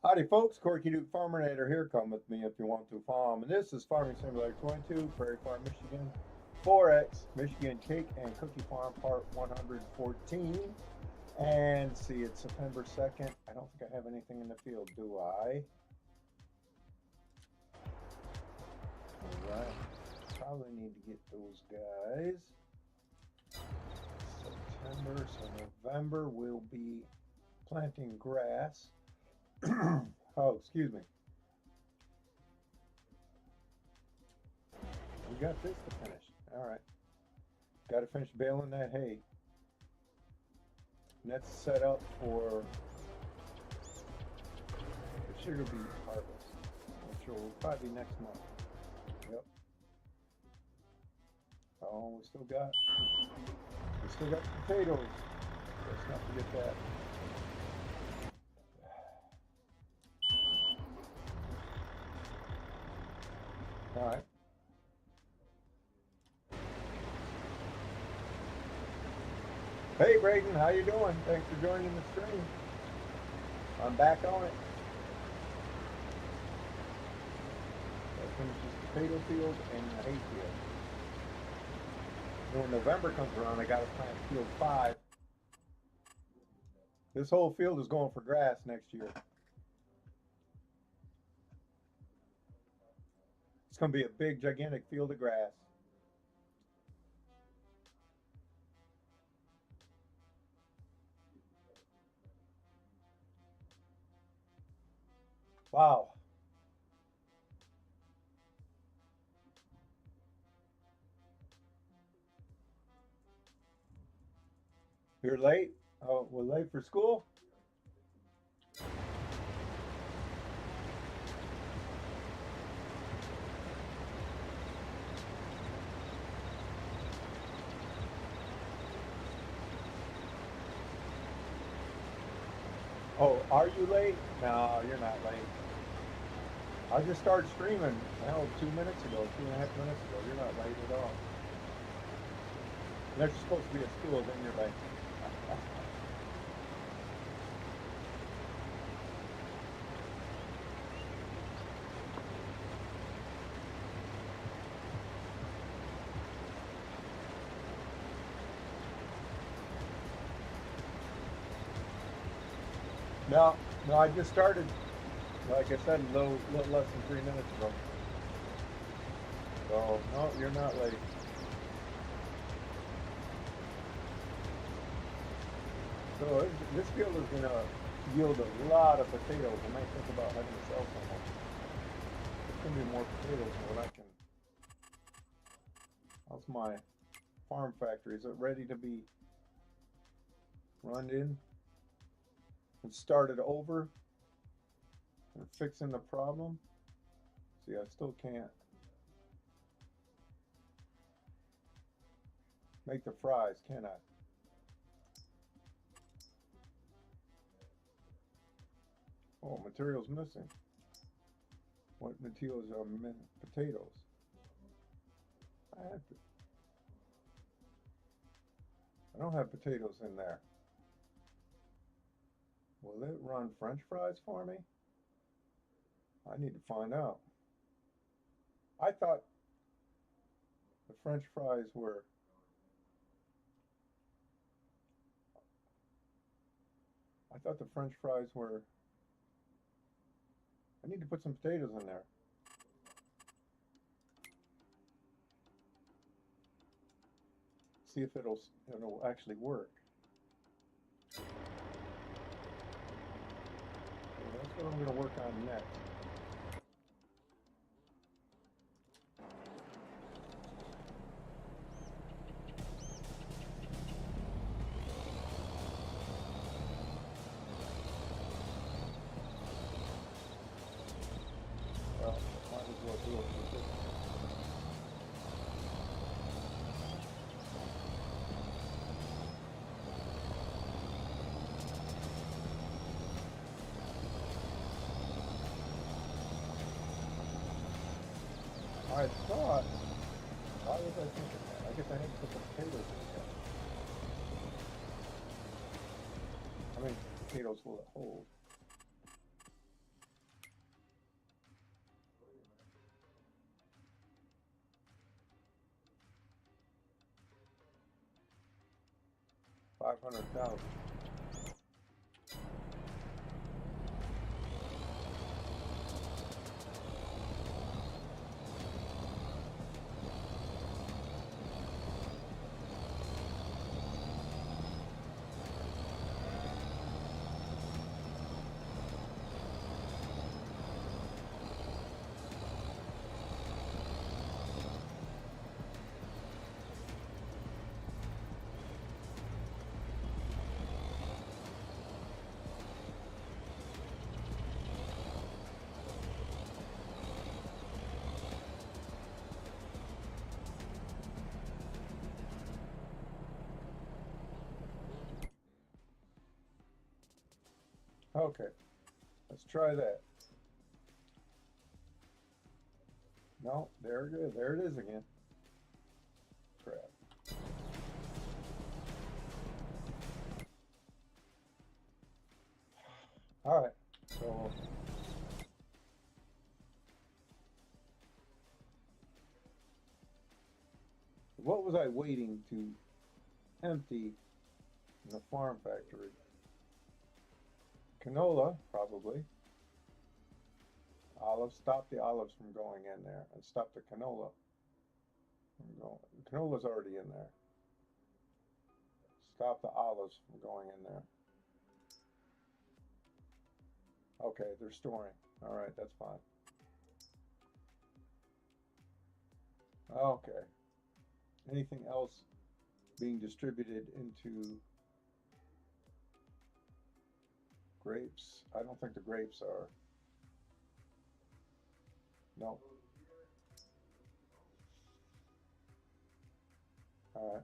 Howdy folks, Corky Duke Farminator here. Come with me if you want to farm. And this is Farming Simulator 22, Prairie Farm, Michigan. 4X, Michigan Cake and Cookie Farm, part 114. And see, it's September 2nd. I don't think I have anything in the field, do I? Alright, probably need to get those guys. September, so November we'll be planting grass. Oh, excuse me. We got this to finish. All right. Got to finish baling that hay. And that's set up for the sugar beet harvest, which will probably be next month. Yep. Oh, we still got potatoes. Let's not forget that. All right. Hey, Braden, how you doing? Thanks for joining the stream. I'm back on it. That finishes the potato field and the hay field. When November comes around, I got to plant field 5. This whole field is going for grass next year. It's going to be a big, gigantic field of grass. Wow. You're late? Oh, we're late for school? Oh, are you late? No, you're not late. I just started streaming, hell, 2 minutes ago, 2.5 minutes ago. You're not late at all. Unless you're supposed to be at school, then you're late. No, no, I just started, like I said, a little less than 3 minutes ago. So, no, you're not late. So this field is going to yield a lot of potatoes. I might think about having to sell some more. It's going to be more potatoes than what I can. How's my farm factory? Is it ready to be run in and started over and fixing the problem? See, I still can't make the fries, can I? Oh, materials missing. What materials are potatoes? I have to. I don't have potatoes in there. Will it run French fries for me? I need to find out. I thought the French fries were. I thought the French fries were. I need to put some potatoes in there. See if it'll actually work. So that's what I'm going to work on next. Well, might as well do it with this. I thought, why was I thinking that? I guess I had to put the potatoes in there. How many potatoes will it hold? 500,000. Okay, let's try that. No, there it is. There it is again. Crap. All right, so what was I waiting to empty in the farm factory? Canola, probably. Olives, stop the olives from going in there and stop the canola from going. The canola's already in there. Stop the olives from going in there. Okay, they're storing. All right, that's fine. Okay. Anything else being distributed into grapes? I don't think the grapes are. No. All right.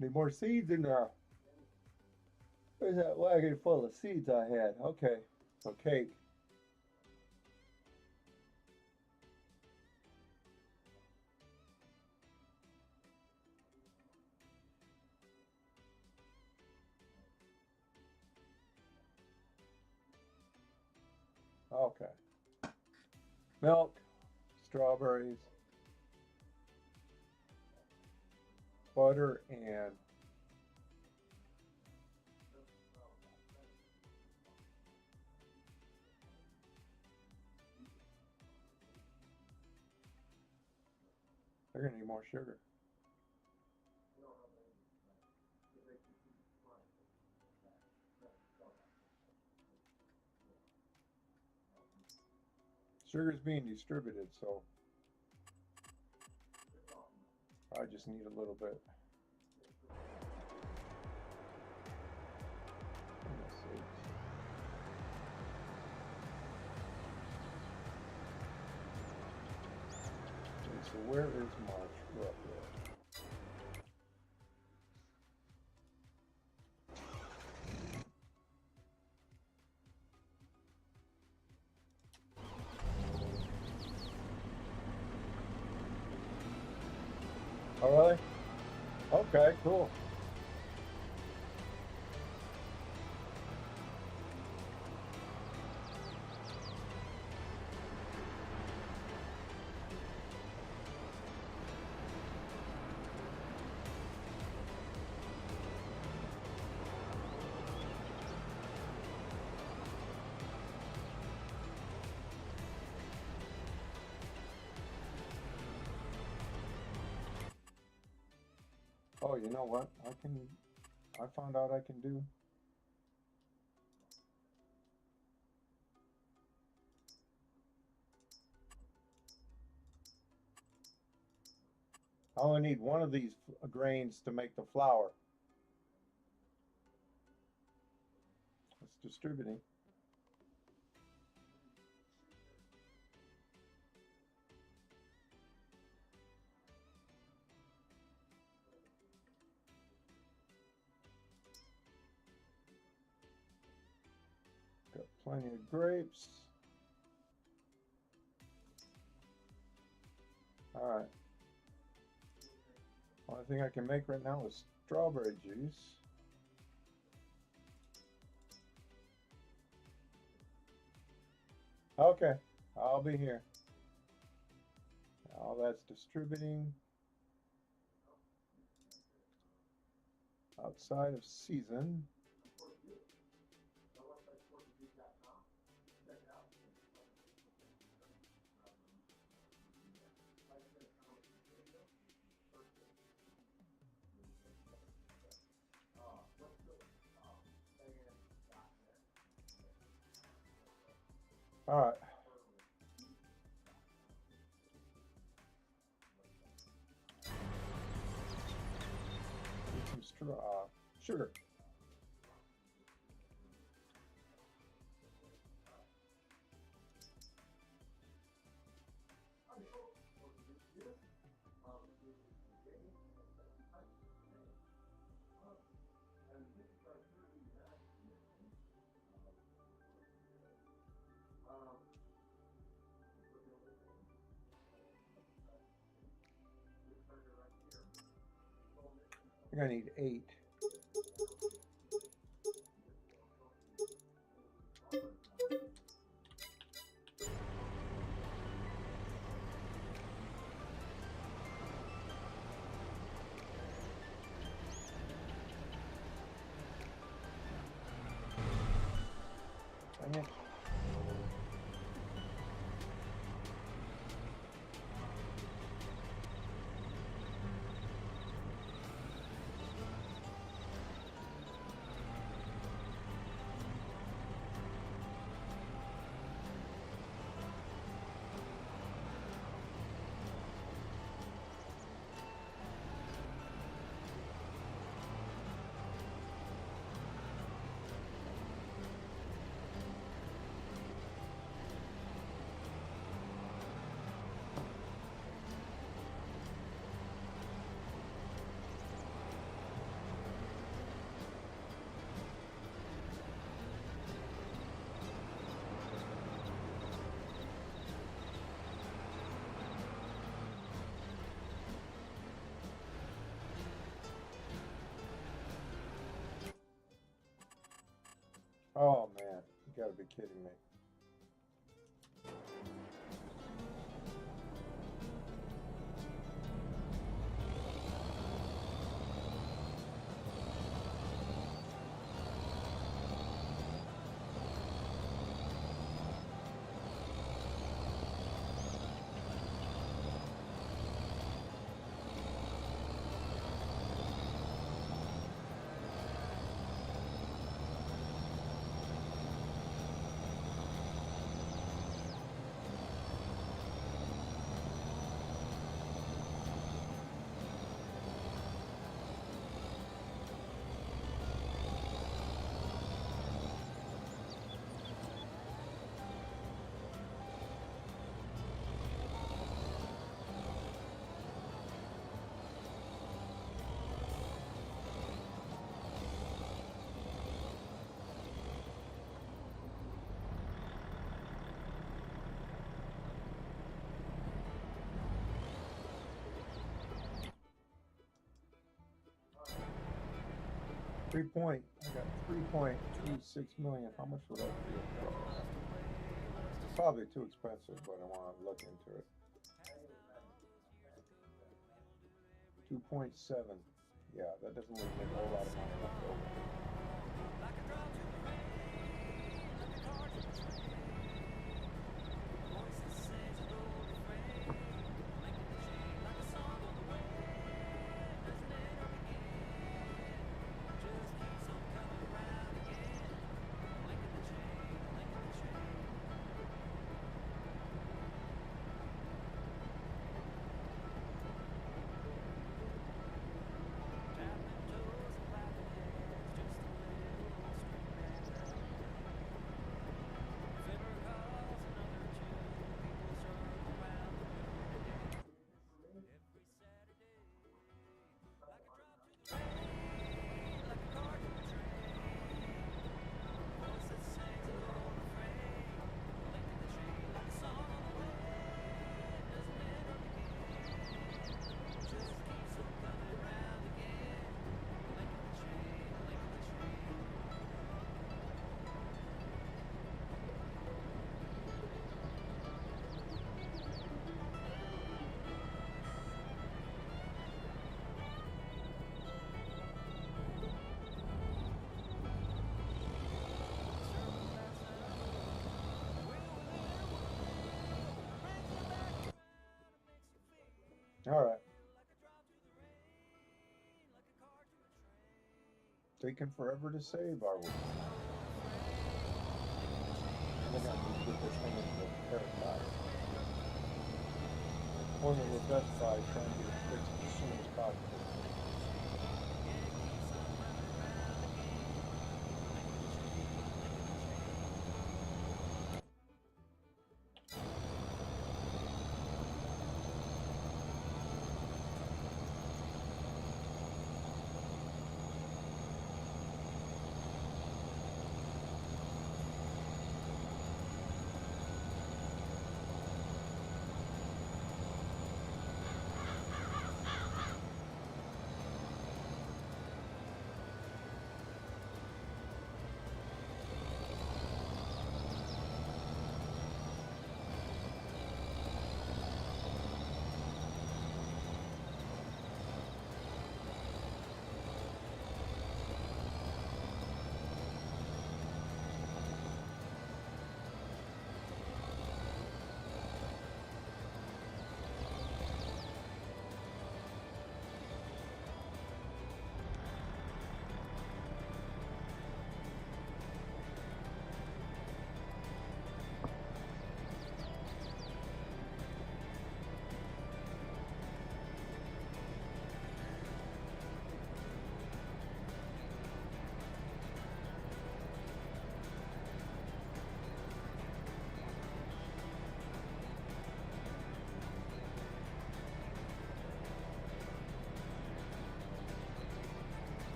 Need more seeds in there. Where's that wagon full of seeds I had? Okay. So cake. Okay. Milk, strawberries, butter, and they're gonna need more sugar. Sugar's being distributed, so I just need a little bit. Let's see. Okay, so where is March? We're up there. Oh, really? Okay, cool. Oh, you know what? I found out I can do. I only need one of these grains to make the flour. It's distributing. Got plenty of grapes. All right. Only thing I can make right now is strawberry juice. Okay, I'll be here. All that's distributing outside of season. All right. Some sugar. You're gonna need 8. Dang it. Oh man, you gotta be kidding me. I got 3.36 million. How much would that be? It's probably too expensive, but I want to look into it. 2.7. Yeah, that doesn't really make a whole lot of money left over. All right. Taking forever to save, are we? We're going to get this thing into the terrified. Corner with Best Buy trying to get it fixed as soon as possible.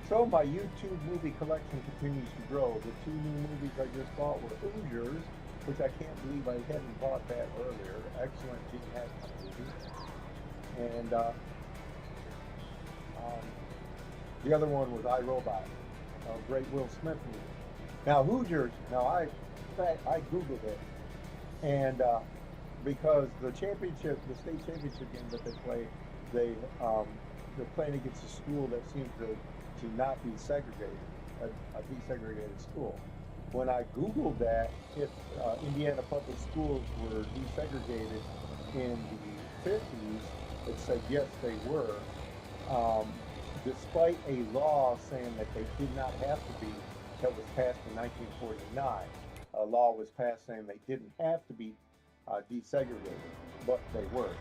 So my YouTube movie collection continues to grow. The two new movies I just bought were Hoosiers, which I can't believe I hadn't bought that earlier. Excellent Gene Hackman movie. And the other one was I, Robot, a great Will Smith movie. Now Hoosiers, I Googled it, and because the championship, the state championship game that they play, they're playing against a school that seems to not be segregated, a desegregated school. When I Googled that, if Indiana public schools were desegregated in the 50s, it said yes, they were, despite a law saying that they did not have to be, that was passed in 1949. A law was passed saying they didn't have to be desegregated, but they were.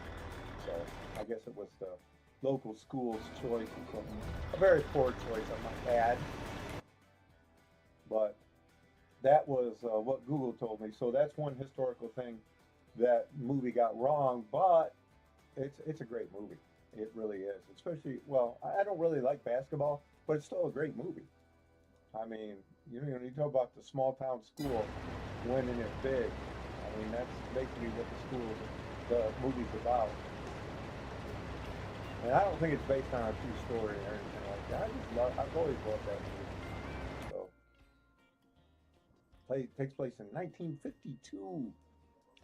So I guess it was the local school's choice or something. A very poor choice, I might add. But that was what Google told me. So that's one historical thing that movie got wrong, but it's a great movie. It really is. Especially, well, I don't really like basketball, but it's still a great movie. I mean, you talk about the small town school winning it big. I mean, that's basically what the movie's about. And I don't think it's based on a true story or anything like that. I've always loved that movie. So, takes place in 1952,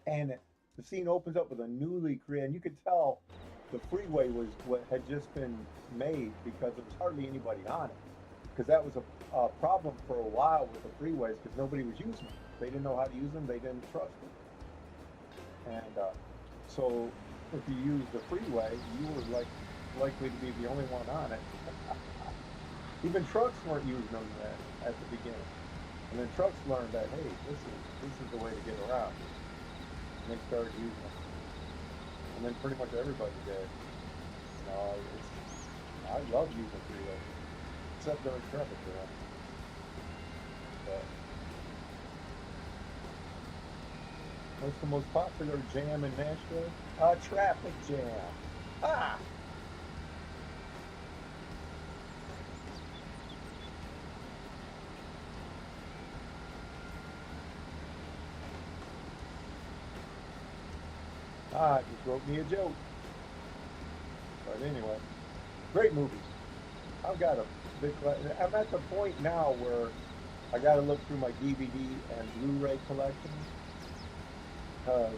and the scene opens up with a newly created. And you could tell the freeway was what had just been made because there was hardly anybody on it. Because that was a problem for a while with the freeways because nobody was using them. They didn't know how to use them. They didn't trust them. And so if you used the freeway, you were likely to be the only one on it. Even trucks weren't using them at the beginning. And then trucks learned that, hey, this is the way to get around. And they started using them. And then pretty much everybody did. I love using freeways. Except during traffic jam. But what's the most popular jam in Nashville? Traffic jam. Ah! Ah, it just wrote me a joke. But anyway, great movies. I've got a big collection. I'm at the point now where I got to look through my DVD and Blu-ray collection uh,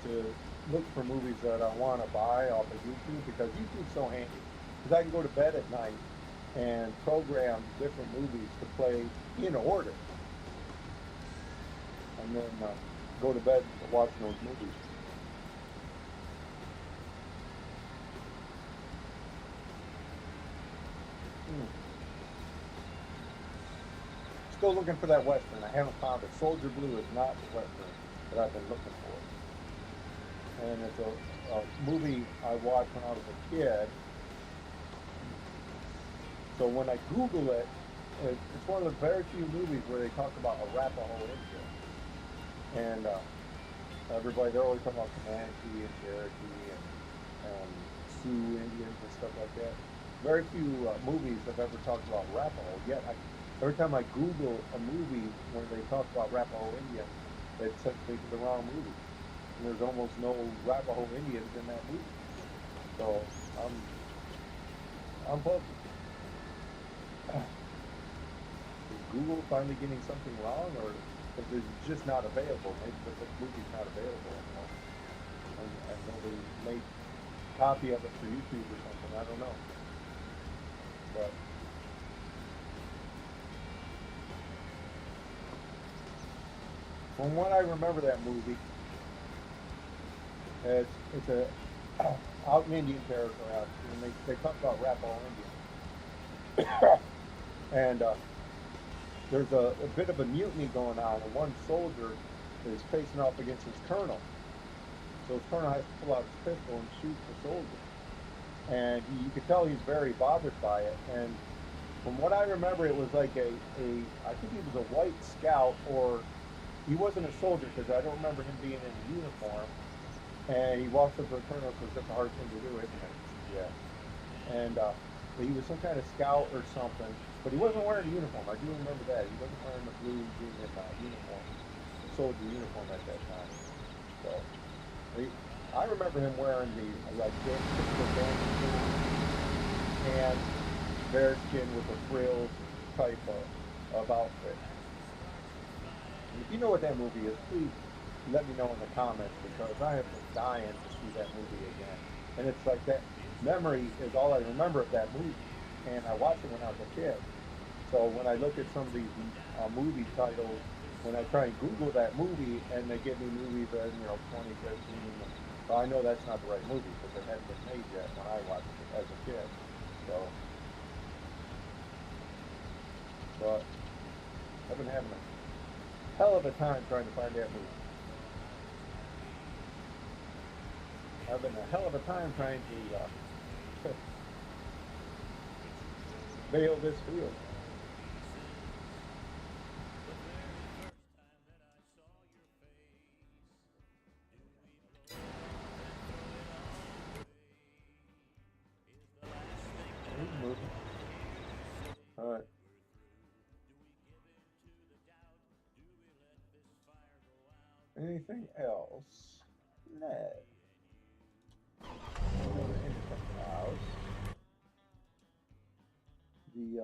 to look for movies that I want to buy off of YouTube because YouTube's so handy. Because I can go to bed at night and program different movies to play in order, and then go to bed watching those movies. Hmm. Still looking for that Western. I haven't found it. Soldier Blue is not the Western that I've been looking for. And it's a movie I watched when I was a kid. So when I Google it, it's one of the very few movies where they talk about Arapaho Indian. And everybody, they're always talking about Comanche and Cherokee and Sioux Indians and stuff like that. Very few movies have ever talked about Arapaho. Yet, every time I Google a movie where they talk about Arapaho Indians, it sends me to the wrong movie. And there's almost no Arapaho Indians in that movie. So I'm puzzled. Is Google finally getting something wrong, or is it just not available? Maybe the movie's not available anymore, and nobody made a copy of it for YouTube or something. I don't know. But from what I remember that movie, it's a out in Indian territory, and they talk about Arapaho Indians, and there's a bit of a mutiny going on, and one soldier is facing off against his colonel. So his colonel has to pull out his pistol and shoot the soldier. And you could tell he's very bothered by it. And from what I remember, it was like I think he was a white scout, or he wasn't a soldier because I don't remember him being in a uniform. And he walks up to the colonel and says, "That's a hard thing to do, isn't it?" Yeah. And he was some kind of scout or something, but he wasn't wearing a uniform. I do remember that. He wasn't wearing the blue union uniform, the soldier uniform at that time. So I remember him wearing the like typical bandit and bearskin with a frills type of outfit. And if you know what that movie is, please let me know in the comments because I have been dying to see that movie again. And it's like that memory is all I remember of that movie. And I watched it when I was a kid. So when I look at some of these movie titles, when I try and Google that movie and they give me movies that, 2015, well, I know that's not the right movie because it hadn't been made yet when I watched it as a kid. So, but I've been having a hell of a time trying to find that movie. I've been a hell of a time trying to veil this field. All right. Anything else? No. Anything else? The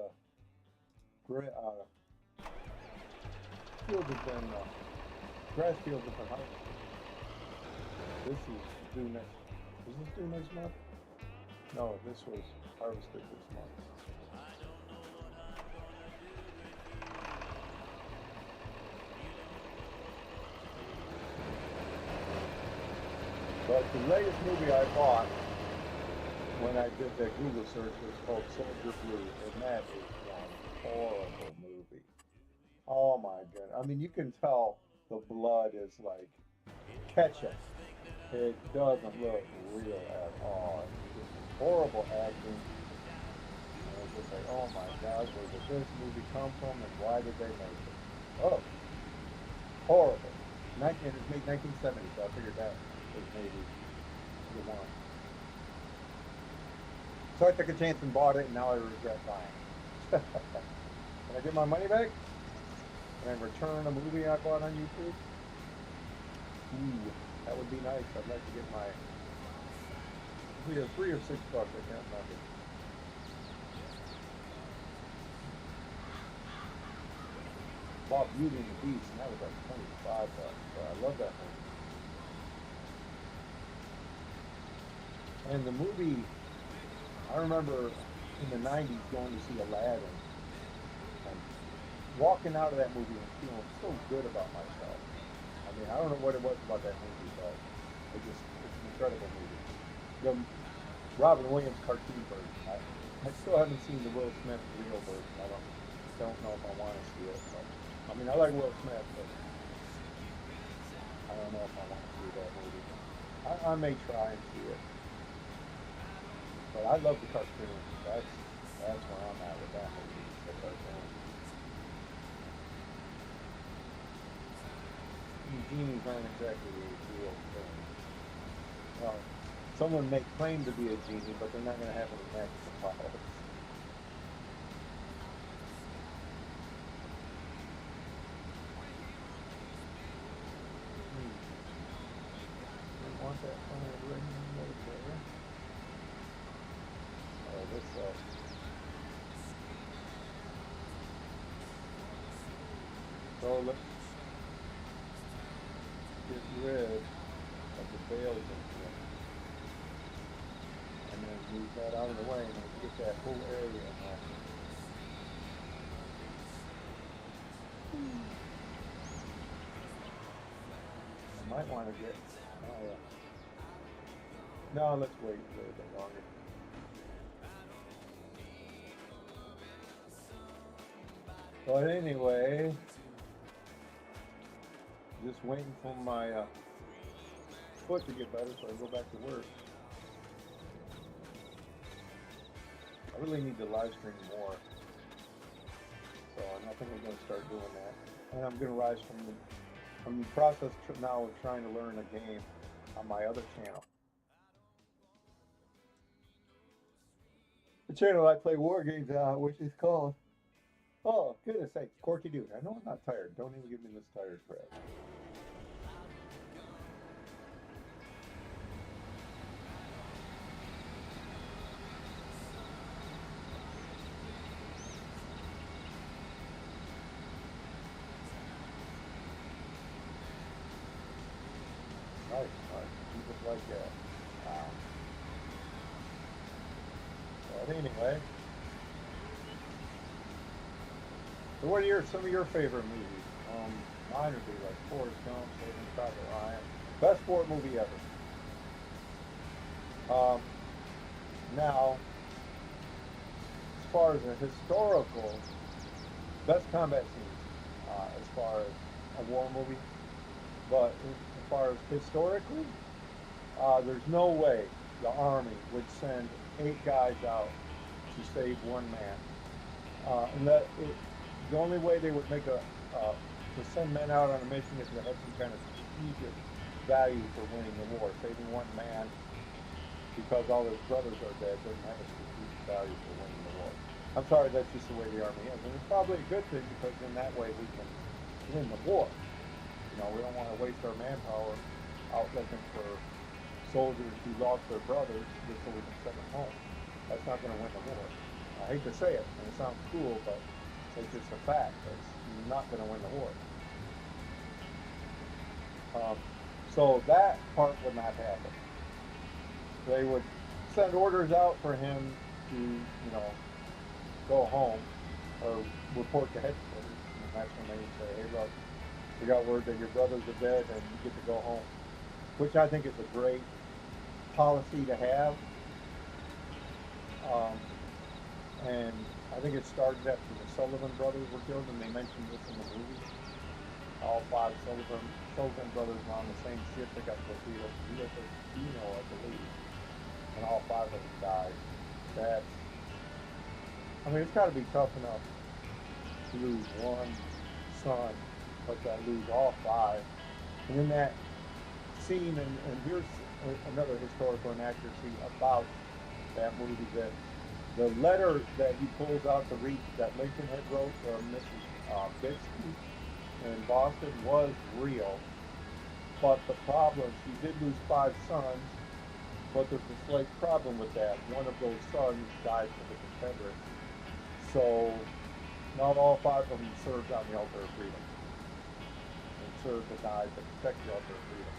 field has been grass fields have been harvested. This is due next. Is this due next month? No, this was harvested this month. But the latest movie I bought when I did that Google search was called Soldier Blue, and that is one horrible movie. Oh my goodness. I mean, you can tell the blood is like ketchup. It doesn't look real at all. It's just horrible acting. And it's just like, oh my God, where did this movie come from and why did they make it? Oh, horrible. It was made 1970, so I figured that was maybe the one. So I took a chance and bought it, and now I regret buying it. Can I get my money back? Can I return a movie I bought on YouTube? Ooh. That would be nice. I'd like to get my either $3 or $6. I can't remember. Bought Beauty and the Beast, and that was like $25. So I love that movie. And the movie, I remember in the '90s going to see Aladdin, and walking out of that movie and feeling so good about myself. I mean, I don't know what it was about that movie, but it's an incredible movie. The Robin Williams cartoon version. I still haven't seen the Will Smith real version. I don't know if I want to see it. But, I mean, I like Will Smith, but I don't know if I want to see that movie. I may try and see it, but I love the cartoon. That's where I'm at with that movie. The cartoon. Genies aren't exactly a real thing. Well, someone may claim to be a genie, but they're not going to have any magical powers. Want that funny ring right there. Oh, this so let's get rid of the bales in here. And then move that out of the way and then get that whole area now. I might want to get no, let's wait a little bit longer. But anyway, just waiting for my foot to get better so I go back to work. I really need to live stream more. So I think I'm going to start doing that. And I'm going to rise from the process now of trying to learn a game on my other channel. The channel I play war games on, which is called, oh goodness sakes, Corky Dude. I know I'm not tired. Don't even give me this tired crap. Nice, keep it like that. But anyway, so what are some of your favorite movies? Mine would be like Forrest Gump, Saving Private Ryan, best sport movie ever. Now, as far as a historical, best combat scenes, as far as a war movie, but as far as historically, there's no way the Army would send 8 guys out to save 1 man. And the only way they would make to send men out on a mission is to have some kind of strategic value for winning the war. Saving 1 man because all his brothers are dead doesn't have a strategic value for winning the war. I'm sorry, that's just the way the Army is. And it's probably a good thing because in that way we can win the war. You know, we don't want to waste our manpower out looking for soldiers who lost their brothers just so we can send them home. That's not going to win the war. I hate to say it, and it sounds cool, but it's just a fact. It's not going to win the war. So that part would not happen. They would send orders out for him to, you know, go home or report to headquarters. And that's when they would say, hey, look, we got word that your brothers are dead and you get to go home. Which I think is a great policy to have. And I think it started after the Sullivan brothers were killed, and they mentioned this in the movie. All 5 Sullivan brothers were on the same ship that got torpedoed. I believe. And all 5 of them died. I mean, it's got to be tough enough to lose 1 son, but to lose all 5. And in that scene, and here's another historical inaccuracy about that movie, that the letter that he pulls out to read that Lincoln had wrote to Mrs. Bixby in Boston was real. But the problem, she did lose 5 sons, but there's a slight problem with that. One of those sons died for the Confederates. So not all 5 of them served on the altar of freedom. They served and died to protect the altar of freedom.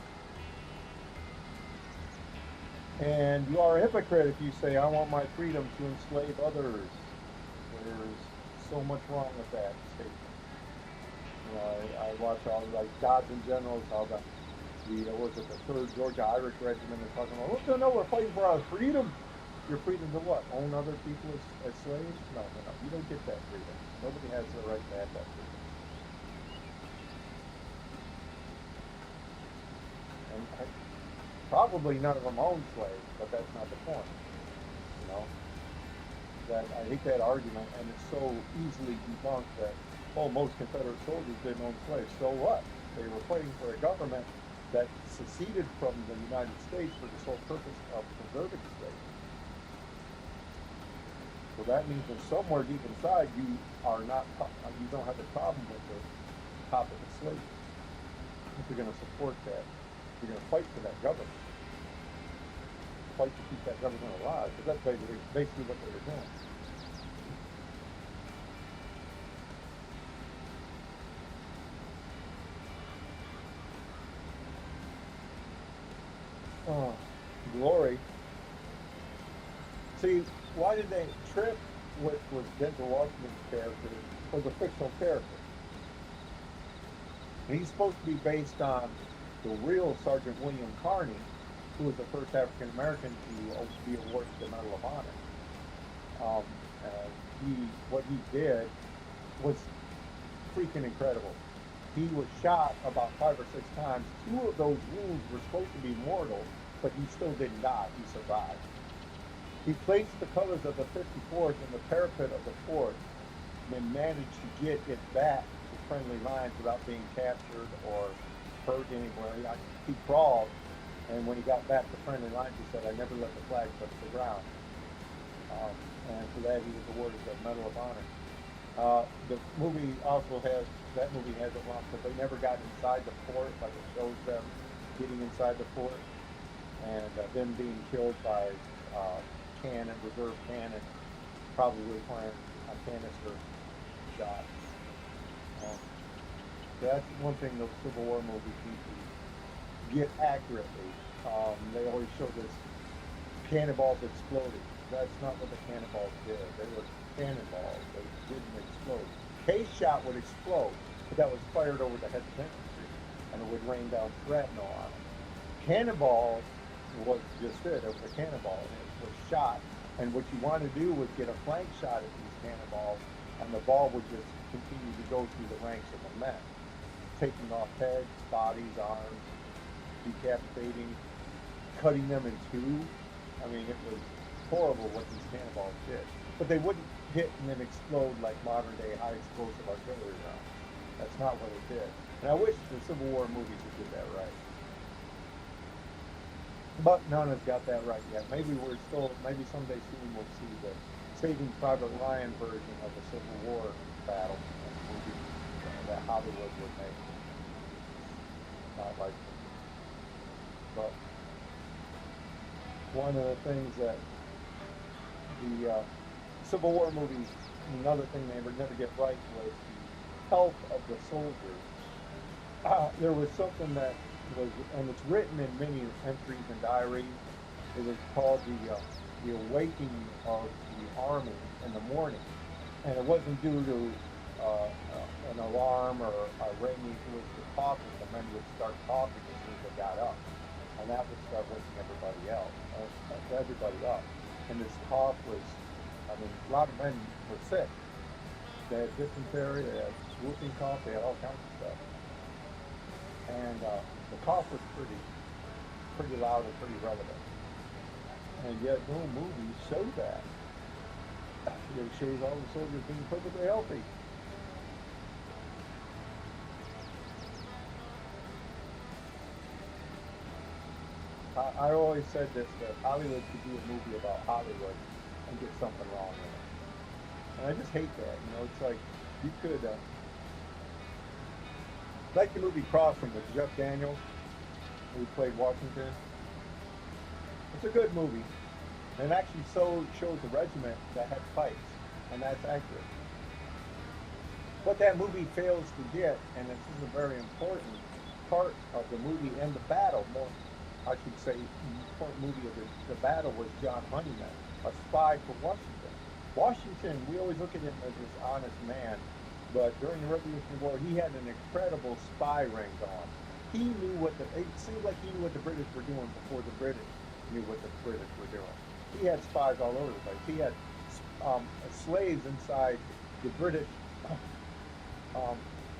And you are a hypocrite if you say, I want my freedom to enslave others. There's so much wrong with that statement. You know, I watch all like gods and generals, how the was it the 3rd Georgia Irish Regiment is talking about, look, no, we're fighting for our freedom. Your freedom to what? Own other people as slaves? No, no, no. You don't get that freedom. Nobody has the right to have that freedom. And probably none of them own slaves, but that's not the point. You know, that I hate that argument, and it's so easily debunked that most Confederate soldiers didn't own slaves. So what? They were fighting for a government that seceded from the United States for the sole purpose of preserving slavery. So that means that somewhere deep inside you don't have a problem with the topic of slavery. If you're going to support that, you're going to fight for that government. Fight to keep that government alive, because that's basically what they were doing. Oh, glory. See, why did they Trip, which was Denzel Washington's character, was a fictional character. And he's supposed to be based on the real Sergeant William Carney, who was the first African American to be awarded the Medal of Honor. What he did was freaking incredible. He was shot about 5 or 6 times. 2 of those wounds were supposed to be mortal, but he still didn't die. He survived. He placed the colors of the 54th in the parapet of the fort, and then managed to get it back to friendly lines without being captured or hurt anywhere. He crawled, and when he got back to friendly lines, he said, "I never let the flag touch the ground." And for that, he was awarded the Medal of Honor. The movie also has it wrong, but they never got inside the fort. Like it shows them getting inside the fort and them being killed by reserve cannon, probably firing a canister shot. That's one thing those Civil War movies need to get accurately. They always show this cannonballs exploding. That's not what the cannonballs did. They were cannonballs. They didn't explode. Case shot would explode, but that was fired over the heads of infantry, and it would rain down shrapnel on them. Cannonballs was just it. It was a cannonball, and it was shot. And what you want to do was get a flank shot at these cannonballs, and the ball would just continue to go through the ranks of the men, taking off heads, bodies, arms, decapitating, cutting them in 2. I mean, it was horrible what these cannonballs did. But they wouldn't hit and then explode like modern day high explosive artillery rounds. That's not what it did. And I wish the Civil War movies would get that right. But none has got that right yet. Maybe someday soon we'll see the Saving Private Ryan version of the Civil War battle movie that Hollywood would make. Not like it. But one of the things that the Civil War movies, another thing they would never get right was the health of the soldiers. There was something that was, and it's written in many entries and diaries. It was called the awakening of the army in the morning, and it wasn't due to an alarm or a ringing. It was the coughing. The men would start coughing as soon as they got up, and that would start waking everybody up. And this cough was, I mean, a lot of men were sick. They had dysentery, they had whooping cough, they had all kinds of stuff. And the cough was pretty loud and pretty relevant. And yet no movies show that. It shows all the soldiers being perfectly healthy. I always said this, that Hollywood could do a movie about Hollywood and get something wrong in it. And I just hate that. You know, it's like you could, like the movie Crossing with Jeff Daniels. He played Washington. It's a good movie, and it actually shows a regiment that had fights, and that's accurate. What that movie fails to get, and this is a very important part of the movie and the battle, more, I should say, important movie of the battle was John Honeyman, a spy for Washington. Washington, we always look at him as this honest man, but during the Revolutionary War, he had an incredible spy ring on. He knew it seemed like he knew what the British were doing before the British knew what the British were doing. He had spies all over the place. He had slaves inside the British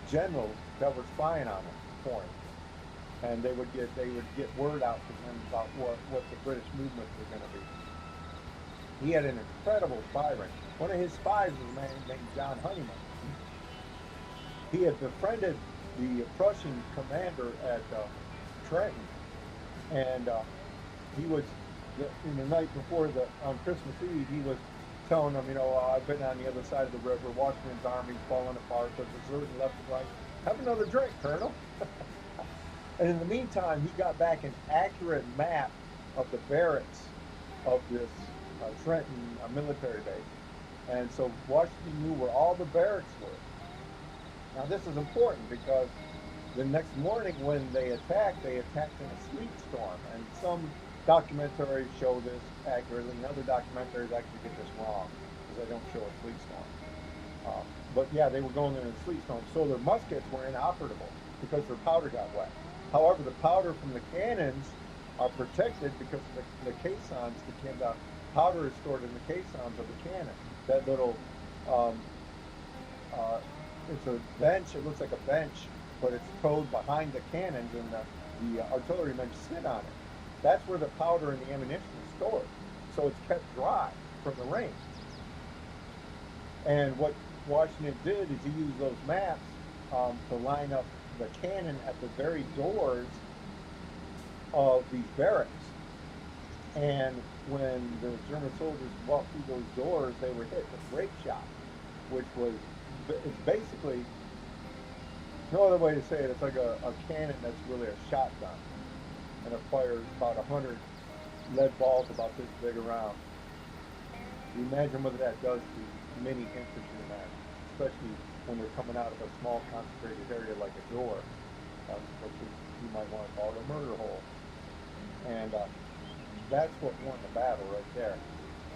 generals that were spying on him for him, and they would get word out to him about what the British movements were going to be. He had an incredible spy ring. One of his spies was a man named John Honeyman. He had befriended the Prussian commander at Trenton, and he was in the night before on Christmas Eve. He was telling them, I've been on the other side of the river. Washington's army's falling apart. They're deserting left and right. Have another drink, Colonel. And in the meantime, he got back an accurate map of the barracks of this Trenton military base. And so Washington knew where all the barracks were. Now this is important because the next morning when they attacked in a sleet storm. And some documentaries show this accurately, and other documentaries actually get this wrong because they don't show a sleet storm. But yeah, they were going in a sleet storm, so their muskets were inoperable because their powder got wet. However, the powder from the cannons are protected because the caissons that came down. Powder is stored in the caissons of the cannon. That little, it's a bench. It looks like a bench, but it's towed behind the cannons, and the artillerymen sit on it. That's where the powder and the ammunition is stored. So it's kept dry from the rain. And what Washington did is he used those maps to line up the cannon at the very doors of these barracks. And when the German soldiers walked through those doors, they were hit with grape shot, which was, it's basically, no other way to say it, it's like a cannon that's really a shotgun. And it fires about 100 lead balls about this big around. You imagine what that does to many infantrymen, especially when they're coming out of a small concentrated area like a door, which is, you might want to call it a murder hole. And that's what won the battle right there,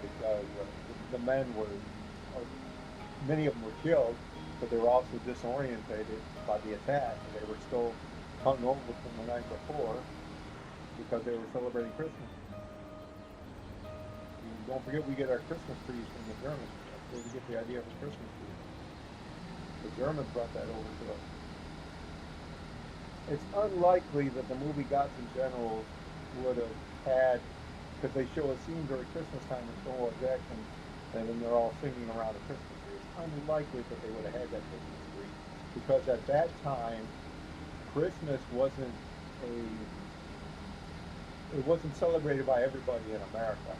because the men were, many of them were killed, but they were also disorientated by the attack. They were still hung over from the night before because they were celebrating Christmas. And don't forget, we get our Christmas trees from the Germans. That's where we get the idea of a Christmas tree. The Germans brought that over to us. It's unlikely that the movie Gods and Generals would have had, because they show a scene during Christmas time with Stonewall Jackson, and then they're all singing around a Christmas tree. It's unlikely that they would have had that Christmas tree, because at that time, Christmas wasn't celebrated by everybody in America.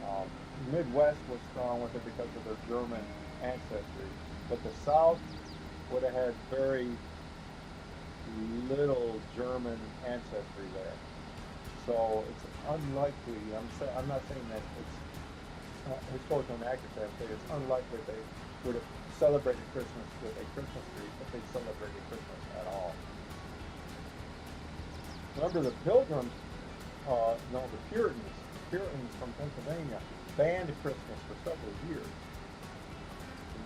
The Midwest was strong with it because of their German ancestry, but the South would have had very little German ancestry there. So it's unlikely, I'm not saying that it's historically inaccurate, I'm saying it's unlikely that they would have celebrated Christmas with a Christmas tree if they celebrated Christmas at all. Remember the Pilgrims, the Puritans from Pennsylvania banned Christmas for several years.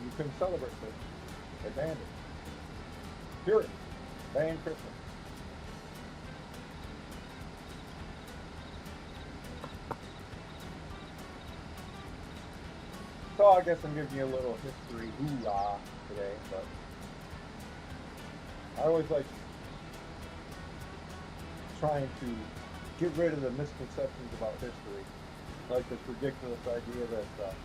You couldn't celebrate Christmas. They banned it. Puritans banned Christmas. So I guess I'm giving you a little history hoorah today, but I always like trying to get rid of the misconceptions about history, like this ridiculous idea that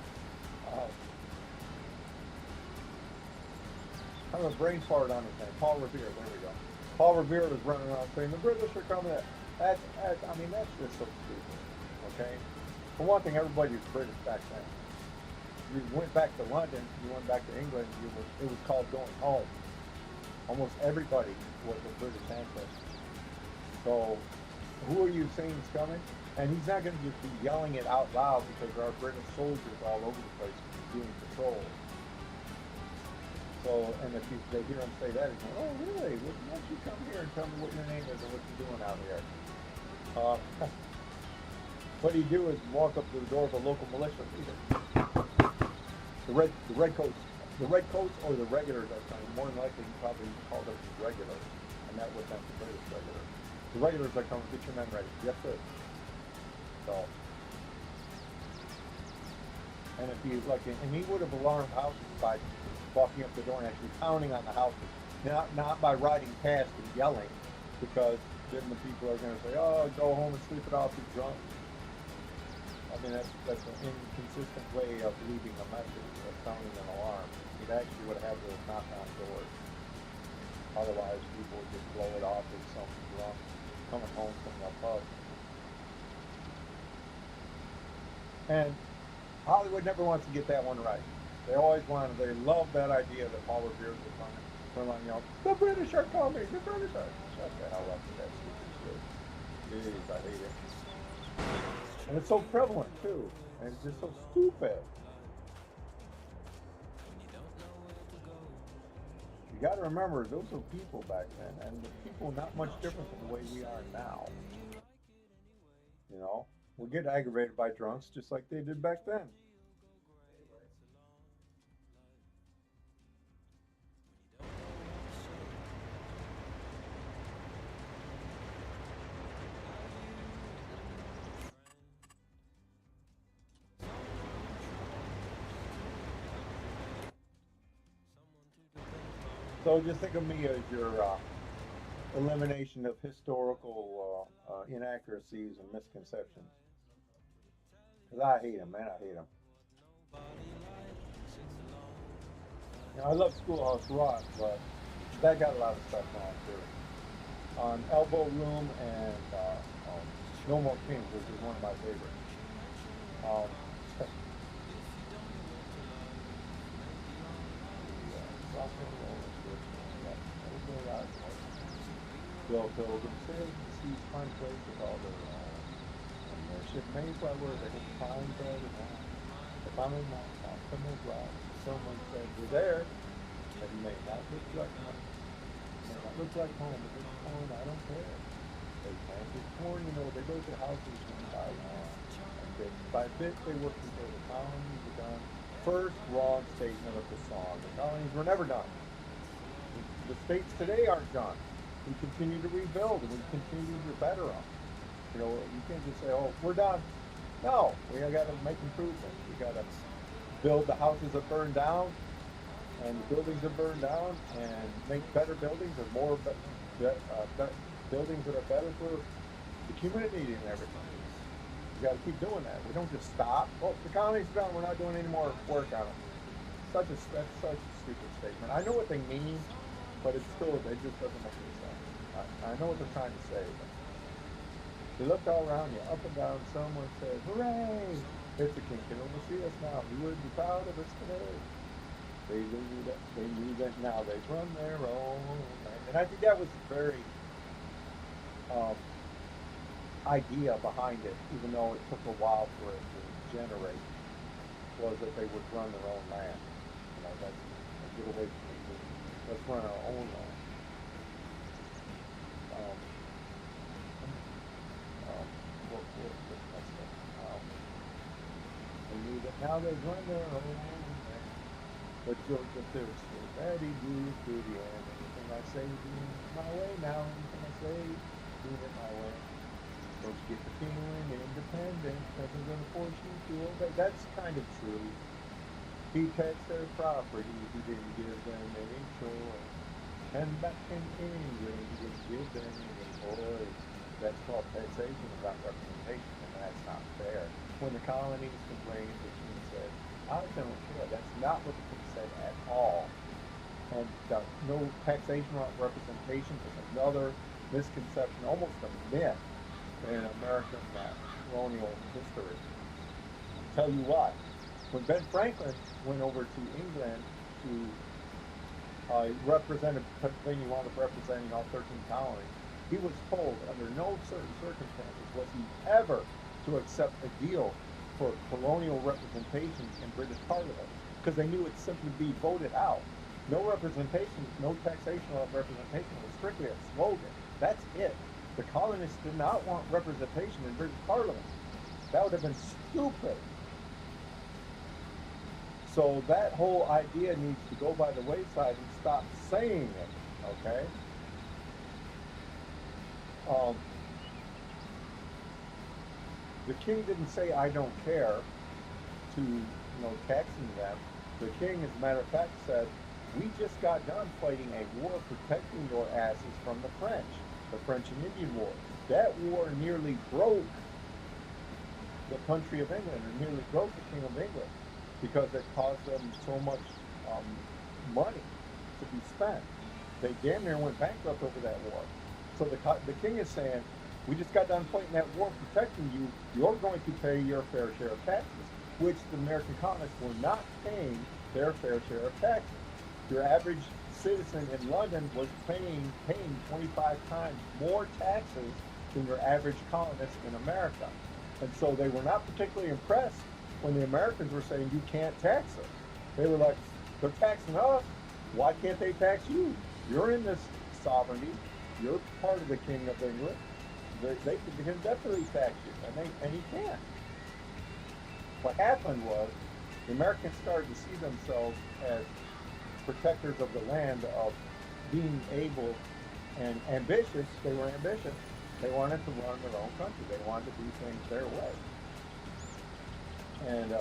I'm a brain fart on his name, Paul Revere. There we go. Paul Revere was running around saying the British are coming. That's just so stupid. Okay. For one thing, everybody was British back then. You went back to London, you went back to England, it was called going home. Almost everybody was a British ancestor. So who are you saying is coming? And he's not going to just be yelling it out loud because there are British soldiers all over the place doing patrol. So, and if they hear him say that, he's going, oh, really? Well, why don't you come here and tell me what your name is and what you're doing out here? What he'd do is walk up to the door of a local militia leader. The red coats or the regulars are coming. More than likely, he probably called them the regulars, and that was not the British regulars. The regulars are coming. Get your men ready. Yes, sir. So, and if you like, and he would have alarmed houses by walking up the door and actually pounding on the houses, not by riding past and yelling, because then the people are going to say, "Oh, go home and sleep it off. You're drunk." I mean, that's an inconsistent way of leaving a message, of sounding an alarm. It actually would have to knock on doors. Otherwise, people would just blow it off as some drunk coming home from the pub. And Hollywood never wants to get that one right. They love that idea that Paul Revere's are coming. They're like, the British are coming, the British are. Shut the hell up with that stupid shit. Jeez, I hate it. And it's so prevalent too. And it's just so stupid. You got to remember, those were people back then, and the people not much different than the way we are now. You know, we get aggravated by drunks just like they did back then. So just think of me as your elimination of historical inaccuracies and misconceptions. Because I hate them, man, I hate them. I love Schoolhouse Rock, but that got a lot of stuff on too. On Elbow Room and No More Kings, which is one of my favorites. Um, Bill Pilgrim sailed the seas find place with all their and their ship Mayflower, they hit the pine bed and all. The final night on Plymouth Rock, someone said, we're there. It may not look like home. It may not look like home, but this corn, I don't care. They planted corn, they built their houses one by one. And bit by bit, they worked until the colonies were done. First wrong statement of the song. The colonies were never done. The states today aren't done. We continue to rebuild and we continue to better them. You can't just say, oh, we're done. No, we got to make improvements. We got to build the houses that burned down and the buildings that burned down and make better buildings and more buildings that are better for the community and everything. We got to keep doing that. We don't just stop. Oh, the colony's done. We're not doing any more work on it. That's such a stupid statement. I know what they mean, but it just doesn't make any sense. I know what they're trying to say. But you looked all around you, up and down. Someone said, "Hooray! It's the king can oversee us now. We would be proud of us today." They knew that now they run their own land. And I think that was the very idea behind it, even though it took a while for it to generate, was that they would run their own land. That's get away from it. Let's run our own land. They knew that now they run their own land. But Georgia Thursday, Betty Blue to the end. Anything I say, do it my way now. Anything I say, do it my way. Don't get the feeling independent. Nothing's going to force you to obey. That's kind of true. He takes their property. He didn't give them any choice. And back in England, he didn't give them any choice. That's called taxation without representation, and that's not fair. When the colonies complained, the king said, I don't care. That's not what the king said at all. And no taxation without representation is another misconception, almost a myth in American colonial history. I'll tell you what, when Ben Franklin went over to England to represent Pennsylvania, wound up representing all 13 colonies. He was told under no certain circumstances was he ever to accept a deal for colonial representation in British Parliament because they knew it'd simply be voted out. No representation, no taxational representation was strictly a slogan. That's it. The colonists did not want representation in British Parliament. That would have been stupid. So that whole idea needs to go by the wayside and stop saying it, okay? Um, the king didn't say, I don't care, to, taxing them. The king, as a matter of fact, said, we just got done fighting a war protecting your asses from the French and Indian War. That war nearly broke the country of England, or nearly broke the King of England, because it caused them so much money to be spent. They damn near went bankrupt over that war. So the king is saying, we just got done fighting that war protecting you. You're going to pay your fair share of taxes, which the American colonists were not paying their fair share of taxes. Your average citizen in London was paying 25 times more taxes than your average colonist in America. And so they were not particularly impressed when the Americans were saying, you can't tax us. They were like, they're taxing us. Why can't they tax you? You're in this sovereignty. You're part of the King of England. They can definitely tax you, and he can't. What happened was the Americans started to see themselves as protectors of the land, of being able and ambitious. They were ambitious. They wanted to run their own country. They wanted to do things their way. And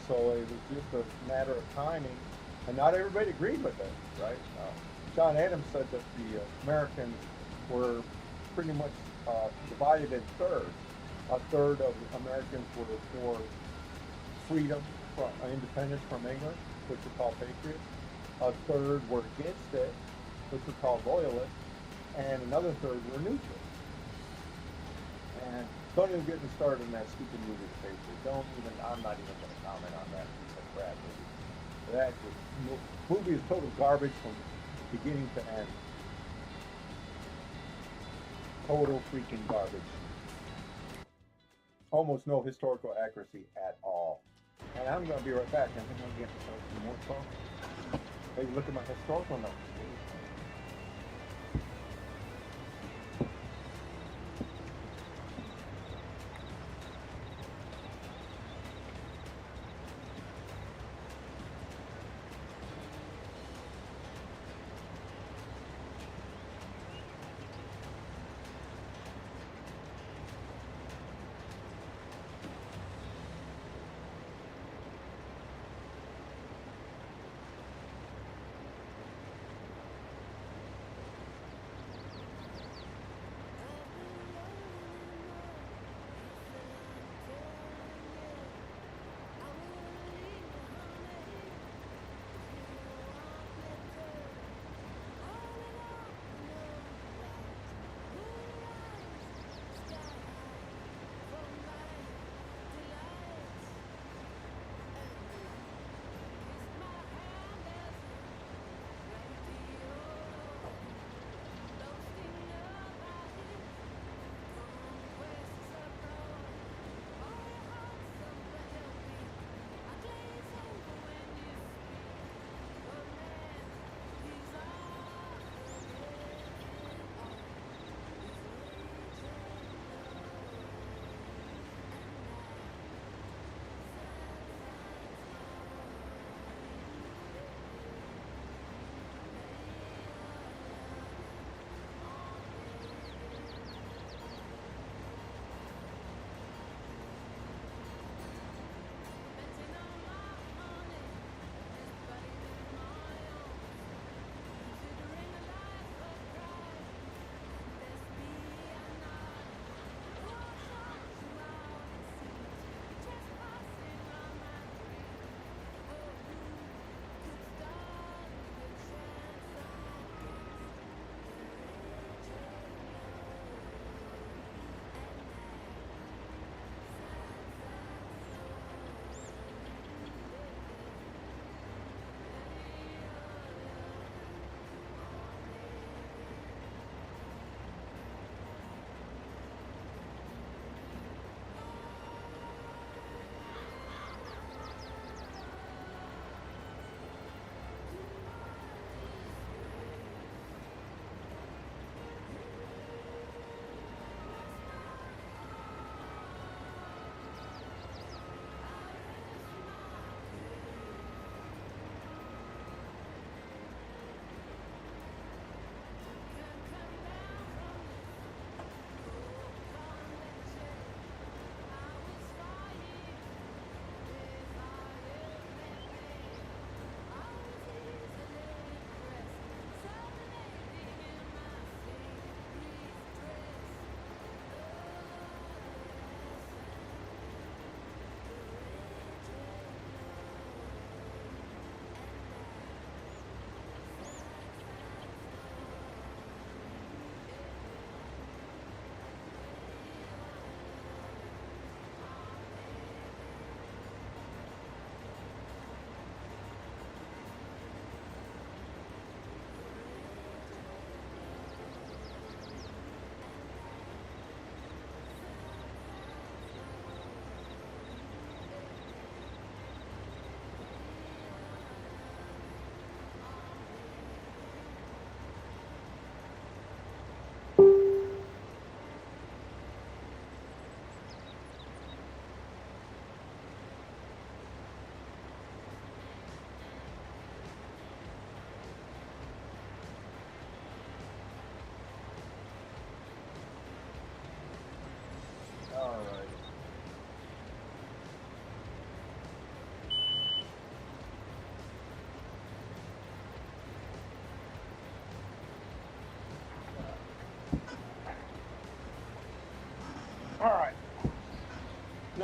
so it was just a matter of timing. And not everybody agreed with it, right? John Adams said that the Americans were pretty much divided in thirds. A third of Americans were for freedom, from independence from England, which were called patriots. A third were against it, which were called loyalists. And another third were neutral. And don't even get me started on that stupid movie, The Patriot. I'm not even going to comment on that piece of crap movie. That movie is total garbage from beginning to end. Total freaking garbage. Almost no historical accuracy at all. And I'm going to be right back. I'm going to get some more talk. Hey, look at my historical notes.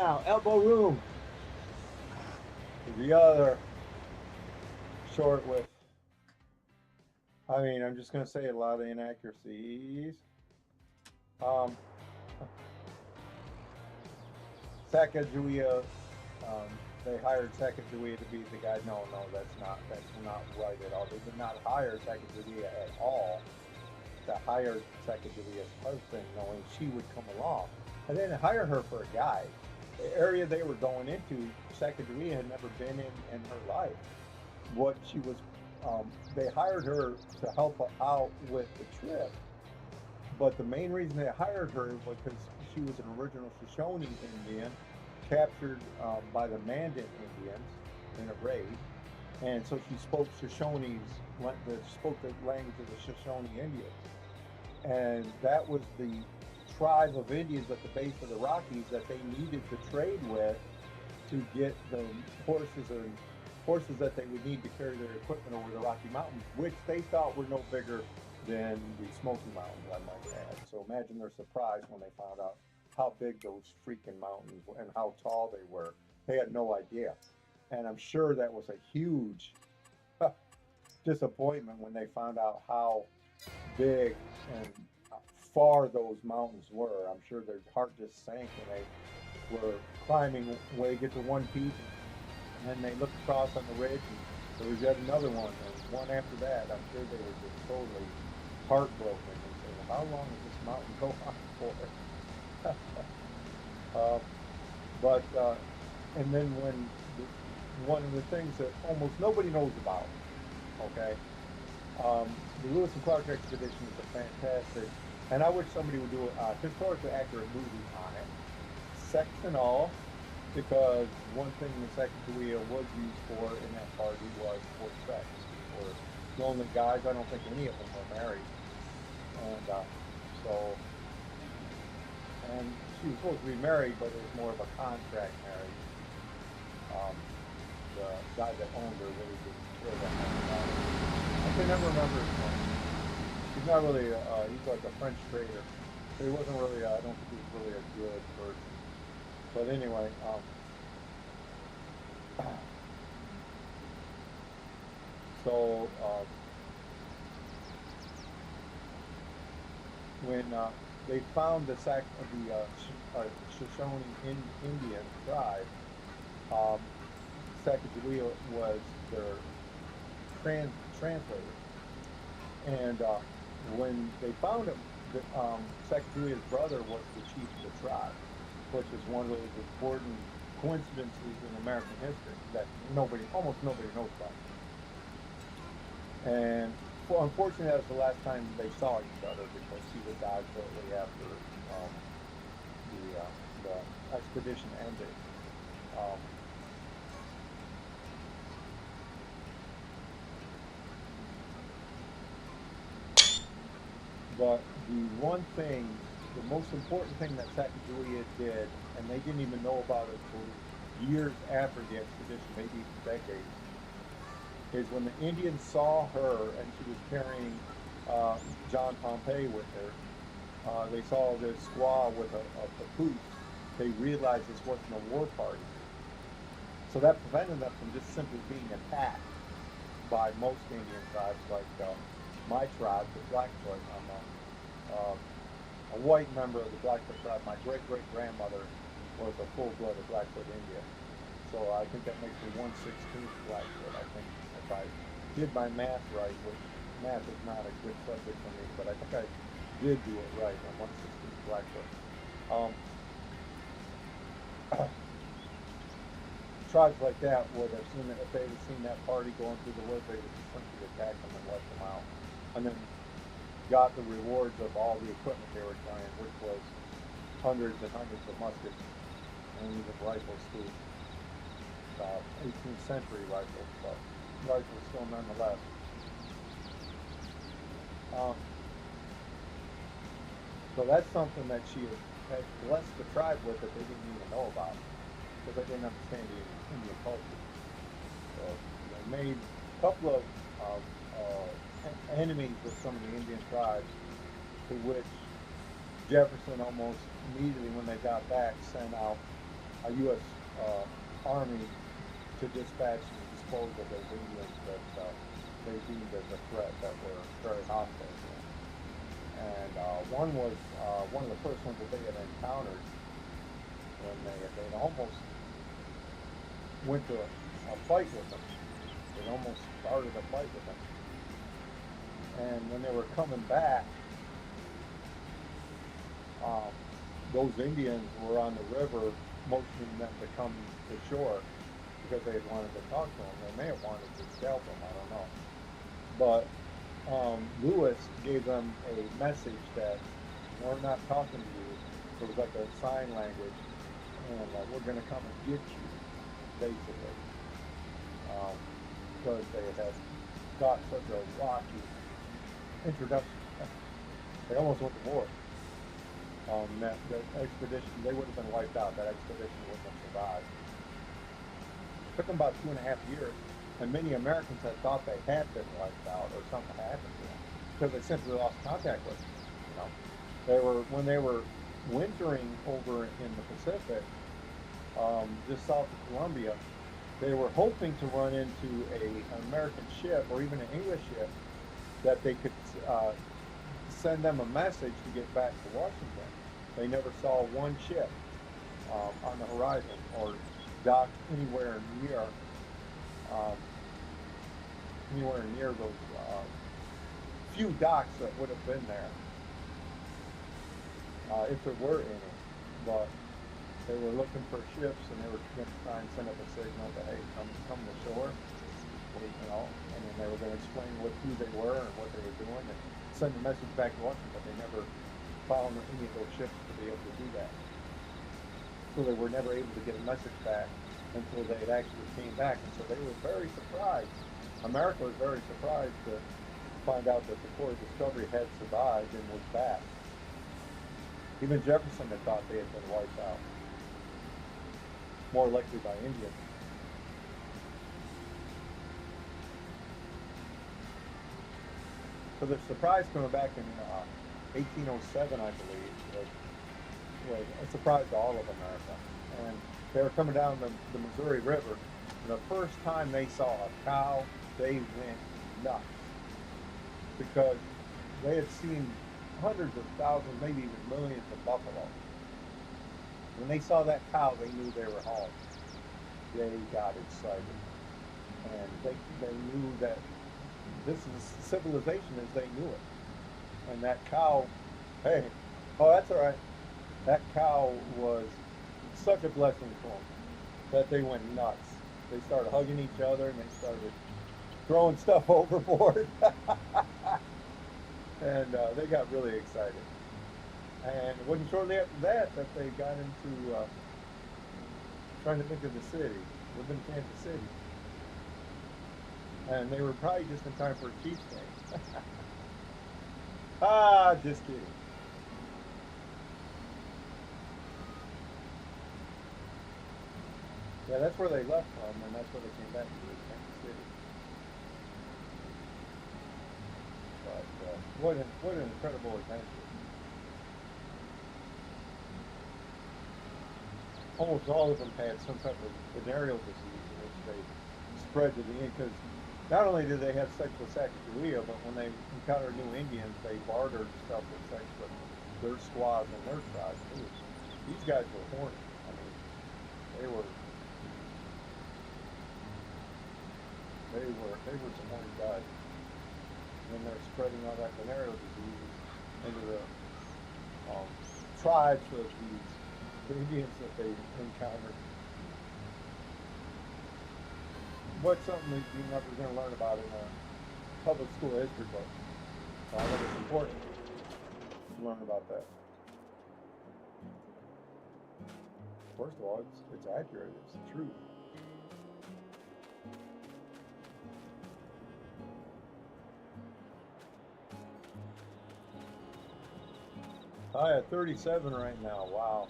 Now, elbow room is the other short with, I mean, I'm just going to say a lot of inaccuracies. Um, Sacagawea, they hired Sacagawea to be the guy. No, that's not right at all. They did not hire Sacagawea at all. They hired Sacagawea's husband, knowing she would come along. And they didn't hire her for a guide. The area they were going into, Sacagawea had never been in her life. What she was, they hired her to help out with the trip, but the main reason they hired her was because she was an original Shoshone Indian, captured by the Mandan Indians in a raid, and so she spoke spoke the language of the Shoshone Indians, and that was the tribe of Indians at the base of the Rockies that they needed to trade with to get the horses that they would need to carry their equipment over the Rocky Mountains, which they thought were no bigger than the Smoky Mountains, I might add. So imagine their surprise when they found out how big those freaking mountains were and how tall they were. They had no idea. And I'm sure that was a huge disappointment when they found out how big and far those mountains were. I'm sure their heart just sank when they were climbing way, get to one peak, and then they looked across on the ridge, and there was yet another one, and one after that. I'm sure they were just totally heartbroken and said, well, how long does this mountain go on for? And then one of the things that almost nobody knows about, okay, the Lewis and Clark expedition is a fantastic, and I wish somebody would do a historically accurate movie on it, sex and all, because one thing the Sacagawea was used for in that party was for sex. Or the only guys, I don't think any of them were married. And she was supposed to be married, but it was more of a contract marriage. The guy that owned her really didn't care that much about it. I can never remember his name. He's not really, he's like a French trader. So he wasn't really, I don't think he was really a good person. But anyway, so when they found the Shoshone Indian tribe, Sacagawea was their translator, and when they found him, Sacagawea's brother was the chief of the tribe, which is one of those important coincidences in American history that almost nobody knows about. And well, unfortunately, that was the last time they saw each other because he would die shortly after the expedition ended. But the most important thing that Sacagawea did, and they didn't even know about it for years after the expedition, maybe even decades, is when the Indians saw her and she was carrying John Pompey with her, they saw this squaw with a papoose, they realized this wasn't a war party. So that prevented them from just simply being attacked by most Indian tribes, like my tribe, the Blackfoot. I'm a white member of the Blackfoot tribe. My great-great-grandmother was a full-blooded Blackfoot Indian. So I think that makes me 1/16 Blackfoot. I think if I did my math right, which math is not a good subject for me, but I think I did do it right. I'm 1/16 Blackfoot. Tribes like that would have seen that if they had seen that party going through the woods, they would just simply attack them and wipe them out. And then got the rewards of all the equipment they were carrying, which was hundreds and hundreds of muskets and even rifles too. 18th century rifles, but rifles still nonetheless. So that's something that she had blessed the tribe with that they didn't even know about, because they didn't understand the Indian culture. So they made a couple of enemies with some of the Indian tribes, to which Jefferson almost immediately when they got back sent out a U.S. Army to dispatch and dispose of those Indians that they deemed as a threat that were very hostile to them. And one was one of the first ones that they had encountered when they almost went to a fight with them. They almost started a fight with them. And when they were coming back, um, those Indians were on the river motioning them to come to shore because they had wanted to talk to them. They may have wanted to scalp them, I don't know. But Lewis gave them a message that we're not talking to you. It was like a sign language, and we're going to come and get you, basically, because they had got such a rocky introduction. They almost went to war. That expedition, they would have been wiped out. That expedition wouldn't have survived. It took them about 2.5 years, and many Americans had thought they had been wiped out or something happened to them because they simply lost contact with them. You know, when they were wintering over in the Pacific, just south of Colombia, they were hoping to run into an American ship or even an English ship that they could send them a message to get back to Washington. They never saw one ship on the horizon or docked anywhere near those few docks that would have been there if there were any. But they were looking for ships, and they were going to try and send up a signal that, hey, come to shore, you know, and then they were going to explain who they were and what they were doing and send a message back to Washington, but they never found any of those ships to be able to do that. So they were never able to get a message back until they had actually came back, and so they were very surprised. America was very surprised to find out that the Corps of Discovery had survived and was back. Even Jefferson had thought they had been wiped out, more likely by Indians. So the surprise coming back in 1807, I believe, was a surprise to all of America. And they were coming down the Missouri River, and the first time they saw a cow, they went nuts because they had seen hundreds of thousands, maybe even millions of buffalo. When they saw that cow, they knew they were home. They got excited, and they knew that this is civilization as they knew it. And that cow, hey, oh, that's all right. That cow was such a blessing to them that they went nuts. They started hugging each other, and they started throwing stuff overboard. And they got really excited. And it wasn't shortly after that that they got into trying to think of the city. Lived in Kansas City. And they were probably just in time for a Chiefs game. Just kidding. Yeah, that's where they left from, and that's where they came back to, Kansas City. But what an incredible adventure. Almost all of them had some type of venereal disease in which they spread to the Indians. Because not only did they have sex with Sacagawea, but when they encountered new Indians, they bartered stuff with sex with their squaws and their tribes too. These guys were horny. I mean, they were some horny guys. And they're spreading all that venereal disease into the tribes of these Indians that they encountered. What's something that you're never going to learn about in a public school history book? I think it's important to learn about that. First of all, it's accurate. It's the truth. I at 37 right now. Wow.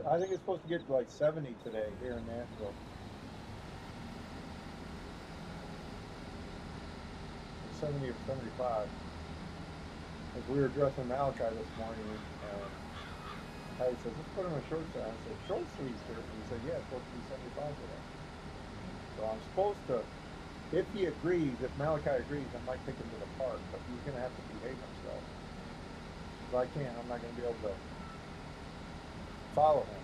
I think it's supposed to get to like 70 today here in Nashville. 70 or 75. As we were dressing Malachi this morning, Patty says, let's put him in a short sleeve. I said, short sleeve shirt. And he said, yeah, it's supposed to be 75 today. So I'm supposed to, if he agrees, if Malachi agrees, I might take him to the park, but he's going to have to behave himself. If I can't, I'm not going to be able to follow him.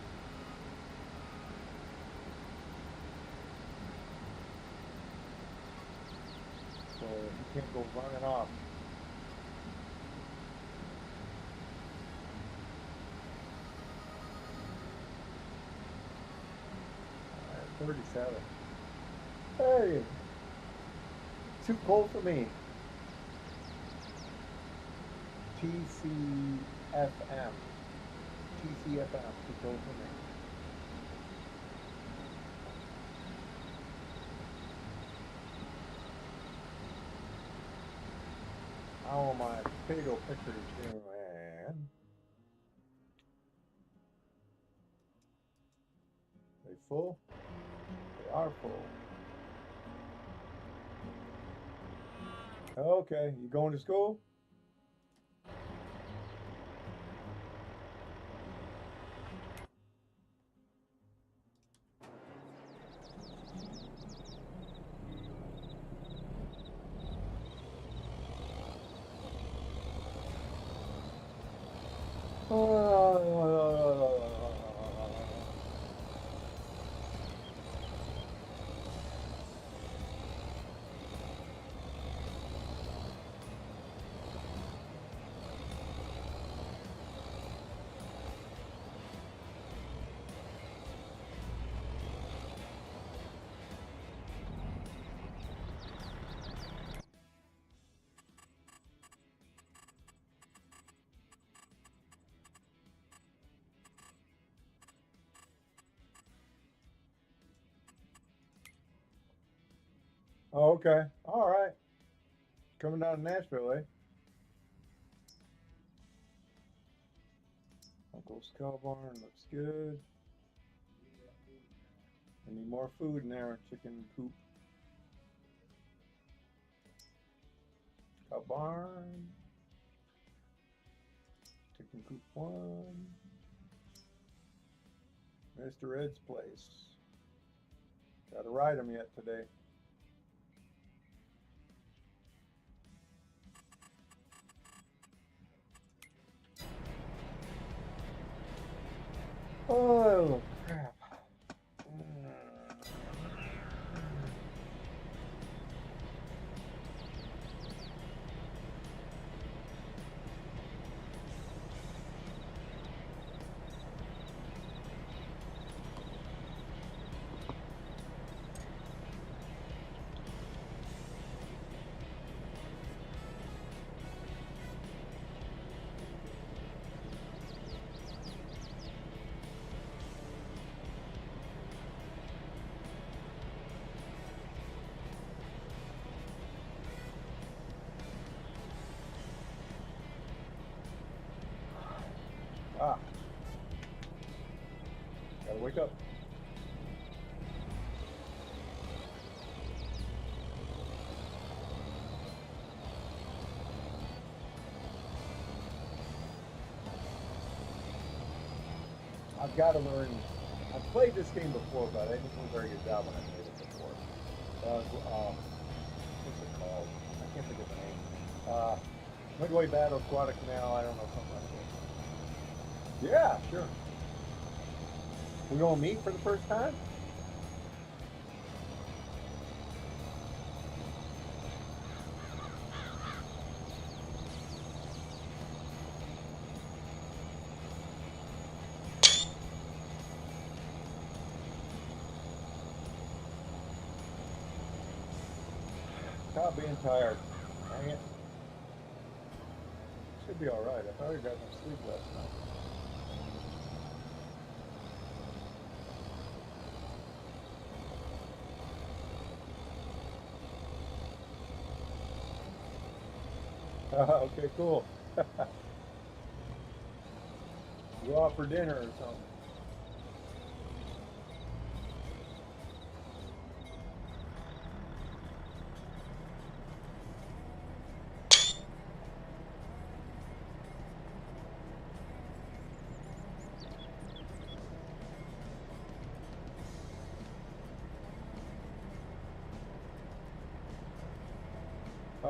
So he can't go running off. All right, 37. Hey, too cold for me. TCFM. TCFM, too cold for me. How my potato pickers doing, man? They full? They are full. Okay, you going to school? Oh, okay. All right. Coming down to Nashville, eh? Uncle's cow barn looks good. I need more food in there. Chicken coop. Cow barn. Chicken coop 1. Mr. Ed's place. Gotta ride him yet today. Oh, crap. Ah. Gotta wake up. I've got to learn. I've played this game before, but I didn't do a very good job when I played it before. What's it called? I can't think of the name. Midway Battle, Guadalcanal, I don't know, something like that. Yeah, sure. We gonna meet for the first time? Stop being tired. Dang it. Should be alright. I thought I got some sleep last night. Okay, cool. Go out for dinner or something.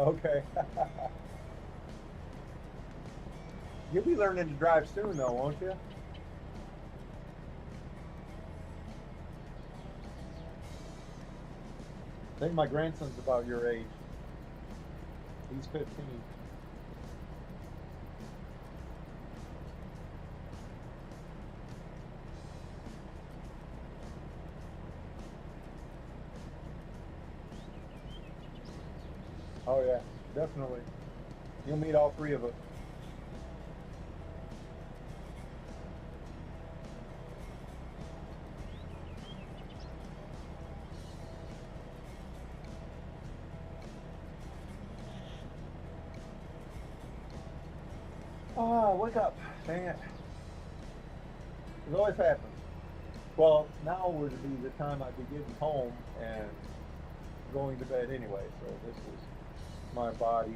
Okay. You'll be learning to drive soon, though, won't you? I think my grandson's about your age. He's 15. Oh yeah, definitely. You'll meet all three of us. Oh, wake up. Dang it. It always happens. Well, now would be the time I'd be getting home and going to bed anyway, so this is my body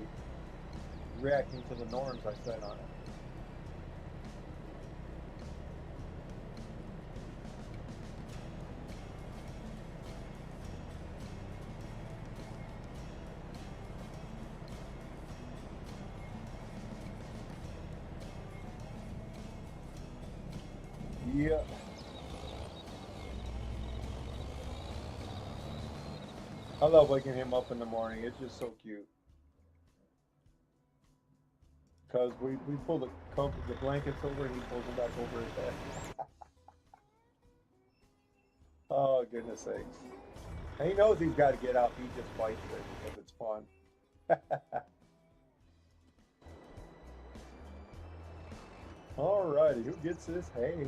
reacting to the norms I set on it. Yeah. I love waking him up in the morning. It's just so cute. Because we pull the blankets over and he pulls them back over his head. Oh, goodness sakes. And he knows he's got to get out. He just fights it because it's fun. All righty, who gets this? Hey,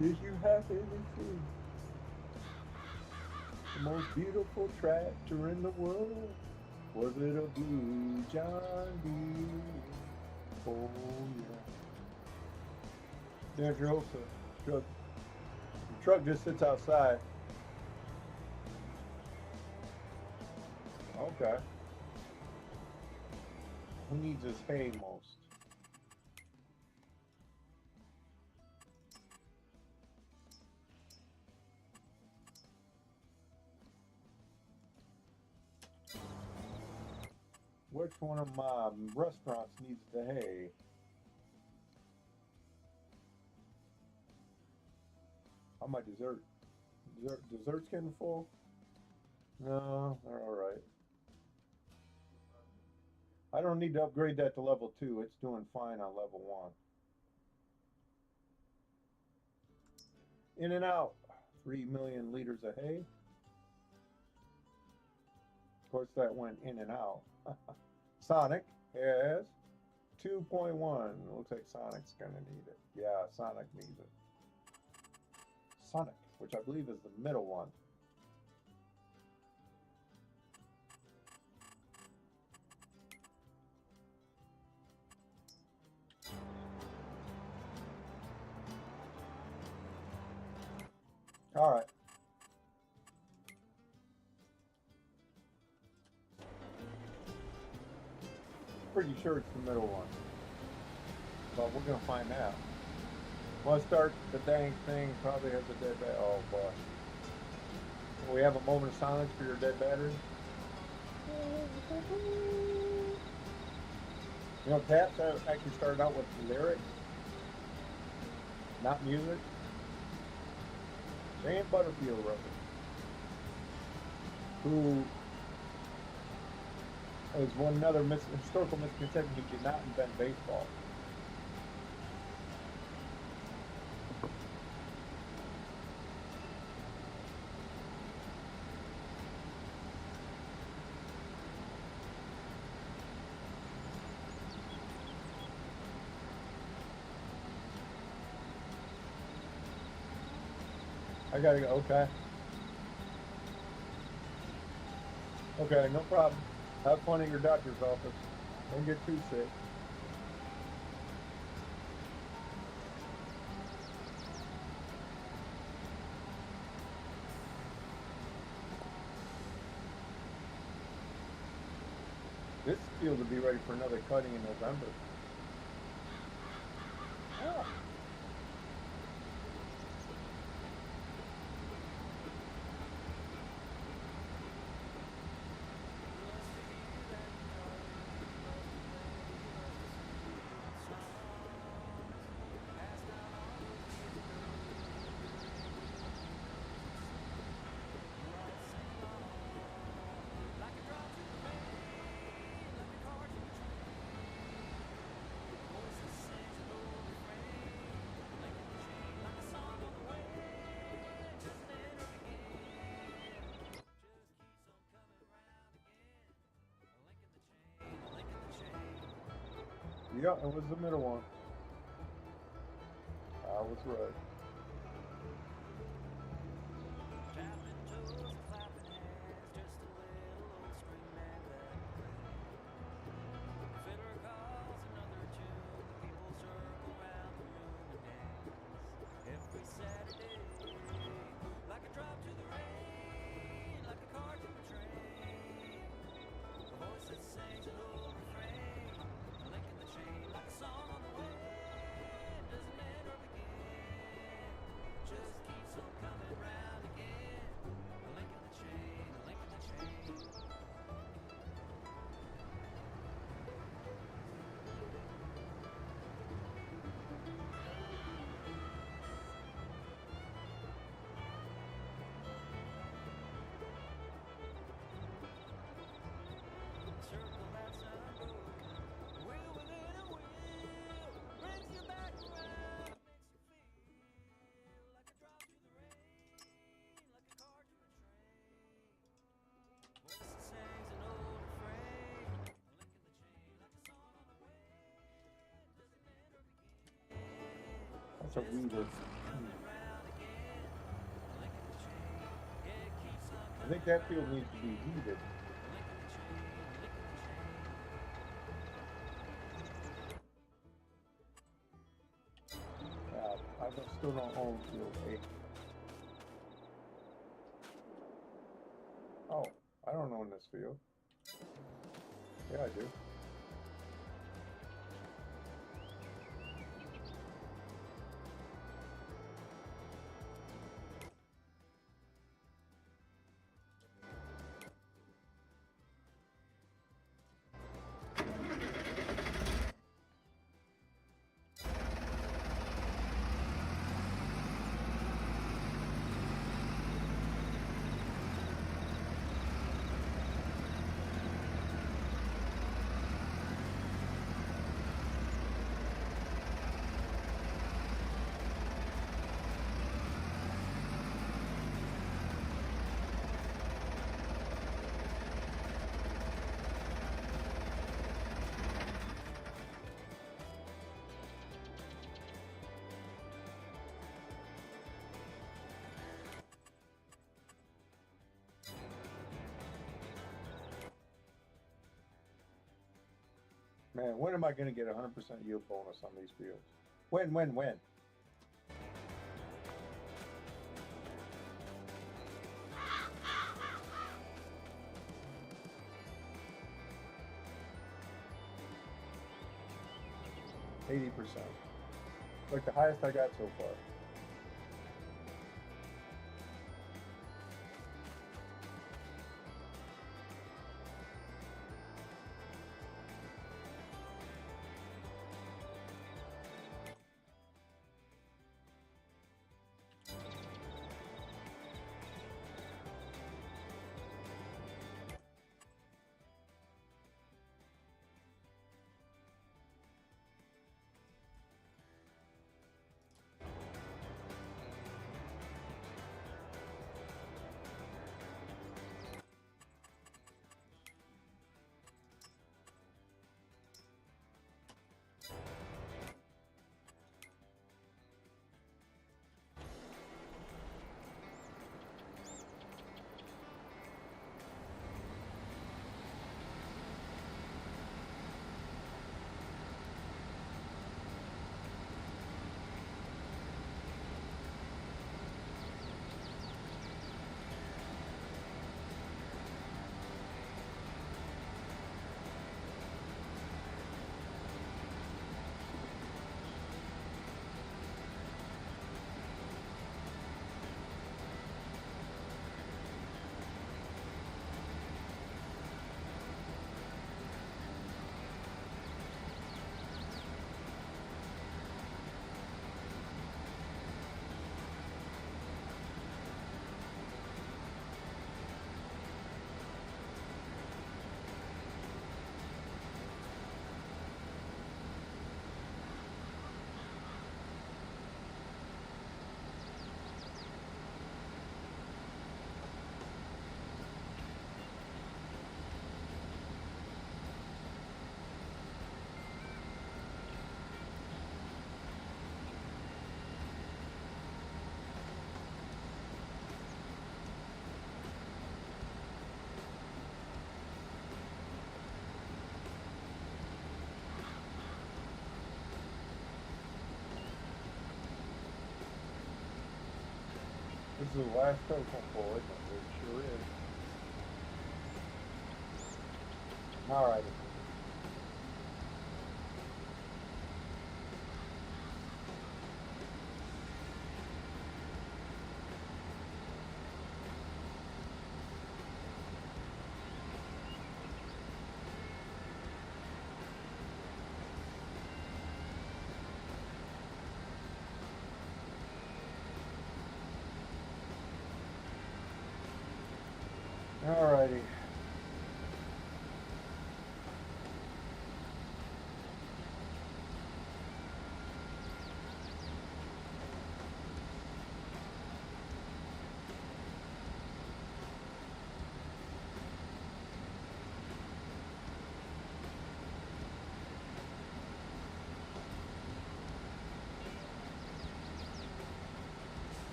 did you have anything? The most beautiful tractor in the world? Was it a blue John Deere? Oh, yeah. There's your Osa truck. The truck just sits outside. Okay. Who needs his hay most? Which one of my restaurants needs the hay? How my dessert's getting full? No, they're all right. I don't need to upgrade that to level 2. It's doing fine on level 1. In and out. 3 million liters of hay. Of course, that went in and out. Sonic has 2.1. Looks like Sonic's going to need it. Yeah, Sonic needs it. Sonic, which I believe is the middle one. All right. Pretty sure it's the middle one. But we're going to find out. Want to start the dang thing? Probably has a dead battery. Oh, boy. Will we have a moment of silence for your dead battery? You know, taps actually started out with lyrics, not music. Dan Butterfield wrote it, who is one another historical misconception. He did not invent baseball. I gotta go. Okay. Okay, no problem. Have fun at your doctor's office. Don't get too sick. This field will be ready for another cutting in November. Oh. Yeah, it was the middle one. I was right. That's a weaver. I think that field needs to be weeded. I still don't own field 8. Oh, I don't own this field. Yeah, I do. Man, when am I going to get 100% yield bonus on these fields? When? 80%. Like the highest I got so far. This is the last token pull, isn't it? It sure is. Alrighty. Alrighty.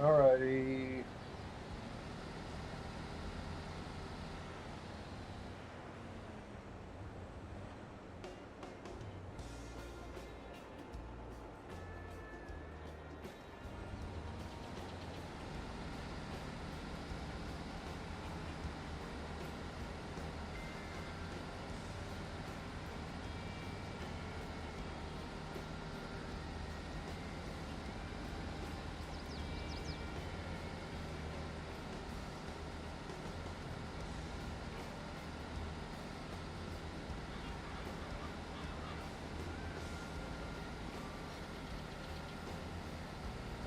Alrighty.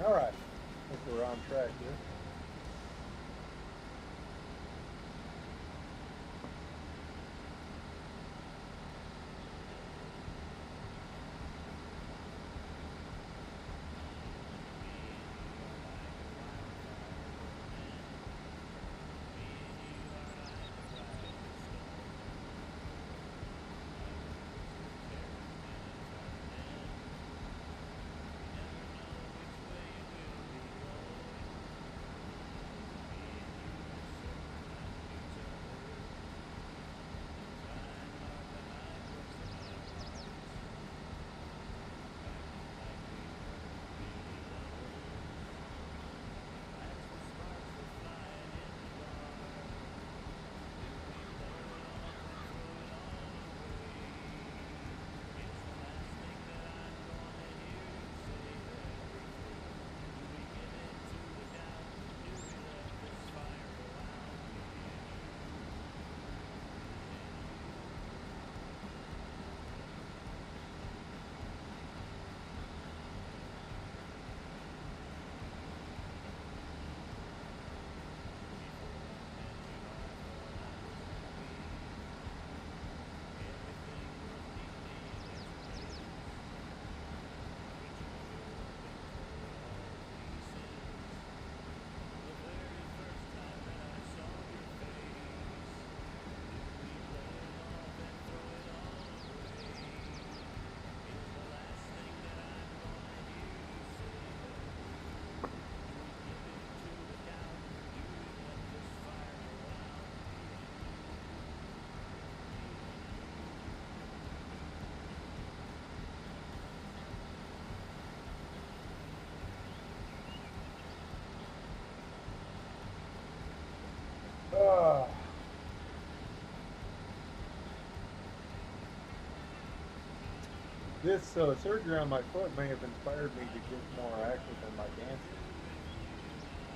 Alright. I think we're on track here. Ah. This surgery on my foot may have inspired me to get more active in my dancing.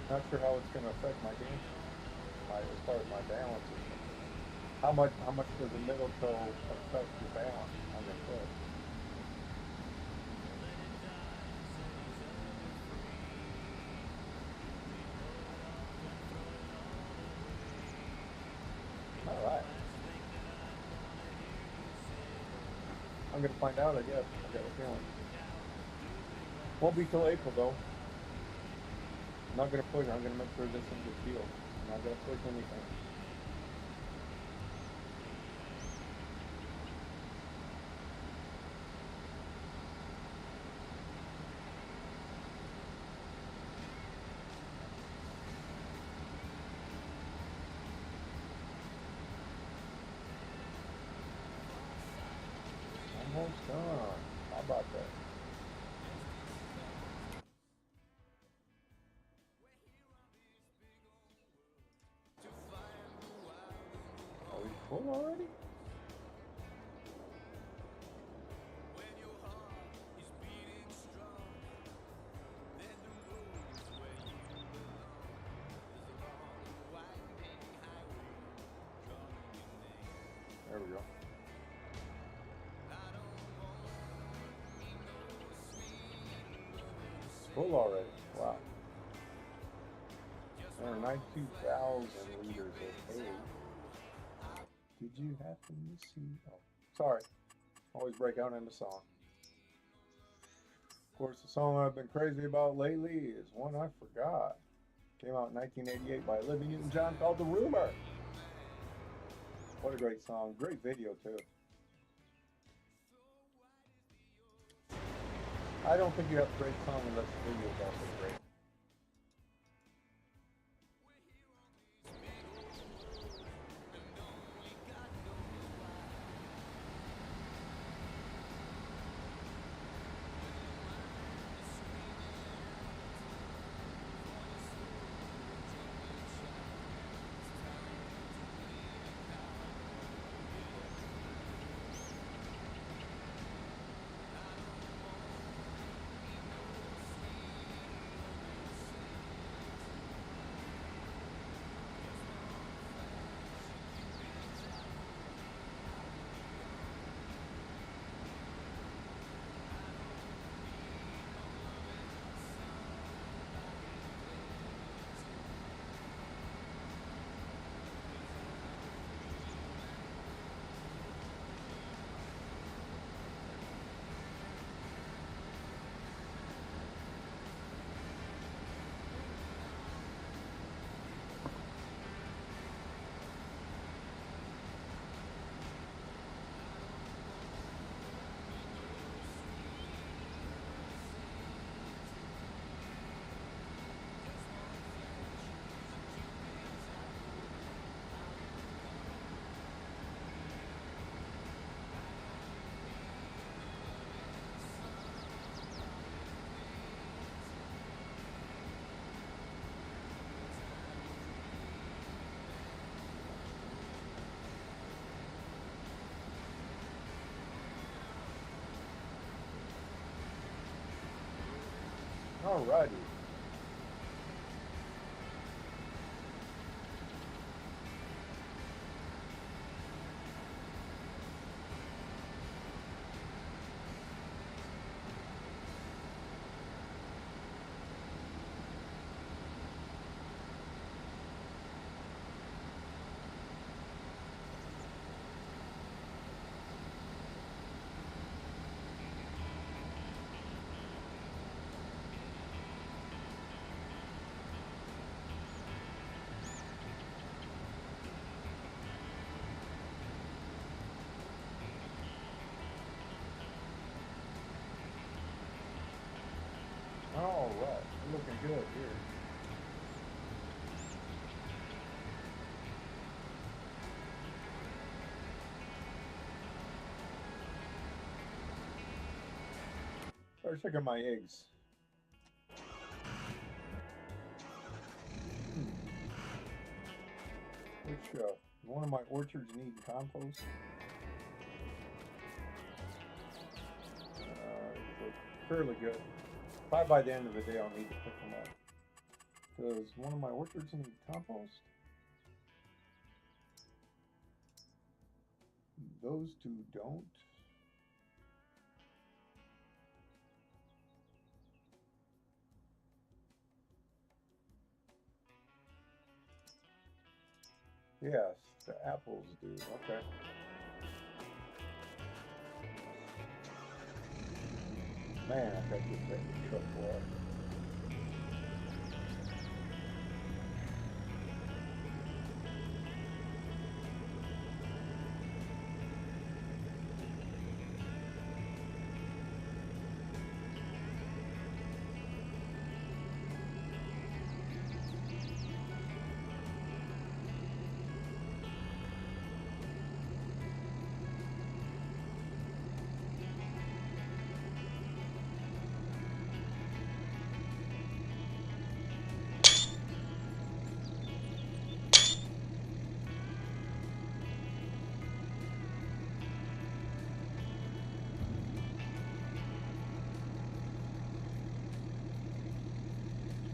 Not sure how it's going to affect my dancing, as far as my balance is concerned. How much does the middle toe affect your balance on your foot? All right. I'm gonna find out, I guess. I got a feeling. Won't be till April though. I'm not gonna push. I'm gonna make sure this thing gets healed. I'm not gonna push anything. Almost done. How about that? Are we full already? There we go. Full already. Wow. There are 92,000 liters of hay. Did you happen to see? Oh, sorry. Always break out into song. Of course, the song I've been crazy about lately is one I forgot. Came out in 1988 by Olivia Newton-John called The Rumor. What a great song. Great video, too. I don't think you have a great song unless the video is also great. Alrighty. All right, we're looking good here. Start checking my eggs. Which one of my orchards need compost? Fairly good. Probably by the end of the day I'll need to pick them up. Does one of my orchards need compost? those two don't. Yes, the apples do. Okay. Man, I got to take the truck off.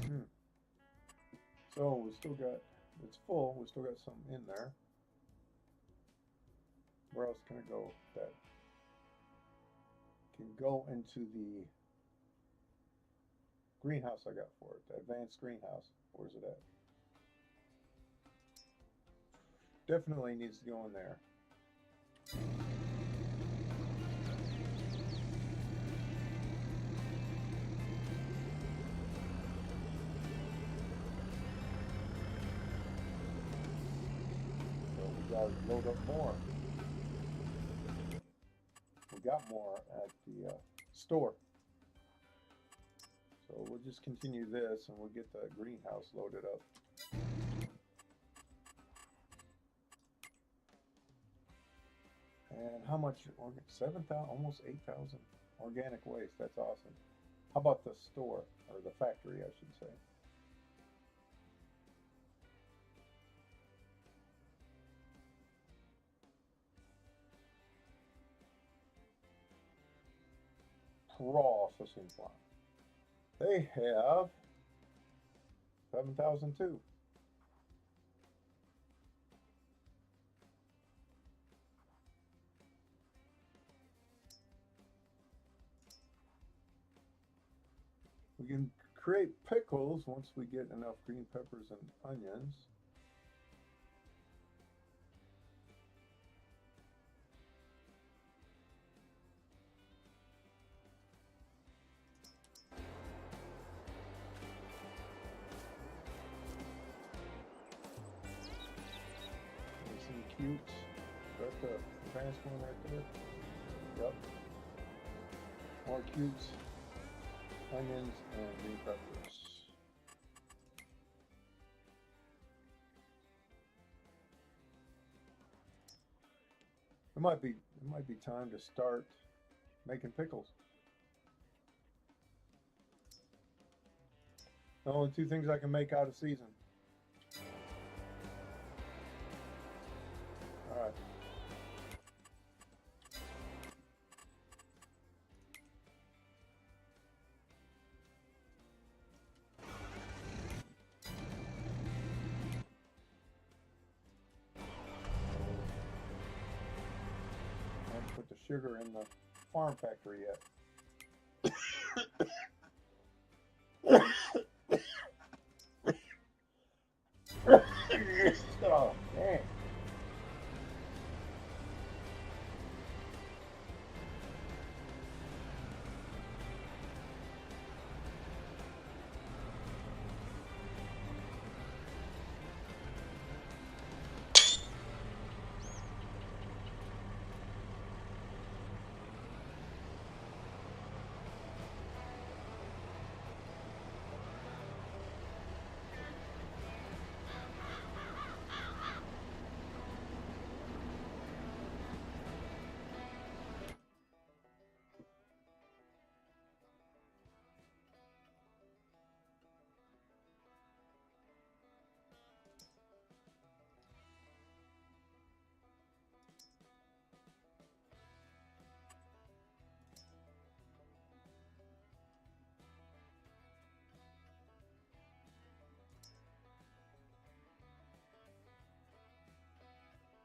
Hmm. So we still got, it's full. We still got something in there. Where else can it go? That can go into the greenhouse I got for it, the advanced greenhouse. Where's it at? Definitely needs to go in there. So we got to load up more. We got more at the store. So we'll just continue this and we'll get the greenhouse loaded up. And how much? 7,000, almost 8,000 organic waste. That's awesome. How about the store, or the factory, I should say? Processing plant. They have 7,002. We can create pickles once we get enough green peppers and onions. Some cutes. That's the advanced one right there. Yep. More cutes, onions, and green peppers. It might be time to start making pickles. The only two things I can make out of season. All right. I haven't put the sugar in the farm factory yet. Oh, man.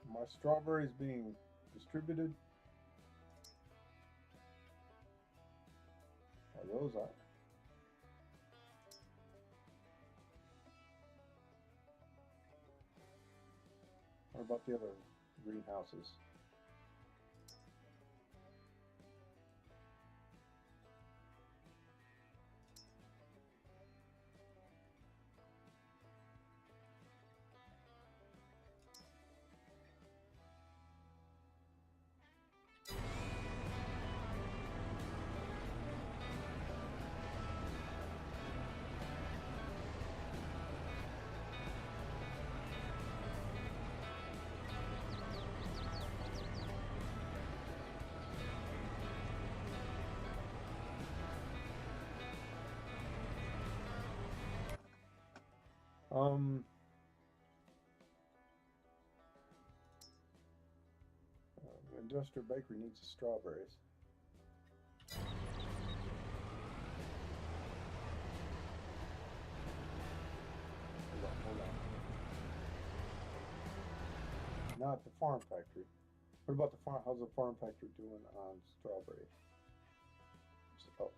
My strawberries being distributed. Those are. What about the other greenhouses? Industrial bakery needs strawberries. Hold on. Not the farm factory. What about the farm? How's the farm factory doing on strawberry? Just up.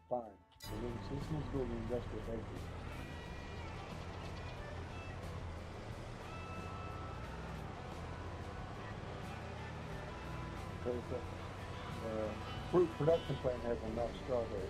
Fine. So this needs to go to the industrial bakery. The fruit production plant has enough strawberries.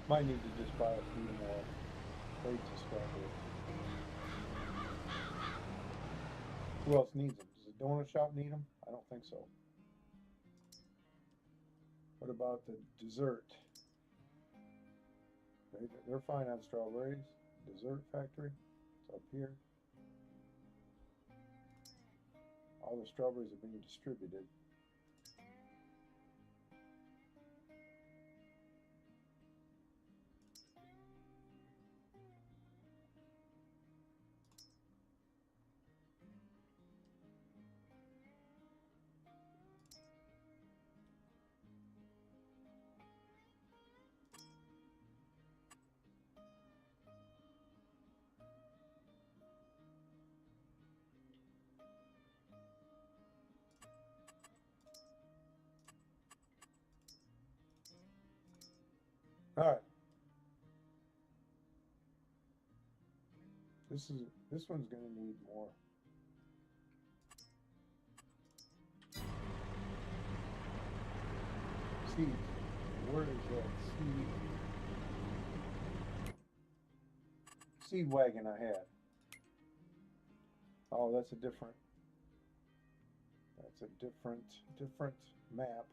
Might need to just buy a few more plates of strawberries. Who else needs them? Does the donut shop need them? I don't think so. What about the dessert? They're fine on strawberries. Dessert factory, it's up here. All the strawberries are being distributed. All right. This one's going to need more. Seed. Where is that seed? Seed wagon I had. Oh, that's a different map.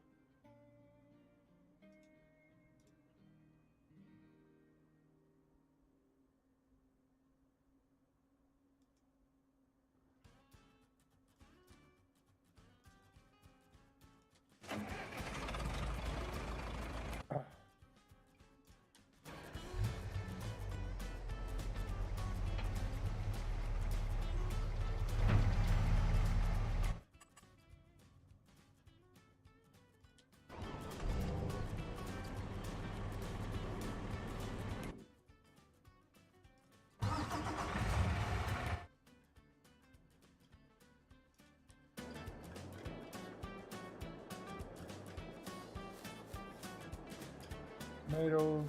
tomatoes.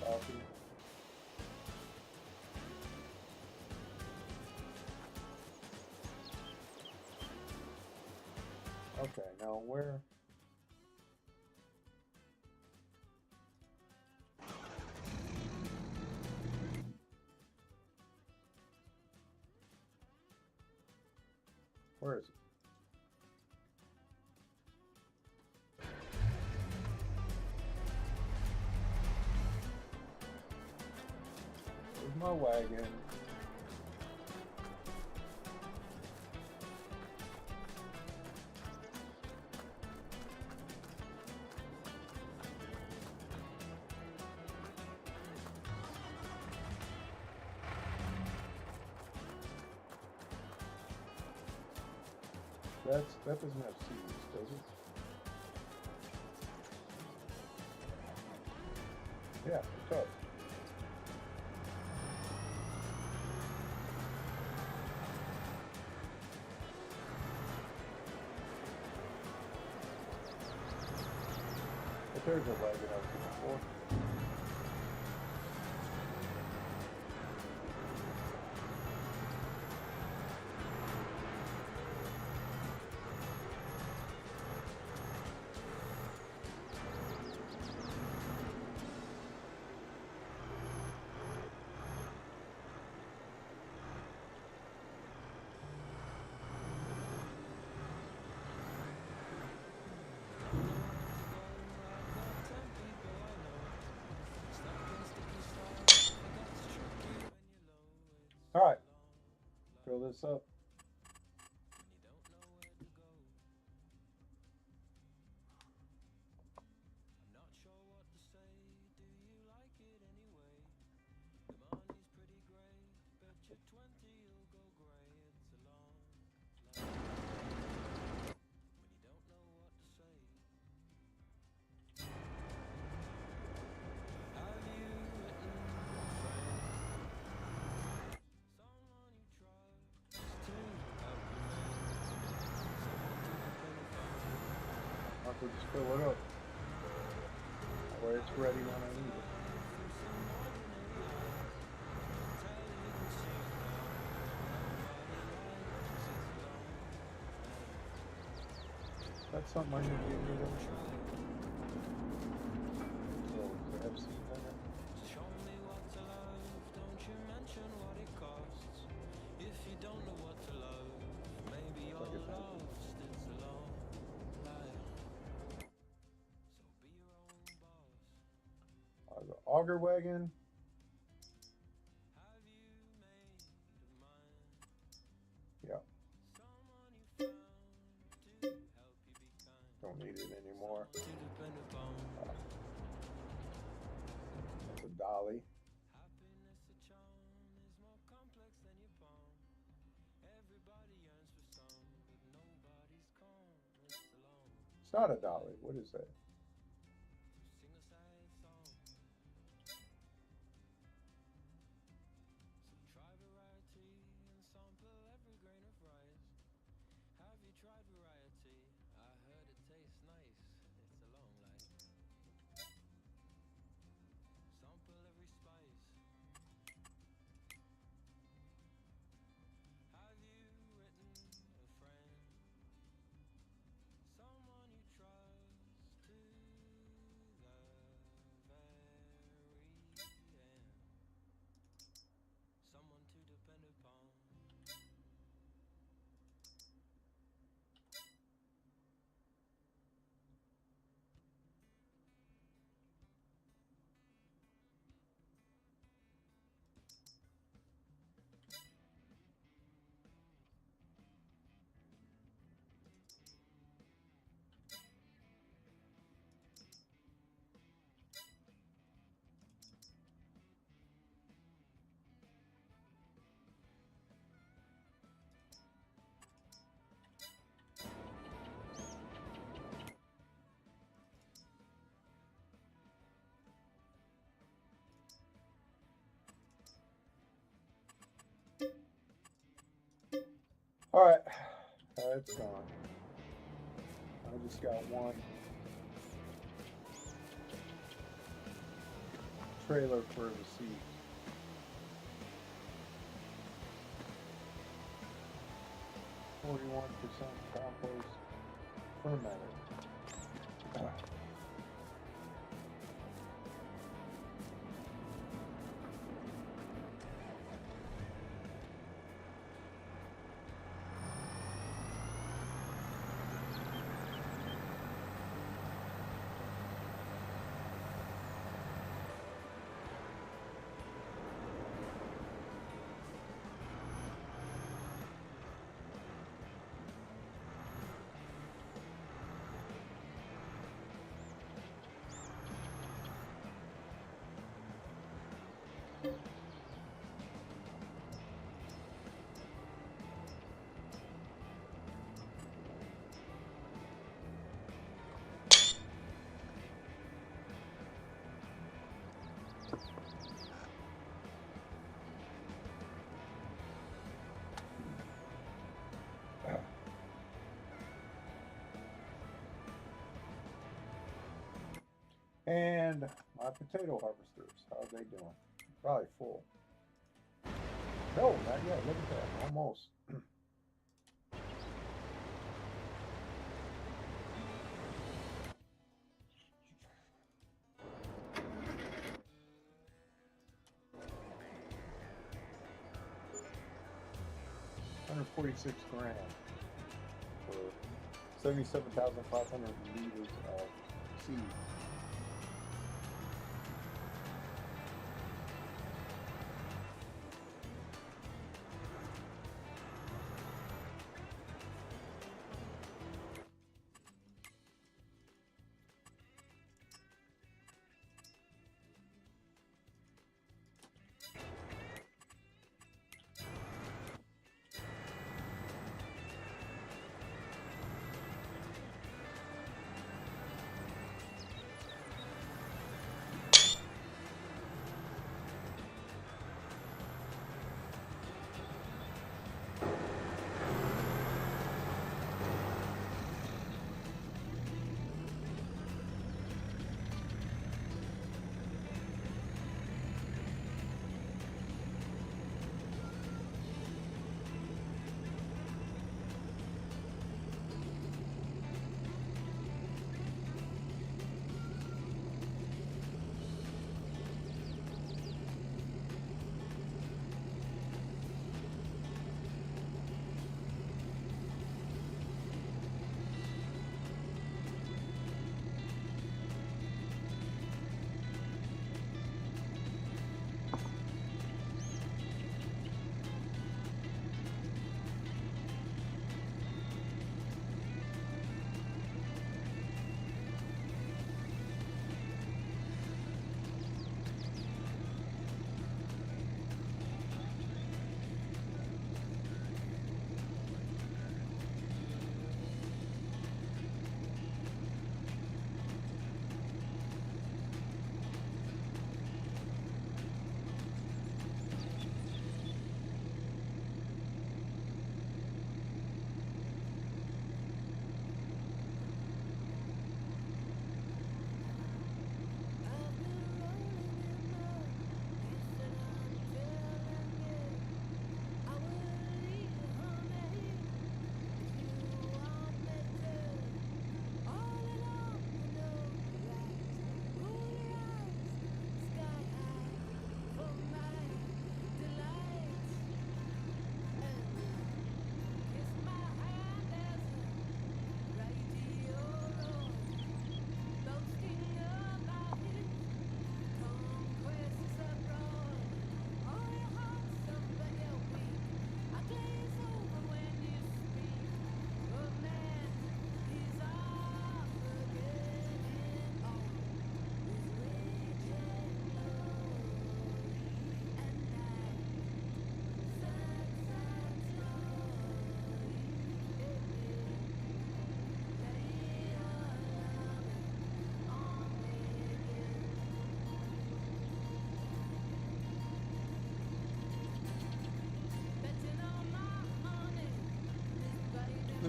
Coffee. Okay, now where? Where is it? There's my wagon. That doesn't have seeds, does it? Yeah, it does. But there's a wagon out here before. All right, fill this up. We'll just fill it up. That way it's ready when I need it. That's something I need to get rid of. So, does it have seeds in it? Show me what to love, don't you mention what it costs. If you don't know what to love, maybe you're lost, it's a long life. So be your own boss. The auger wagon. Have you made a mind? Yeah. Someone you found to help you be kind. Don't need it anymore. To depend upon. That's a dolly. Happiness, a charm, is more complex than your palm. Everybody yearns for some, but nobody's calm. It's alone. It's not a dolly. What is that? Sing a sad song. So try variety and sample every grain of rice. Have you tried variety? I heard it tastes nice. It's a long life. Sample every spice. Have you written a friend? Someone you trust to the very end. Someone to depend upon. All right. it's gone. I just got one trailer for the seed. %, compost fermented. And my potato harvesters, how are they doing? Probably full. No, not yet. Look at that. Almost. $146 grand for 77,500 liters of seed.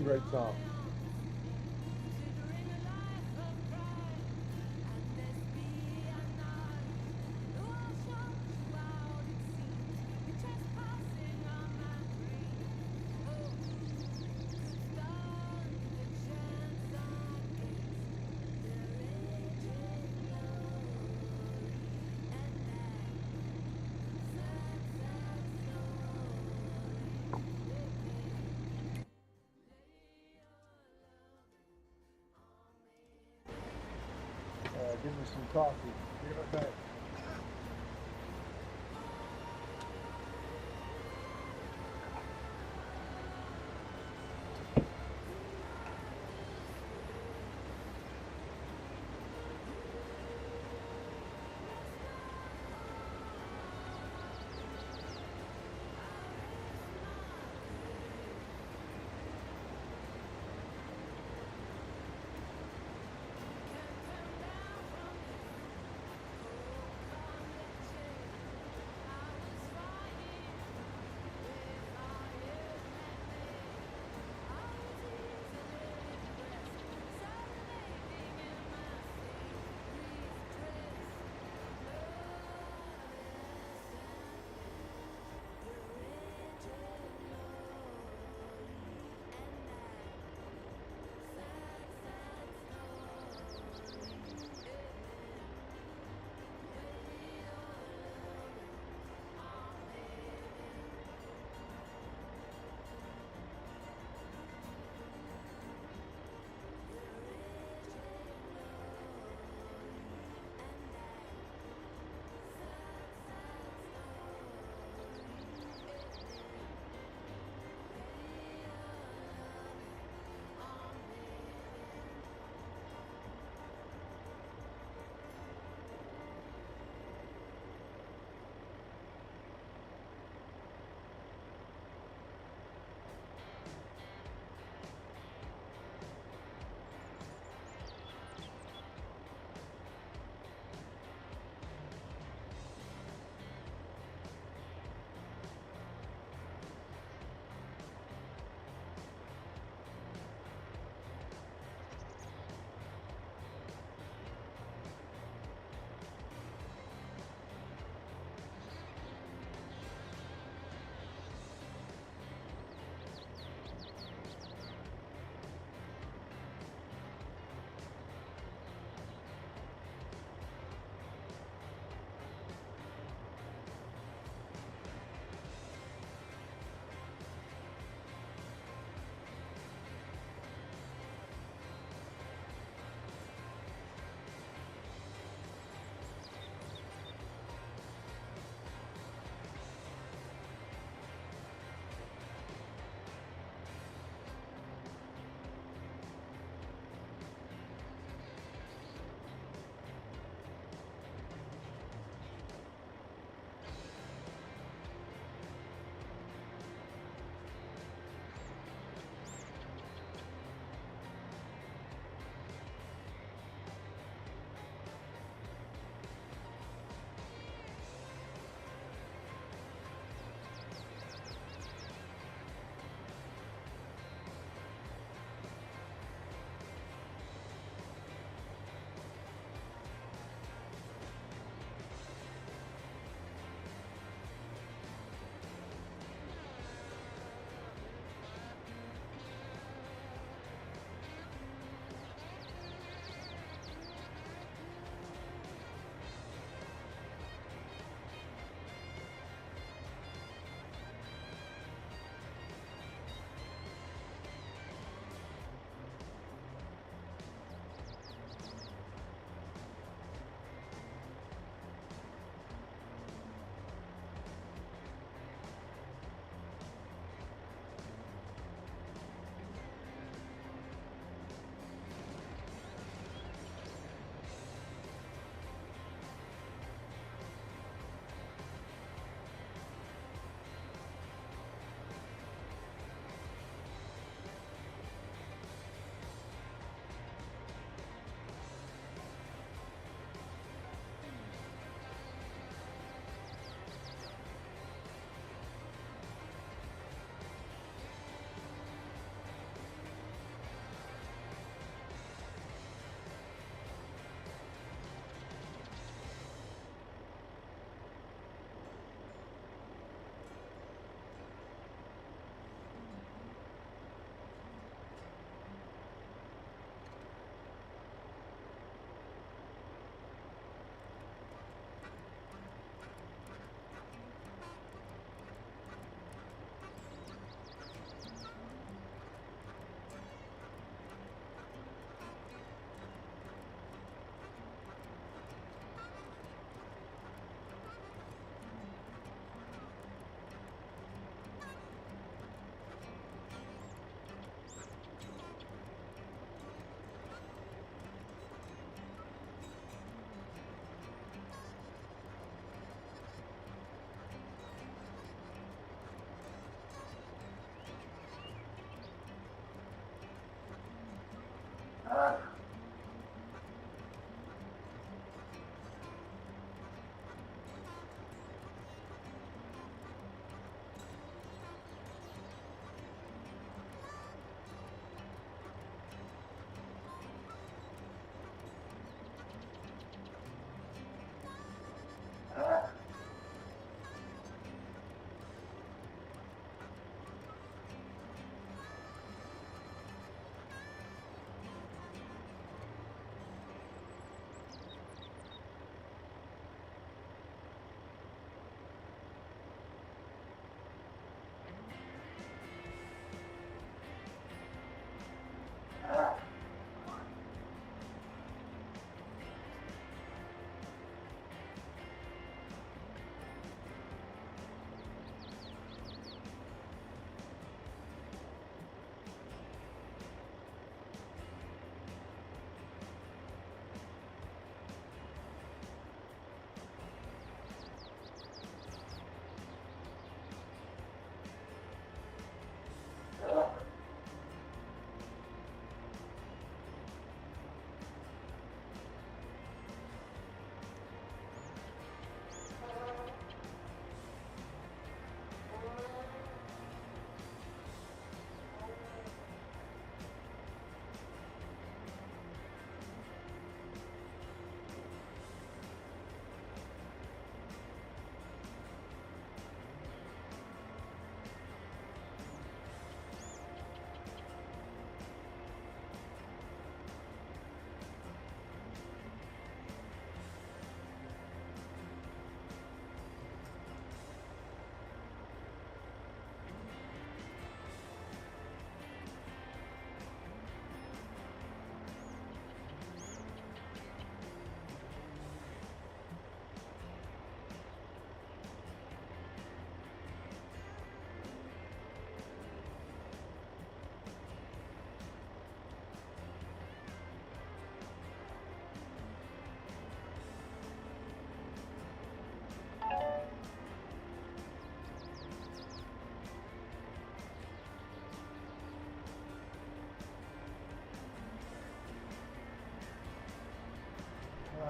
great song. Give me some coffee. Be right back.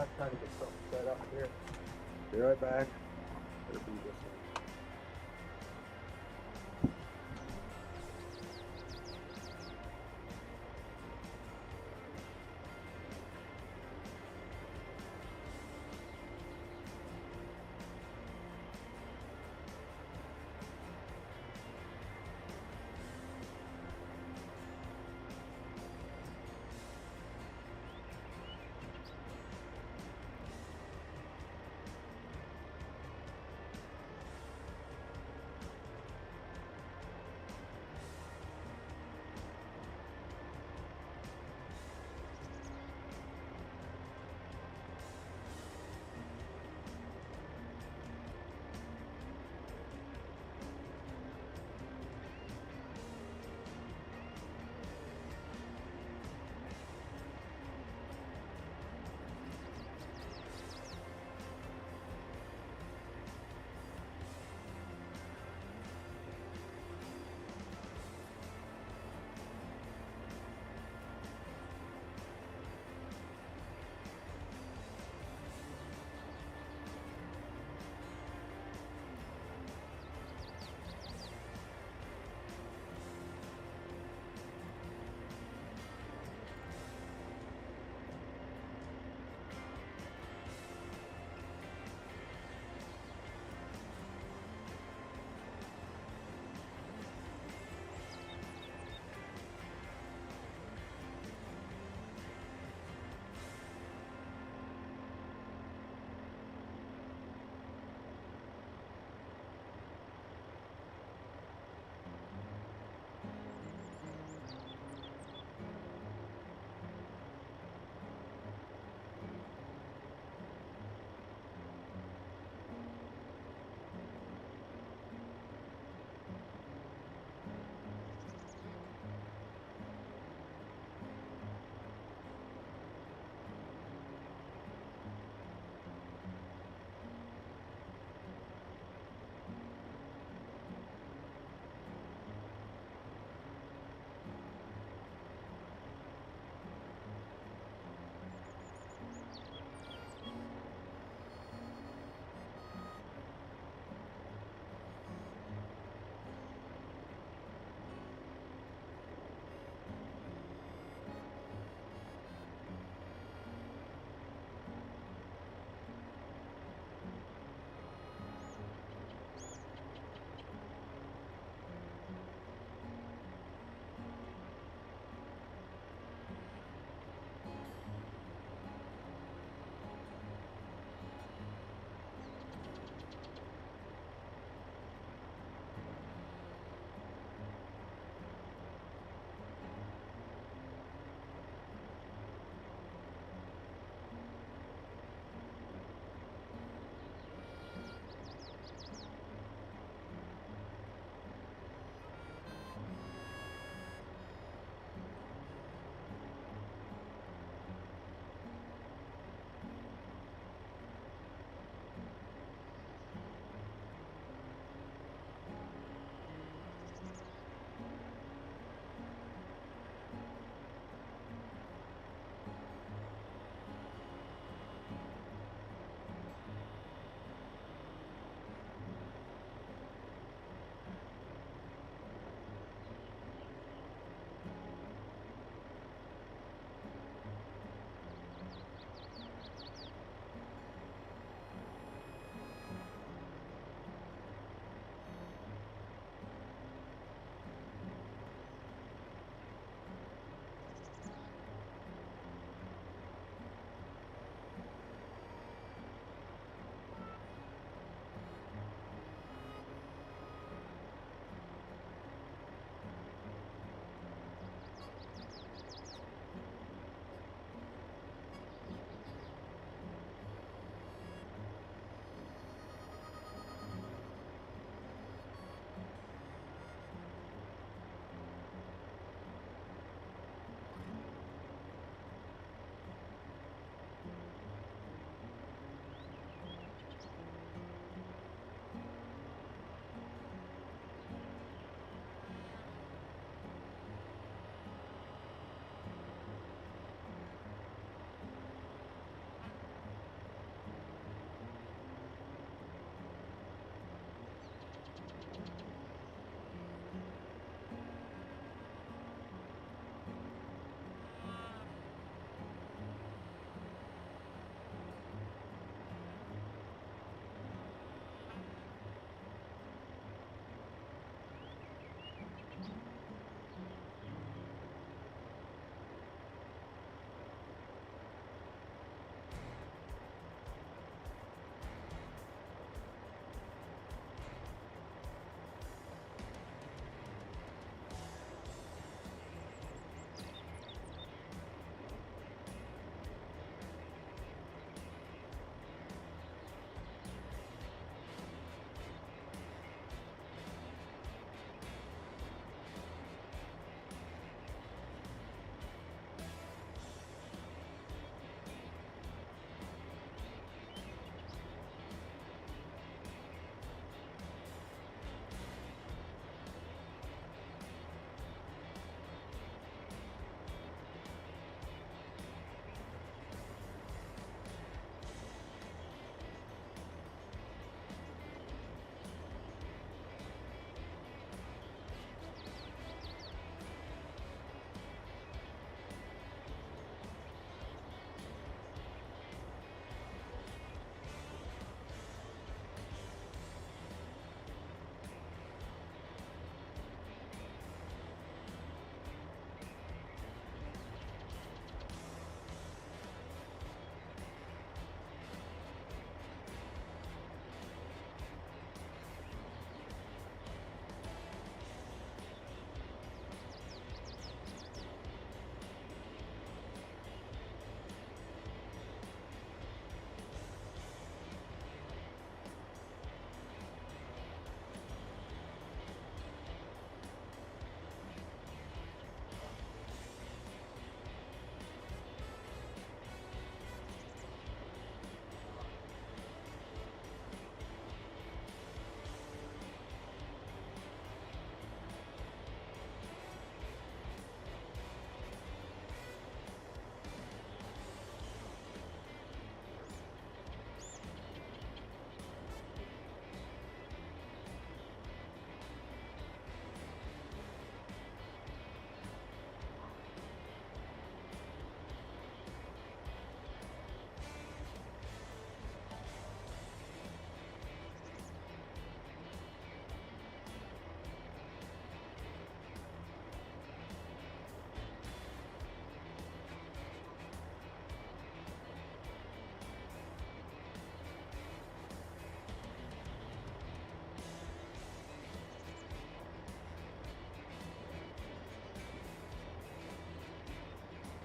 back trying to get something set up here. Be right back. It'll be this way.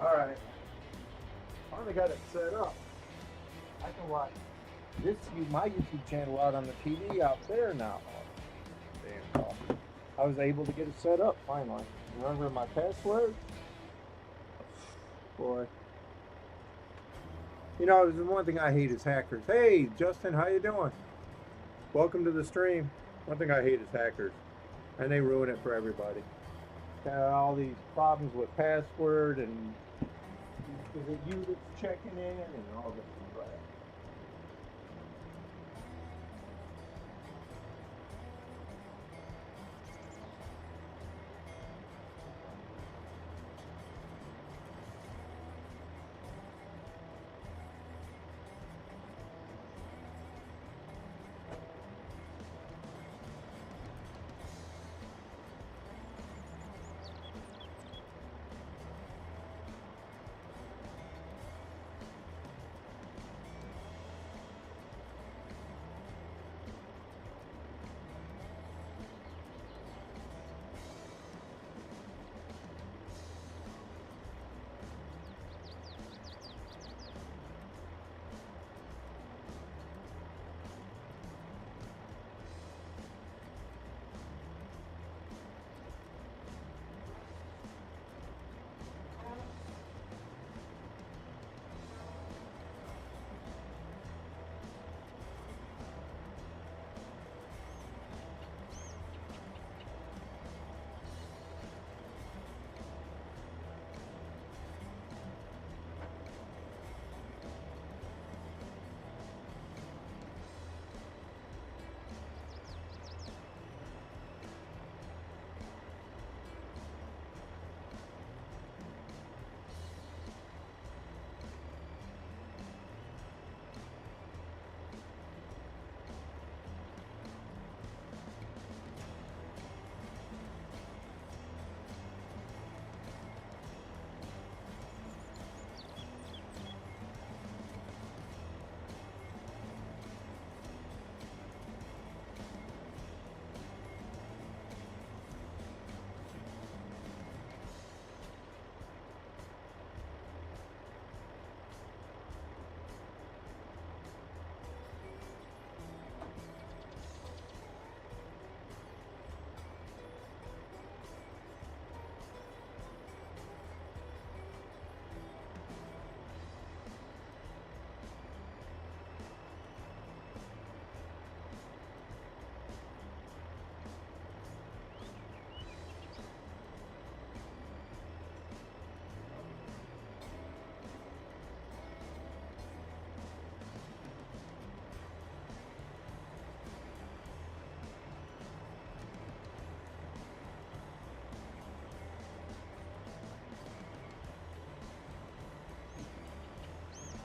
Alright. Finally got it set up. I can watch my YouTube channel out on the TV out there now. Damn coffee. I was able to get it set up finally. Remember my password? Boy. You know, there's one thing I hate is hackers. Hey, Justin, how you doing? Welcome to the stream. One thing I hate is hackers. And they ruin it for everybody. Got all these problems with password and is it you that's checking in and all this crap.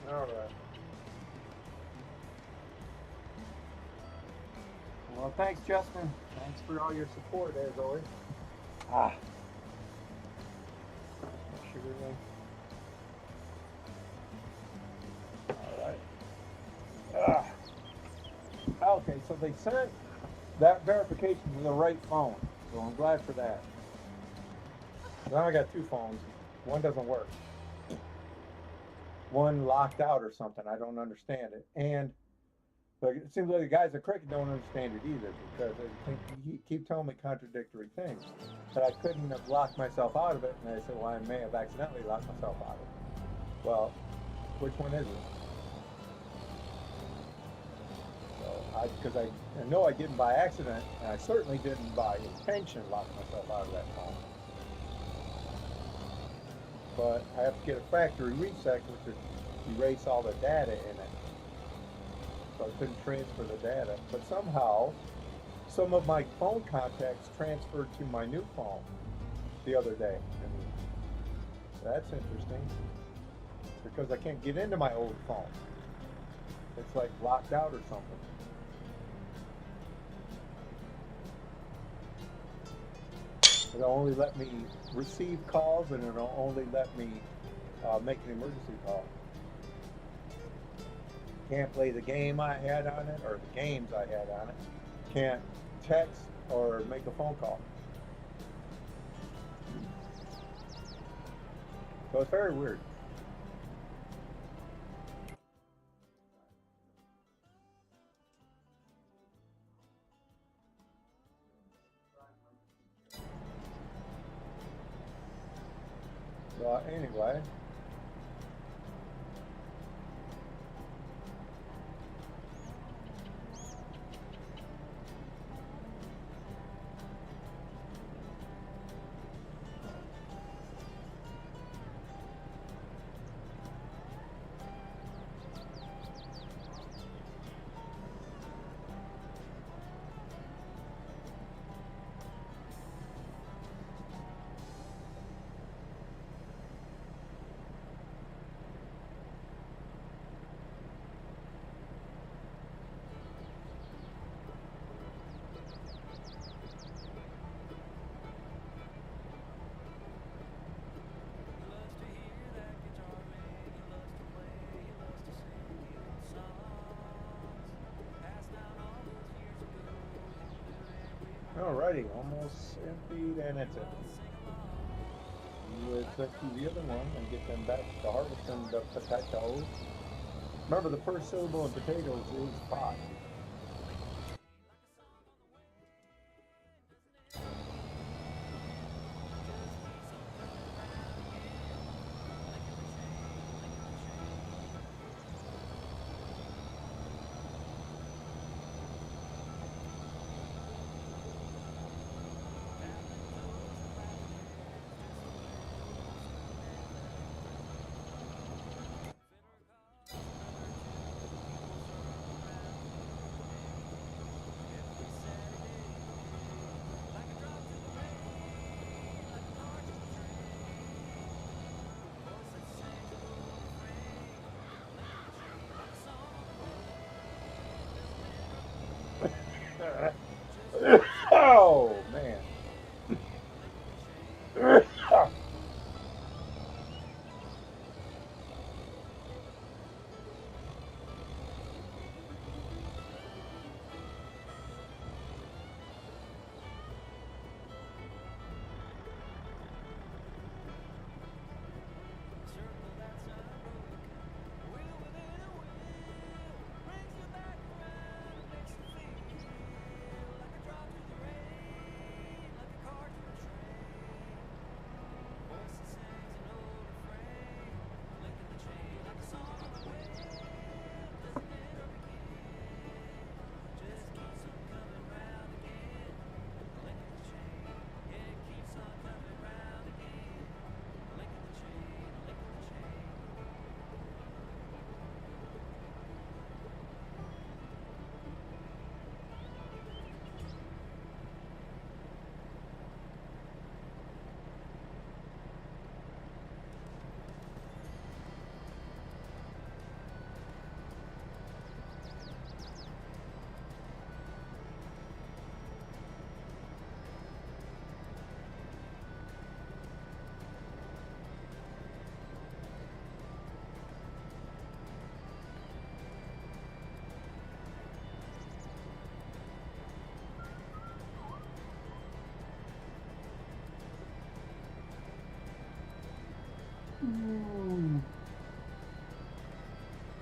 All right. Well, thanks, Justin. Thanks for all your support, as always. Sugar ring. All right. Okay, so they sent that verification to the right phone, so I'm glad for that. Now I got two phones. One doesn't work. One locked out or something. I don't understand it. And but it seems like the guys at Cricket don't understand it either, because they keep telling me contradictory things. But I couldn't have locked myself out of it, and I said, well, I may have accidentally locked myself out of it. Well, which one is it? So because I know I didn't by accident, and I certainly didn't by intention lock myself out of that phone. But I have to get a factory reset, which would erase all the data in it. So I couldn't transfer the data. But somehow, some of my phone contacts transferred to my new phone the other day. And that's interesting, because I can't get into my old phone. It's like locked out or something. It'll only let me receive calls, and it'll only let me make an emergency call. Can't play the game I had on it, or the games I had on it. Can't text or make a phone call. So it's very weird. But anyway. Alrighty, almost emptied, and it's empty. Let's check through the other one and get them back to harvesting the potatoes. Remember, the first syllable in potatoes is pot. Oh, man.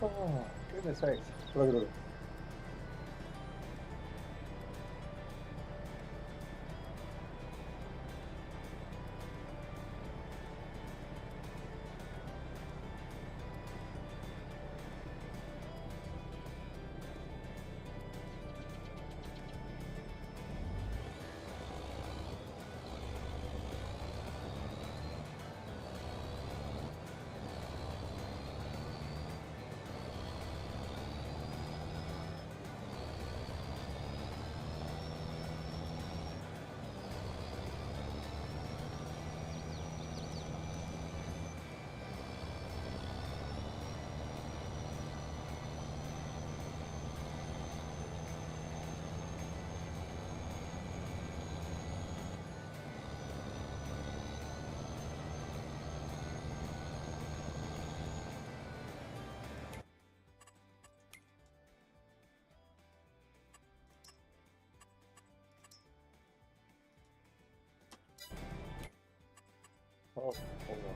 Oh, goodness sakes. Look at it. Oh, hold on.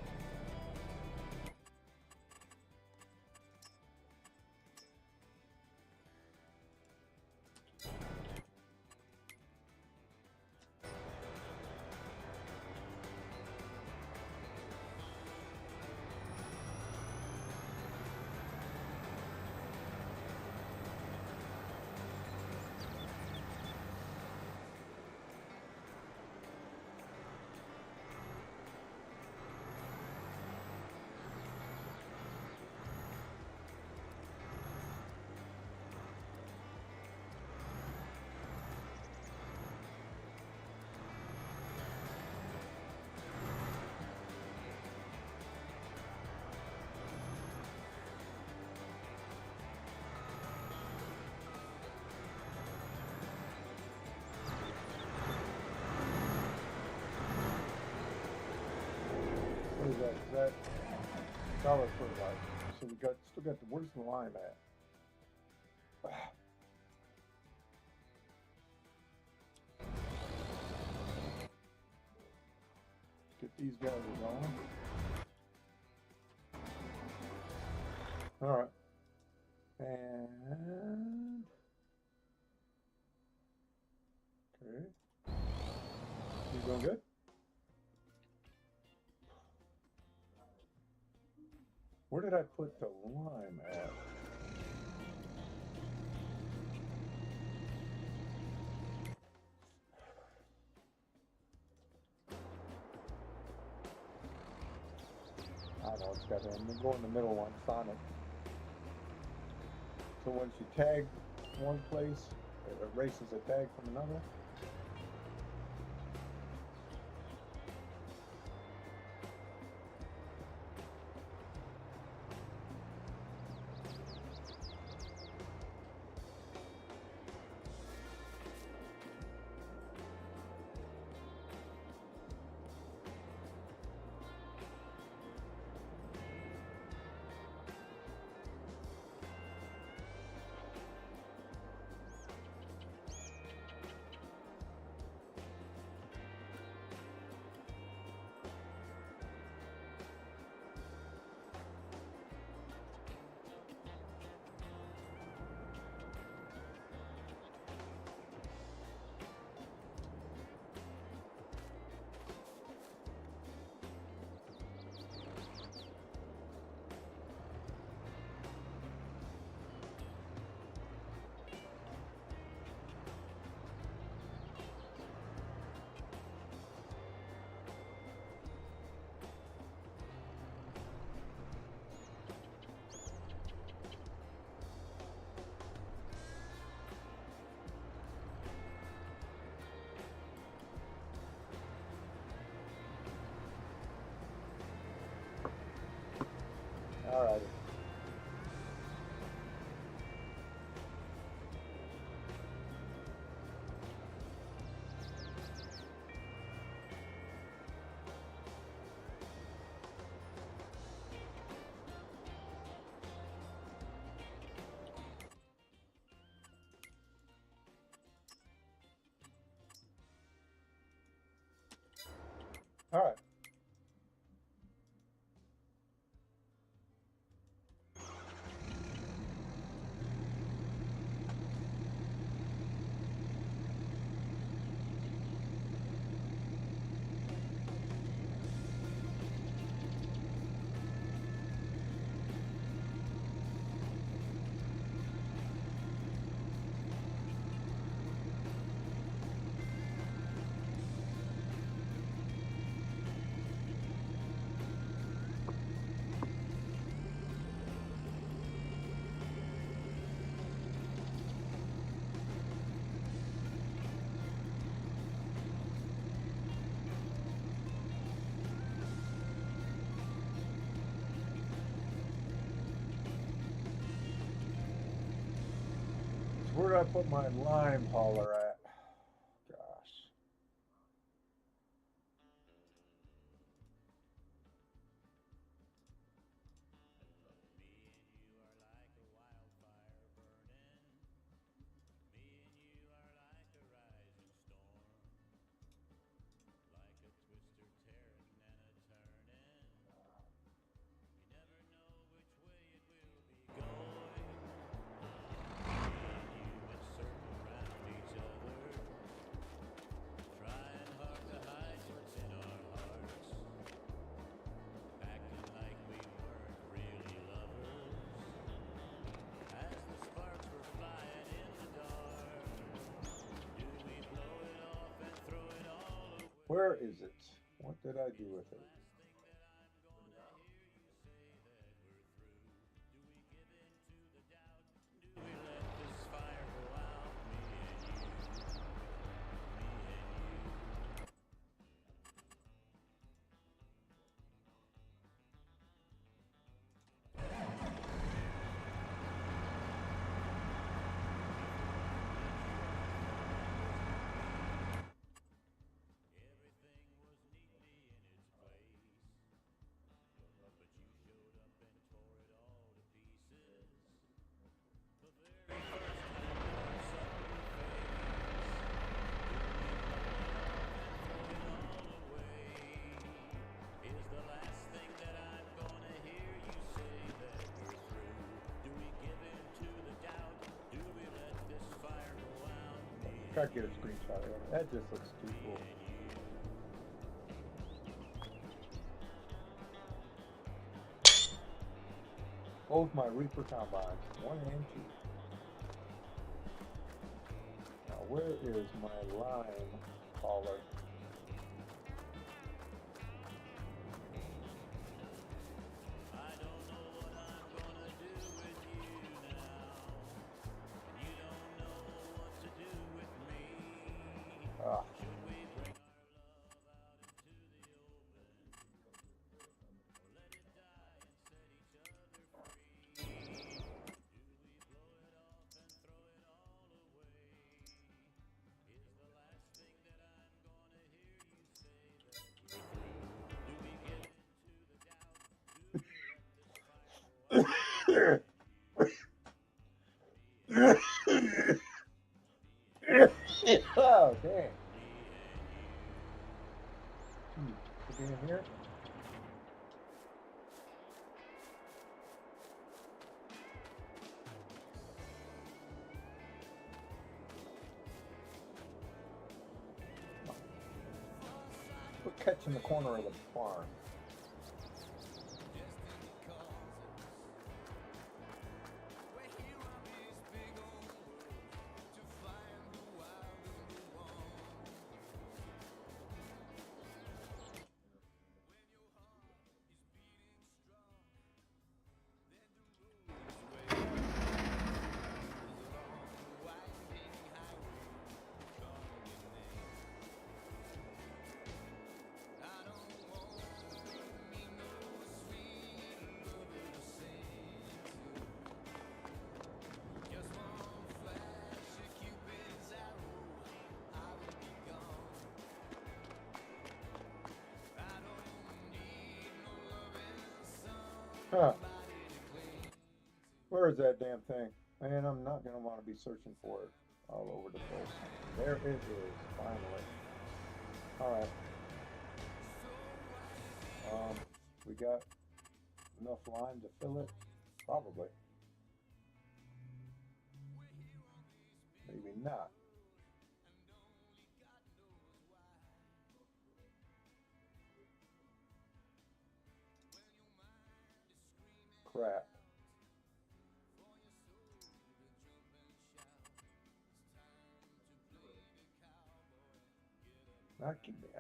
that? Is that solid fertilizer? So we got still got the where's the lime at? Get these guys going. All right, and okay, you doing good? Where did I put the lime at? I don't know, it's got I'm gonna go in the middle one, Sonic. So once you tag one place, it erases a tag from another. All right. All right. Where did I put my lime hauler at? Gosh. Where is it? What did I do with it? Gotta get a screenshot of it. That just looks too cool. Both my Reaper combines, 1 and 2. Now where is my line caller? Ah. Oh, dang. Could be in here. We're catching the corner of the barn. Huh. Where is that damn thing? Man, I'm not going to want to be searching for it all over the place. There it is, finally. Alright. We got enough lime to fill it? Probably. Maybe not. Crap.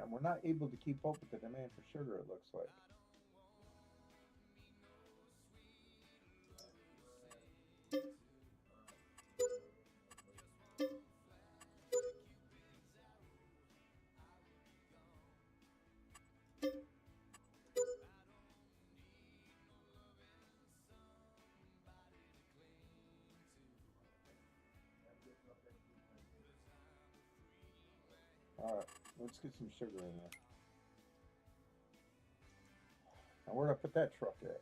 We're not able to keep up with the demand for sugar, it looks like. Alright, let's get some sugar in there. Now where do I put that truck at?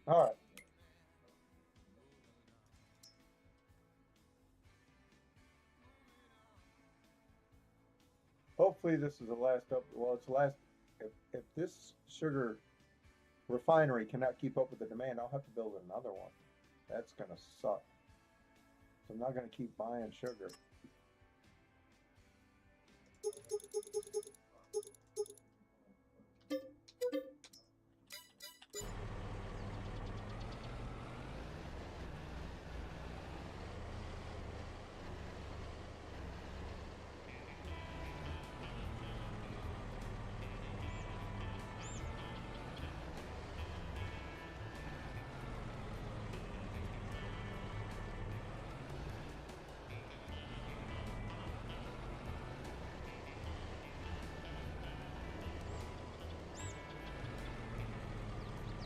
Alright. Hopefully this is the last up. Well, it's the last. If this sugar refinery cannot keep up with the demand, I'll have to build another one. That's gonna suck. So I'm not gonna keep buying sugar.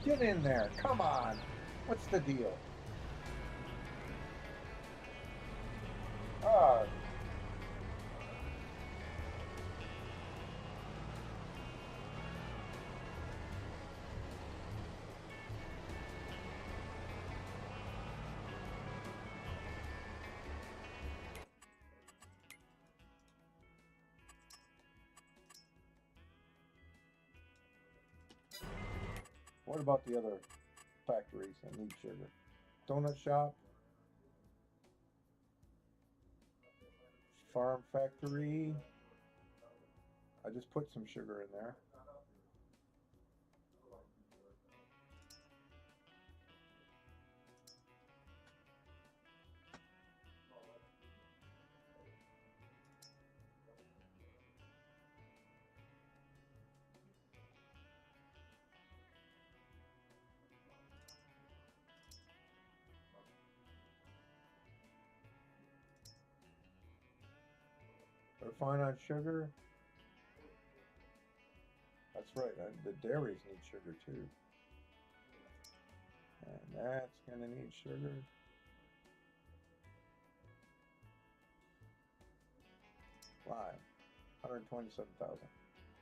Get in there. Come on. What's the deal? What about the other factories that need sugar? Donut shop, farm factory. I just put some sugar in there. They're fine on sugar. That's right. The dairies need sugar too. And that's going to need sugar. Lime, 127,000.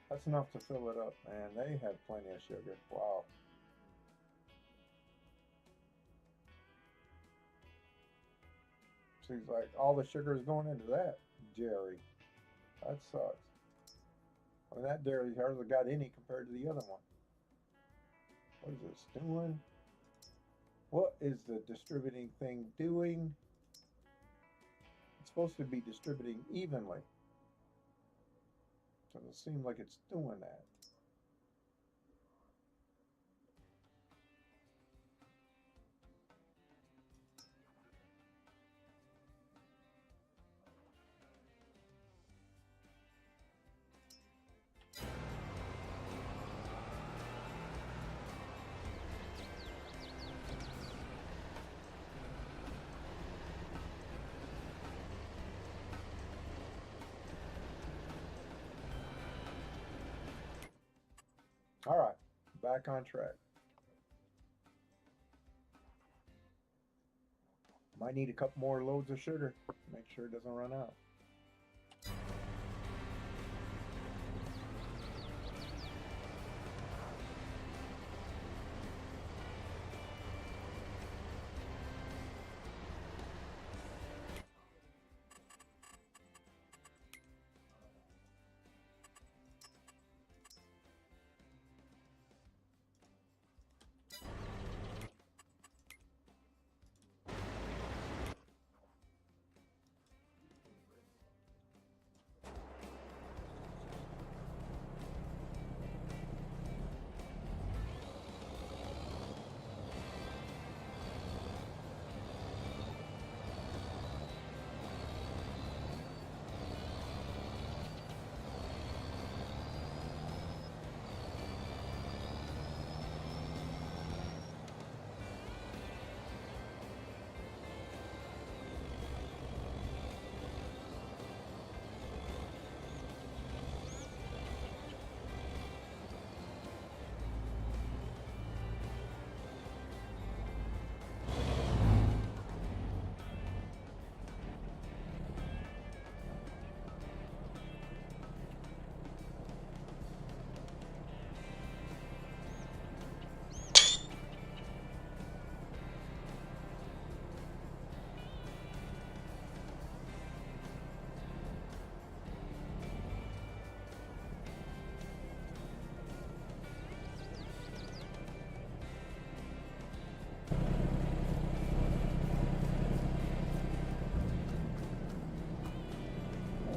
That's enough to fill it up, man. They have plenty of sugar. Wow. Seems like all the sugar is going into that dairy. That sucks. I mean, that dairy hardly got any compared to the other one. What is this doing? What is the distributing thing doing? It's supposed to be distributing evenly. Doesn't seem like it's doing that. All right, back on track. Might need a couple more loads of sugar. Make sure it doesn't run out.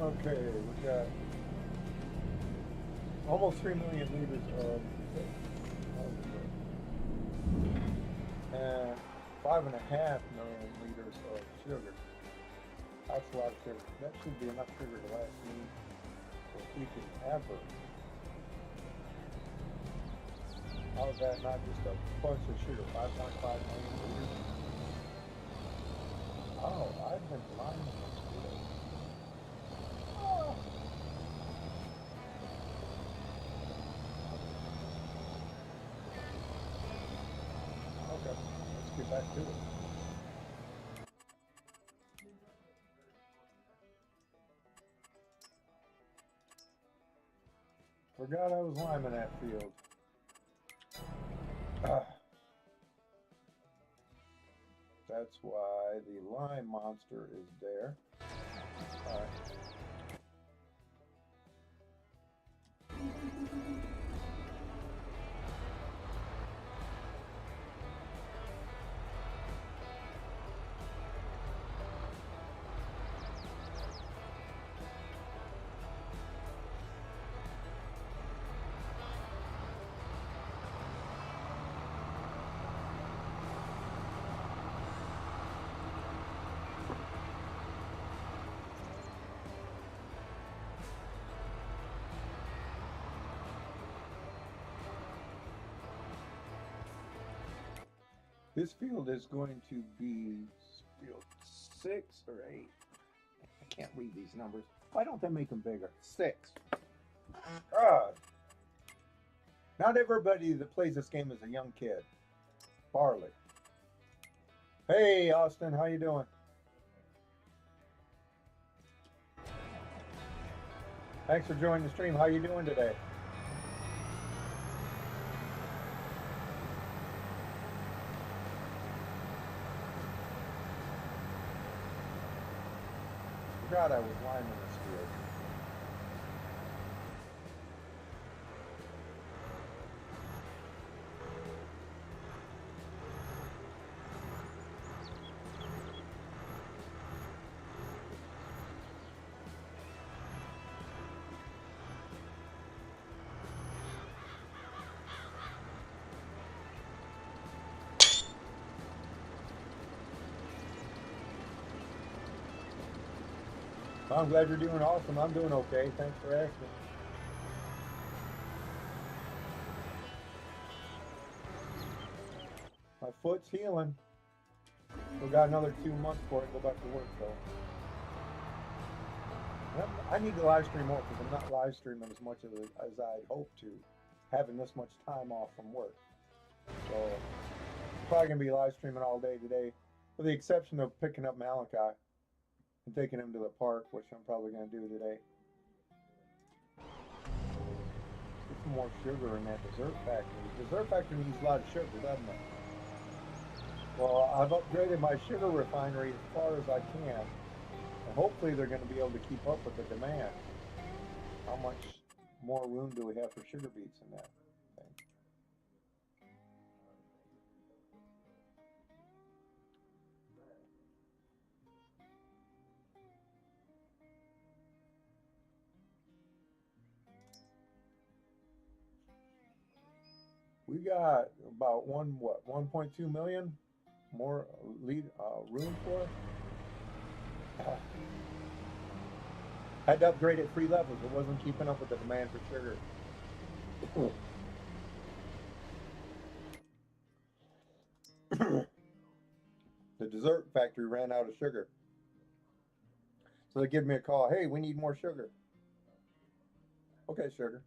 Okay, we got almost 3 million liters of and 5.5 million liters of sugar. That's a lot of sugar. That should be enough sugar to last me for freaking ever. How is that not just a bunch of sugar? 5.5 million liters? Oh, I've been lying. Okay, let's get back to it. Forgot I was liming that field. That's why the lime monster is there. All right. This field is going to be field 6 or 8. I can't read these numbers. Why don't they make them bigger? 6. God. Not everybody that plays this game is a young kid. Barley. Hey, Austin, how you doing? Thanks for joining the stream. How you doing today? Forgot I was liming this field. I'm glad you're doing awesome. I'm doing okay. Thanks for asking. My foot's healing. We got another 2 months for it to go back to work, though. I need to live stream more because I'm not live streaming as much as I'd hoped to, having this much time off from work. So, probably going to be live streaming all day today, with the exception of picking up Malachi and taking him to the park, which I'm probably going to do today. Get some more sugar in that dessert factory. The dessert factory needs a lot of sugar, doesn't it? Well, I've upgraded my sugar refinery as far as I can, and hopefully they're going to be able to keep up with the demand. How much more room do we have for sugar beets in that thing? We got about 1.2 million more room for. Had to upgrade at 3 levels. It wasn't keeping up with the demand for sugar. The dessert factory ran out of sugar. So they give me a call. Hey, we need more sugar. Okay, sugar.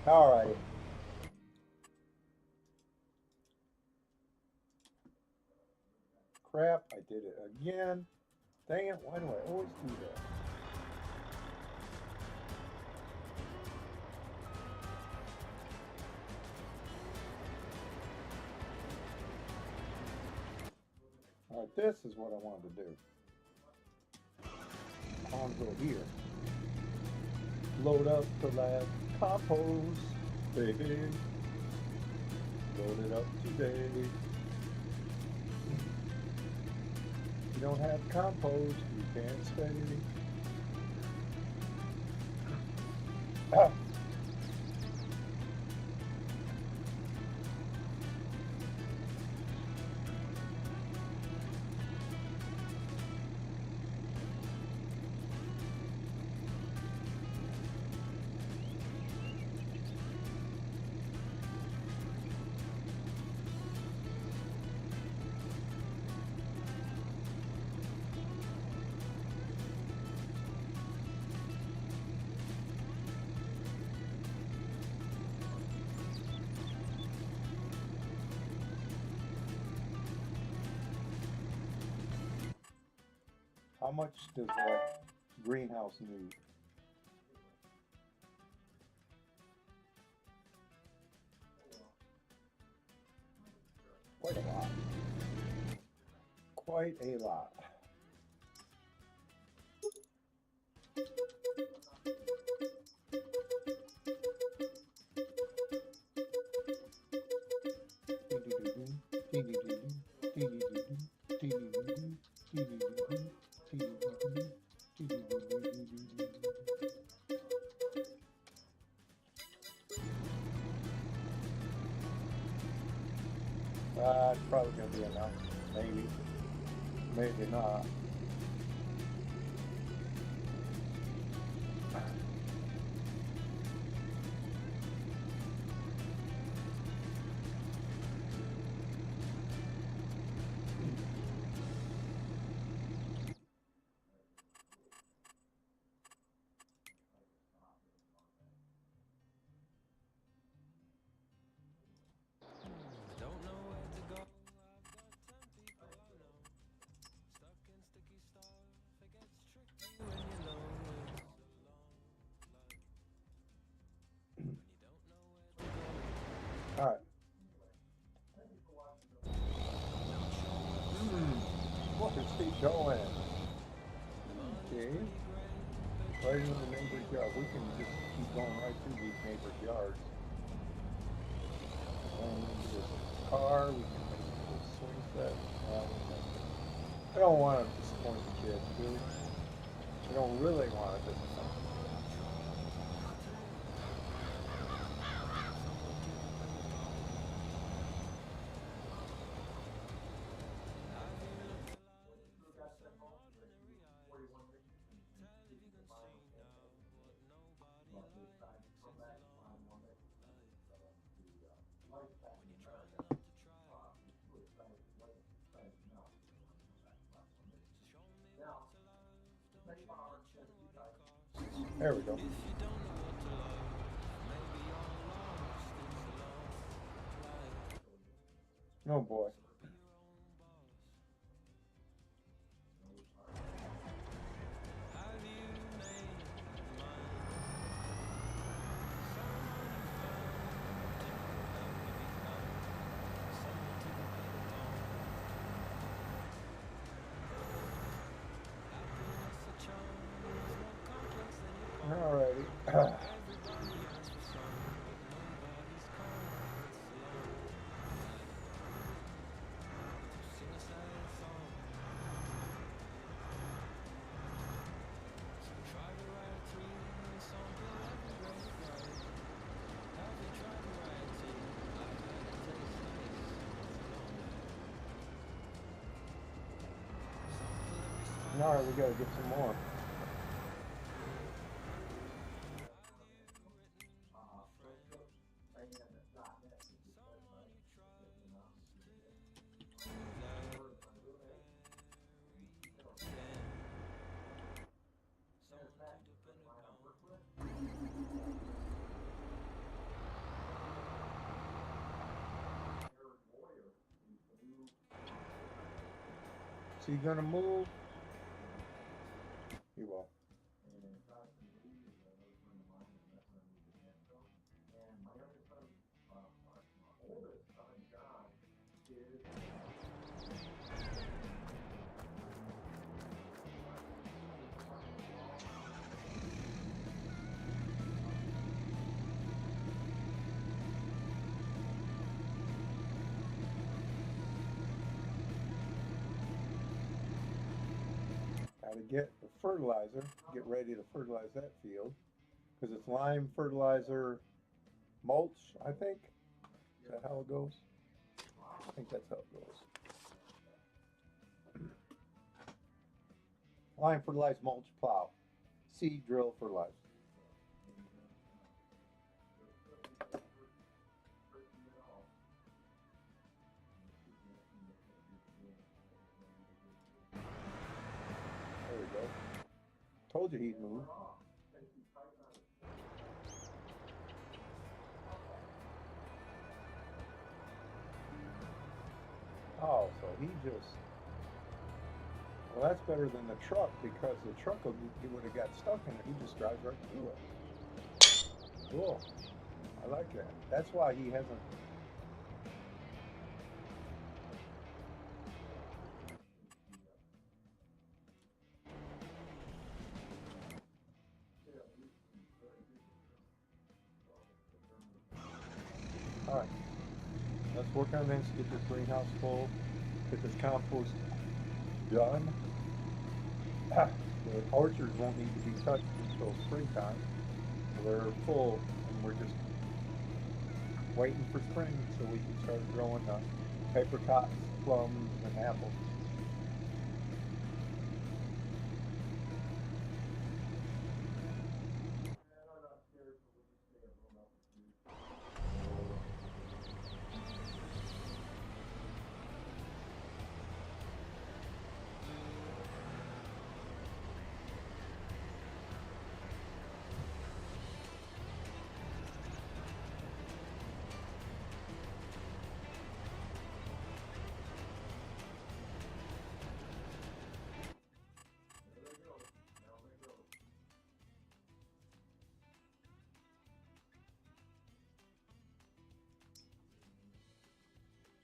All right. Crap, I did it again. Dang it, why do I always do that? All right, this is what I wanted to do. On go here. Load up the lab compost, baby. Load it up today. If you don't have compost, you can't stay. Ah. How much does that greenhouse need? Quite a lot. Quite a lot. It's probably going to be enough. Maybe. Maybe not. Don't know where to go. I've got 10 people I know. Stuck in sticky stuff. It gets tricky when you know it's a long life. When you don't know where to go. Alright. What is he going? Okay. Right into the neighbor's yard. We can just keep going right through these neighbor's yards. Going into this car, we can make this swing set. I don't want to disappoint the kids, do we? I don't really want to disappoint them. There we go. Oh boy. Alrighty. Alright, we gotta get some more. Is he gonna move? He will. Gotta get the fertilizer, get ready to fertilize that field. Because it's lime, fertilizer, mulch, I think. Is that how it goes? I think that's how it goes. Lime, fertilize, mulch, plow. Seed, drill, fertilize. There we go. Told you he'd move. Oh, so he just Well, that's better than the truck because the truck he would have got stuck in it. He just drives right through it. Cool. I like that. That's why he hasn't. All right. Let's work on this. Get this greenhouse full. Get this compost done. The orchards won't need to be touched until springtime. So they're full, and we're just waiting for spring so we can start growing apricots, plums, and apples.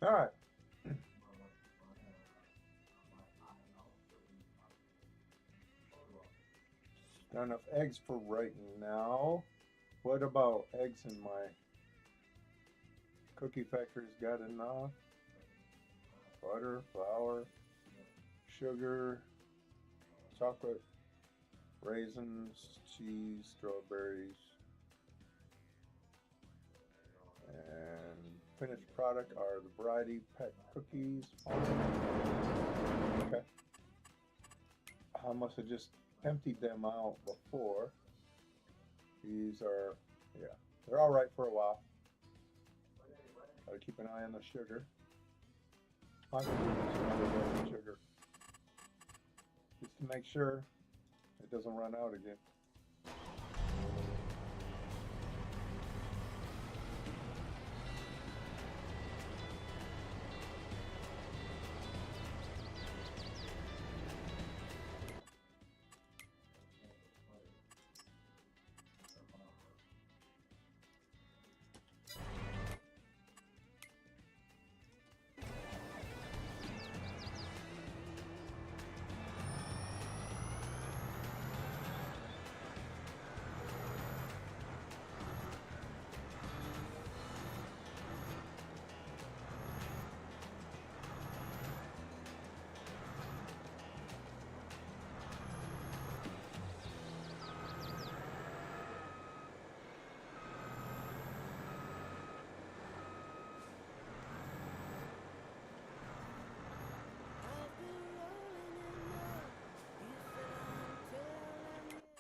All right. Got enough eggs for right now. What about eggs in my cookie factory's got enough? Butter, flour, sugar, chocolate, raisins, cheese, strawberries, and finished product are the variety pack cookies. Okay. I must have just emptied them out before. These are, yeah, they're all right for a while. Gotta keep an eye on the sugar. I'm gonna do just another load of sugar just to make sure it doesn't run out again.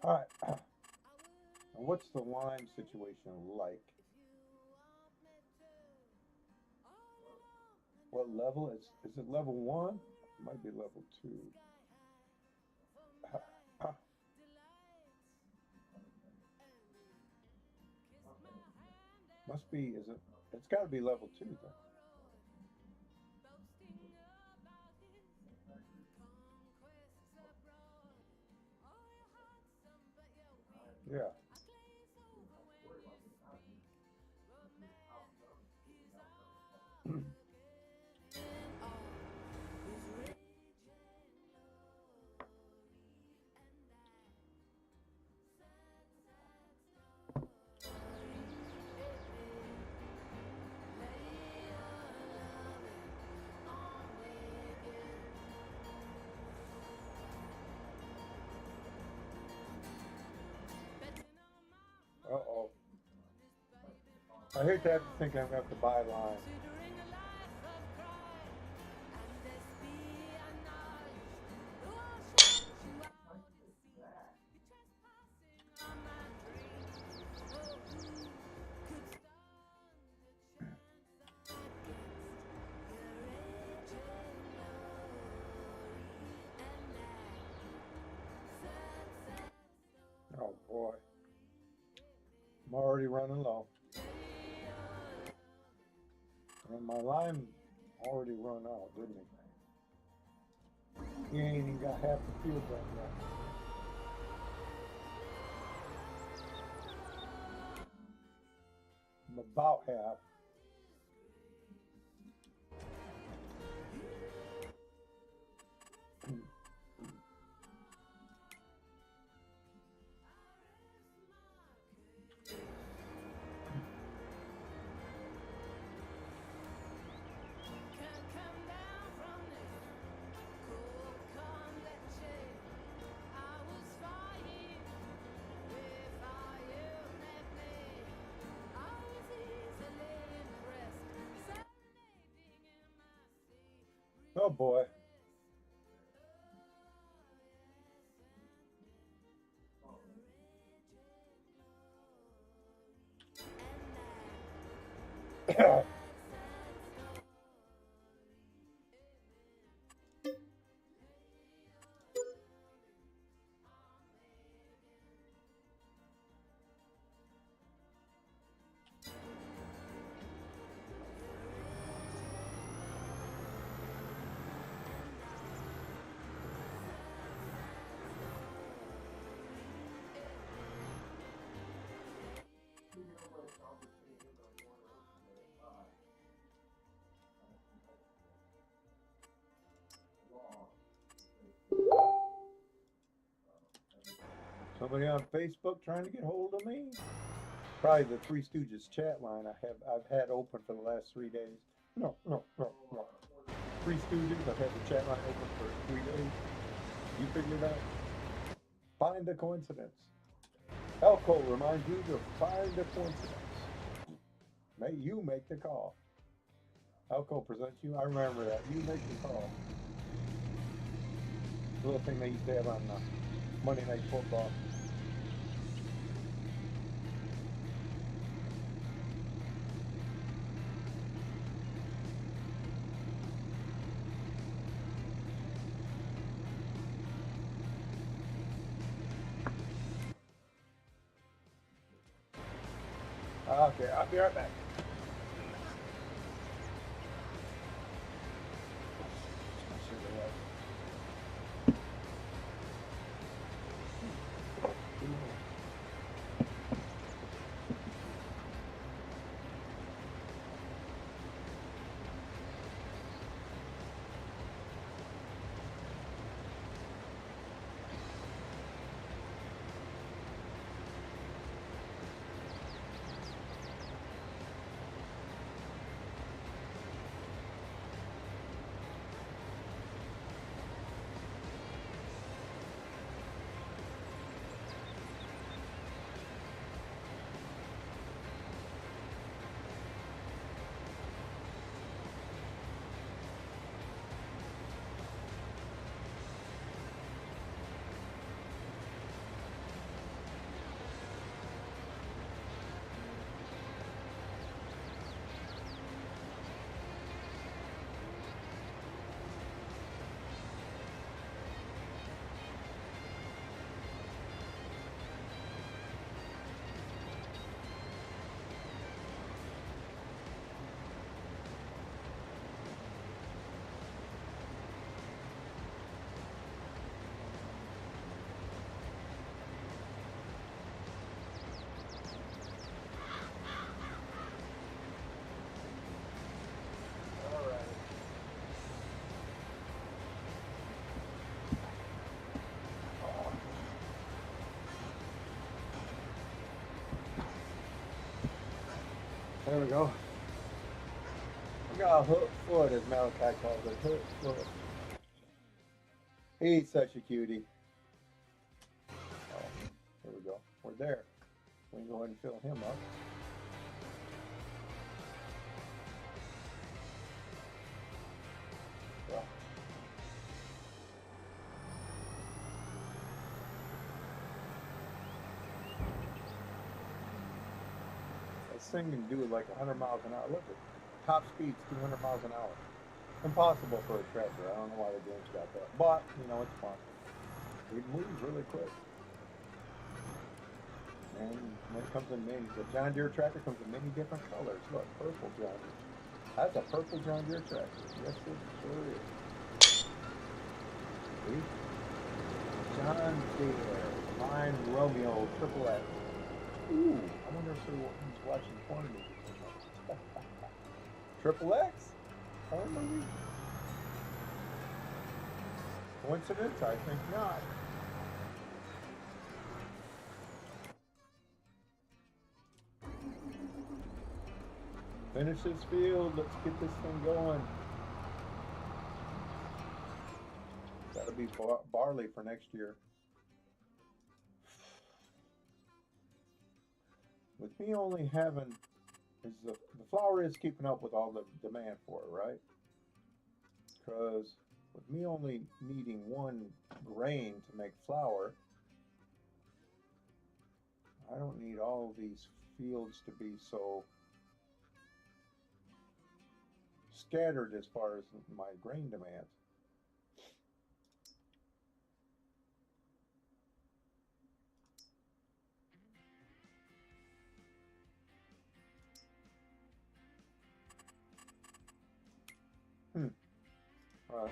All right. What's the lime situation like? What level is it level one? It might be level two. Must be, is it? It's got to be level two then. Yeah. Uh-oh. I hate to have to think I'm going to have to buy lime. Oh boy. I'm already running low. And my lime already run out, didn't he? He ain't even got half the field done yet. I'm about half. Oh boy. Somebody on Facebook trying to get hold of me? Probably the Three Stooges chat line I've had open for the last 3 days. No. Three Stooges, I've had the chat line open for 3 days. You figured out? Find a coincidence. Elko reminds you to find a coincidence. May you make the call. Elko presents you. I remember that. You make the call. The little thing they used to have on Monday Night Football. Okay, I'll be right back. There we go. I got a hook foot, as Malachi calls it. Hook foot. He's such a cutie. Oh, here we go. We're there. We can go ahead and fill him up. Yeah. This thing can do it like 100 miles an hour. Look at top speed's 200 miles an hour. Impossible for a tractor. I don't know why the game's got that. But, you know, it's fun. It moves really quick. And when it comes in many, the John Deere tractor comes in many different colors. Look, purple John Deere. That's a purple John Deere tractor. Yes, it sure is. See? John Deere, Line Romeo, Triple X. Ooh, I wonder if who's watching porn movies. Triple X? Porn movie? Coincidence? I think not. Finish this field. Let's get this thing going. That'll be barley for next year. With me only having, the flour is keeping up with all the demand for it, right? Because with me only needing one grain to make flour, I don't need all these fields to be so scattered as far as my grain demands. All right.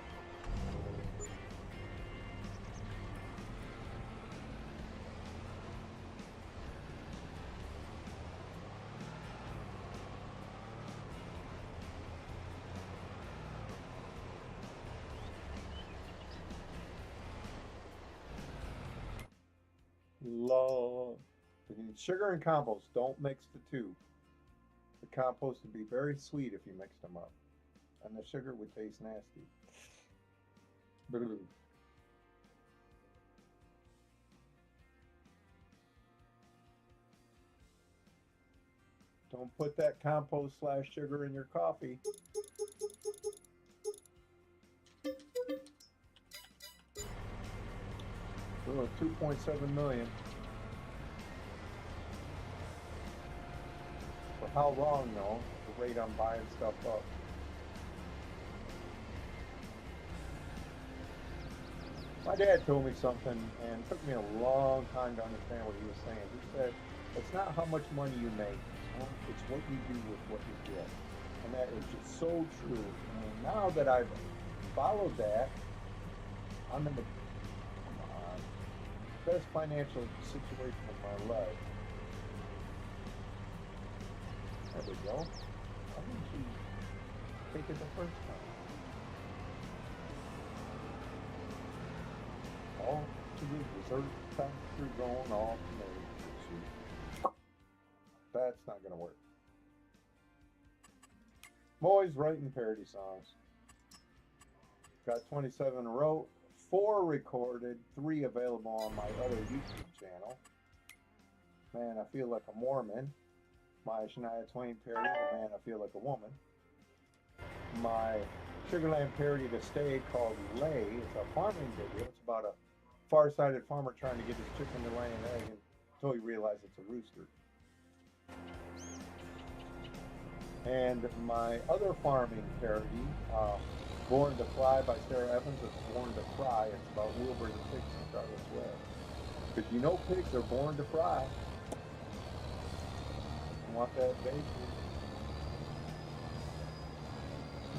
Love. Sugar and compost, don't mix the two. The compost would be very sweet if you mixed them up, and the sugar would taste nasty. Don't put that compost / sugar in your coffee. Oh, 2.7 million. For how long though? The rate I'm buying stuff up. My dad told me something, and it took me a long time to understand what he was saying. He said, it's not how much money you make, it's what you do with what you get. And that is just so true. And now that I've followed that, I'm in the best financial situation of my life. There we go. Why didn't you take it the first time? All to the dessert factory going off made. That's not gonna work. I'm always writing parody songs. Got 27 wrote, 4 recorded, 3 available on my other YouTube channel. Man, I Feel Like a Mormon. My Shania Twain parody, The Man, I Feel Like a Woman. My Sugarland parody to stay called Lay. It's a farming video. It's about a far-sighted farmer trying to get his chicken to lay an egg until he realizes it's a rooster. And my other farming parody, Born to Fly by Sarah Evans, it's Born to Fry. It's about Wilbur the pig in Charlotte's Web. Because you know pigs are born to fry. You want that bacon?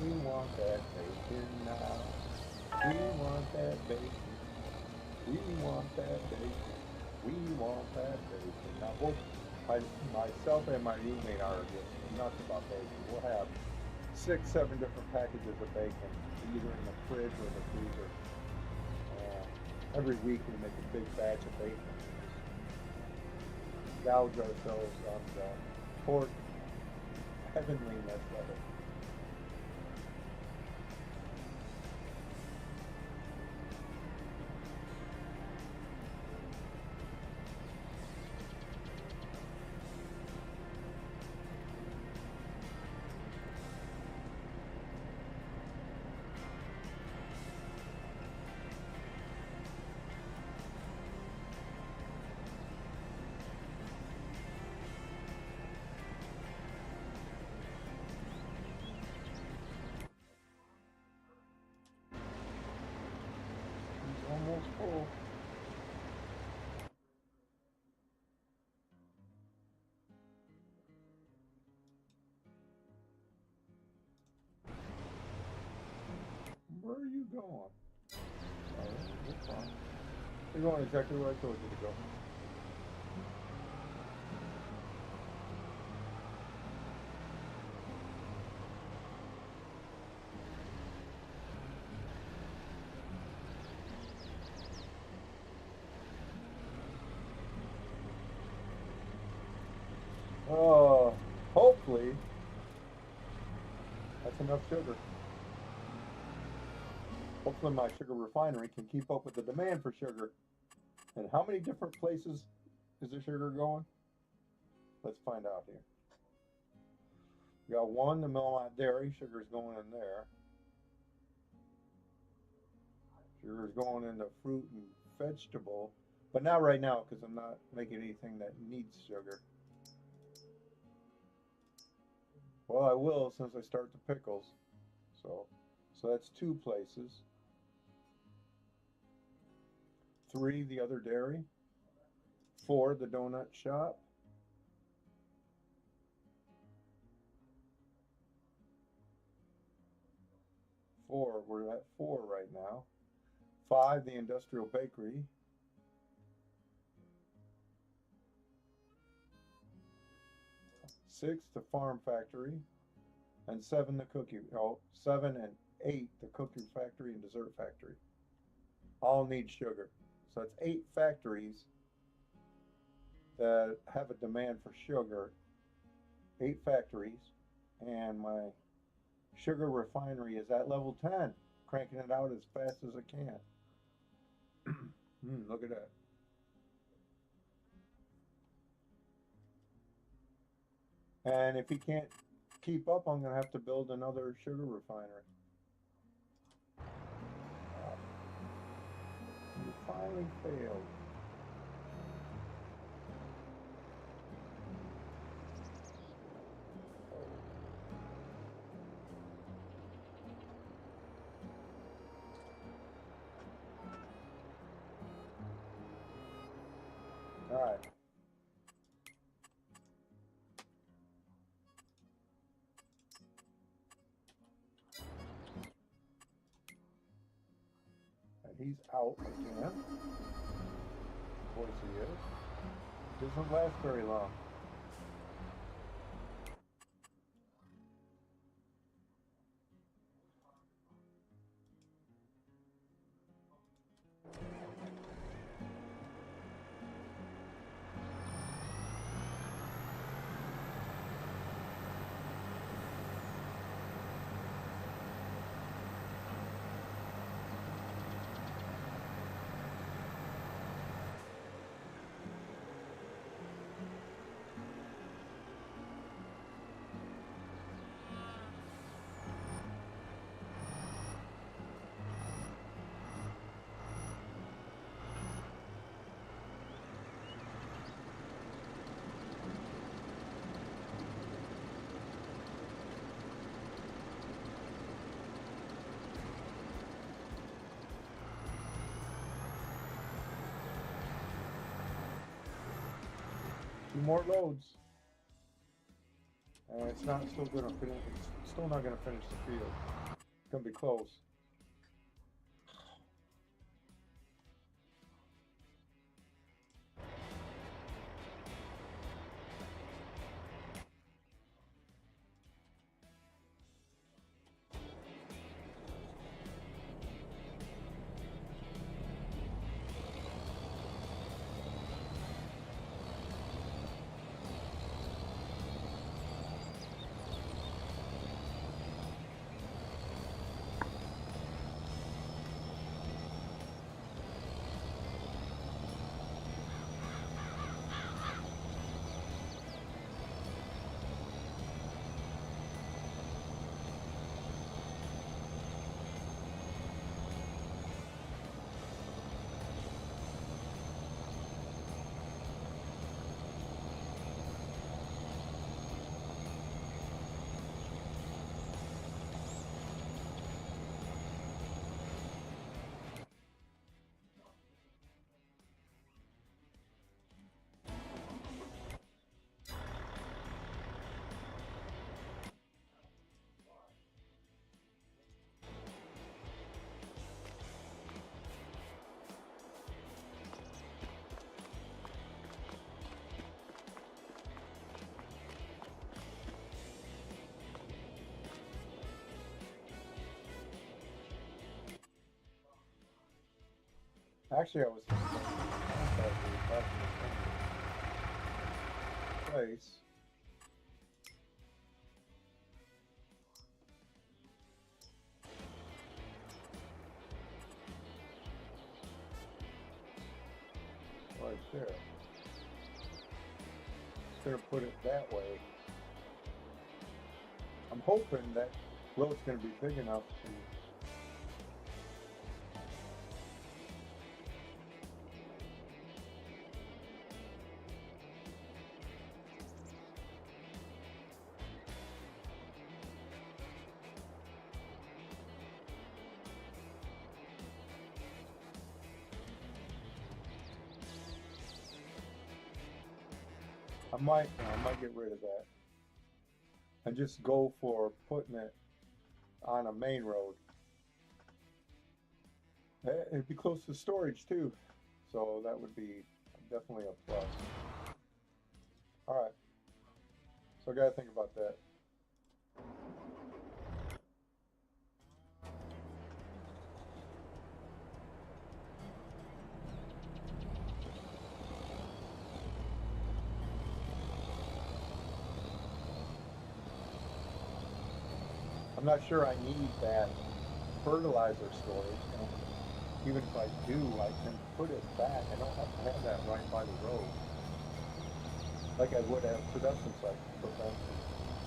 We want that bacon now. We want that bacon. We want that bacon. We want that bacon. Now both myself and my roommate are just nuts about bacon. We'll have 6, 7 different packages of bacon, either in the fridge or the freezer. And every week we make a big batch of bacon. Gouge ourselves on the pork heavenliness of it. Almost full. Where are you going? Farm. You're going exactly where I told you to go. Hopefully that's enough sugar. Hopefully my sugar refinery can keep up with the demand for sugar. And how many different places is the sugar going? Let's find out here. We got one, the Millmont Dairy, sugar's going in there. Sugar's going into fruit and vegetable, but not right now because I'm not making anything that needs sugar. Well, I will since I start the pickles. So that's 2 places. 3, the other dairy. 4, the donut shop. 4, we're at 4 right now. 5, the industrial bakery. 6, the farm factory. And 7, the cookie. Oh, 7 and 8, the cookie factory and dessert factory. All need sugar. So that's 8 factories that have a demand for sugar. 8 factories. And my sugar refinery is at level 10, cranking it out as fast as it can. Look at that. And if he can't keep up, I'm going to have to build another sugar refinery. You finally failed. All right. And he's out again. Of course he is. Doesn't last very long. Two more loads. And it's not still gonna finish. It's still not gonna finish the field. It's gonna be close. Actually, I was thinking about the place. Right there. Instead of put it that way, I'm hoping that road's going to be big enough to. I might get rid of that and just go for putting it on a main road. It'd be close to storage too, so that would be definitely a plus. All right, so I gotta think about that. I'm not sure I need that fertilizer storage, and even if I do, I can put it back. I don't have to have that right by the road, like I would have production sites. Prevent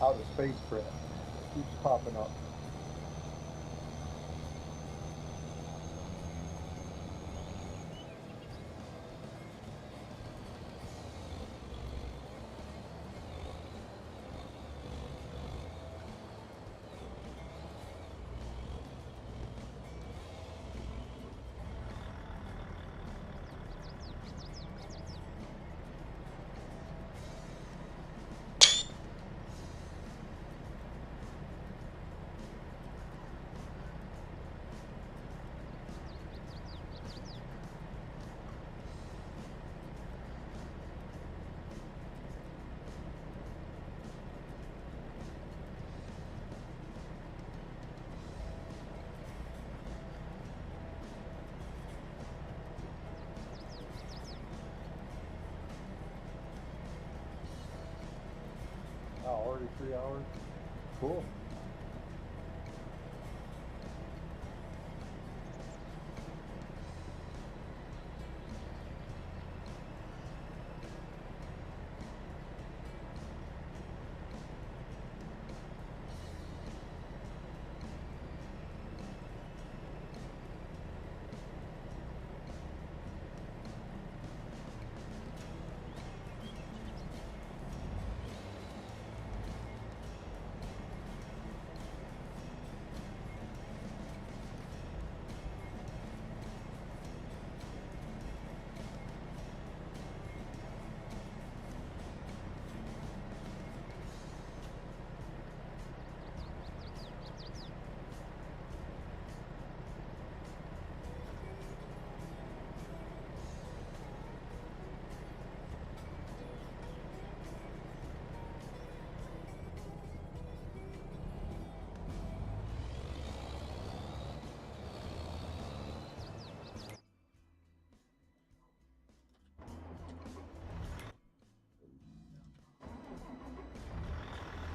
outer space threat. It keeps popping up. Oh, already 3 hours. Cool.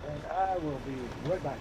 And I will be right back.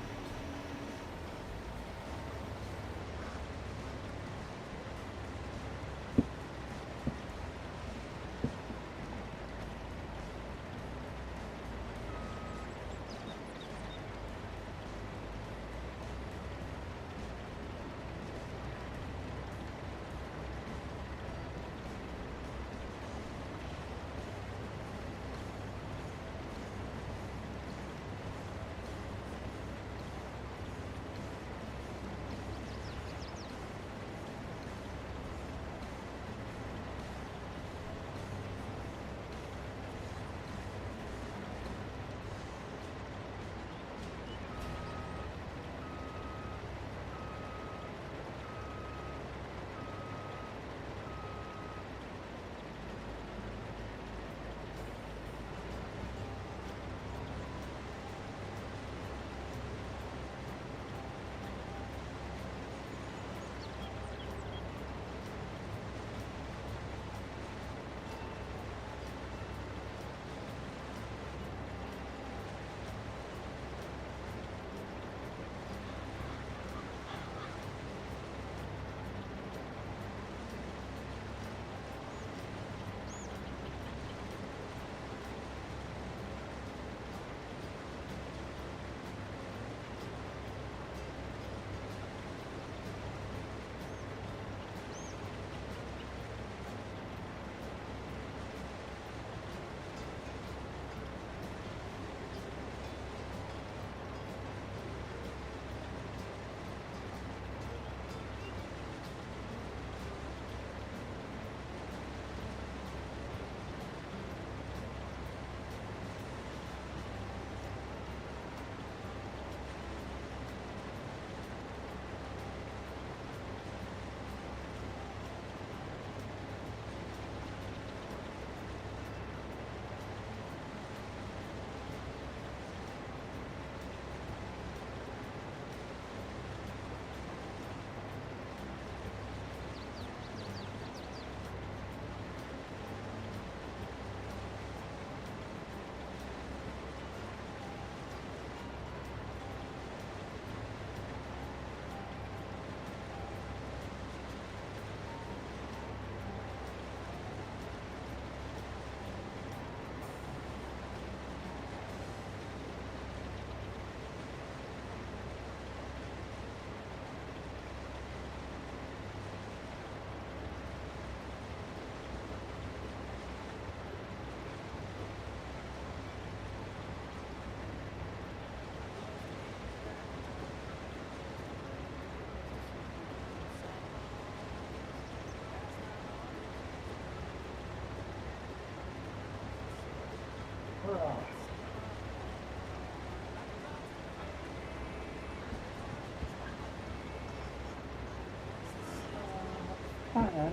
Oh,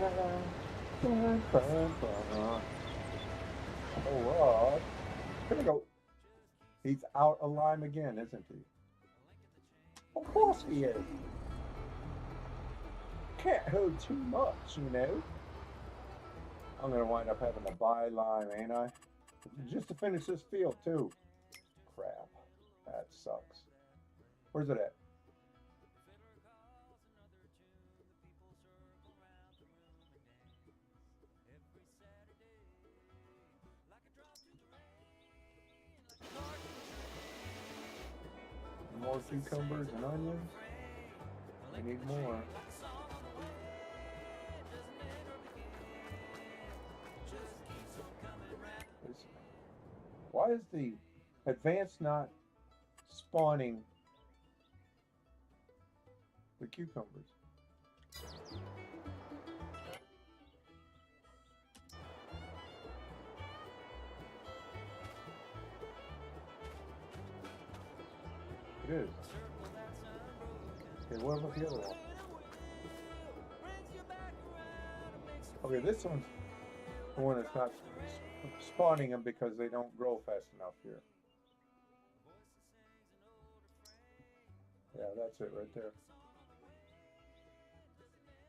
here we go. He's out of line again, isn't he? Of course he is. Can't hold too much, you know. I'm gonna wind up having to buy lime, ain't I? Just to finish this field too. Crap. That sucks. Where's it at? More cucumbers and onions. I need more. Why is the advance not spawning the cucumbers? It is. Okay, what about the other one? Okay, this one's the one that's not spawning them because they don't grow fast enough here. Yeah, that's it right there.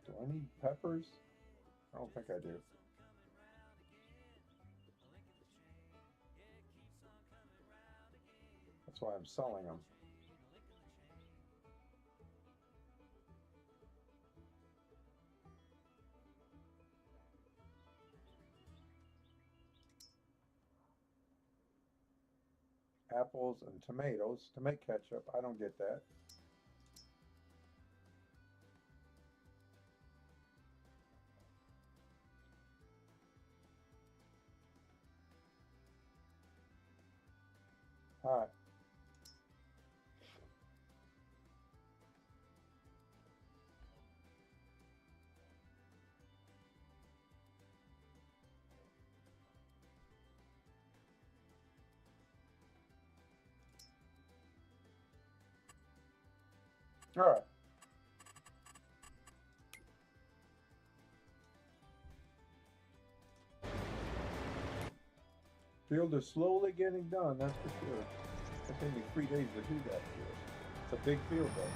Do I need peppers? I don't think I do. That's why I'm selling them. Apples and tomatoes to make ketchup. I don't get that. All right. All right. Field is slowly getting done, that's for sure. It'll take me 3 days to do that field. It's a big field though.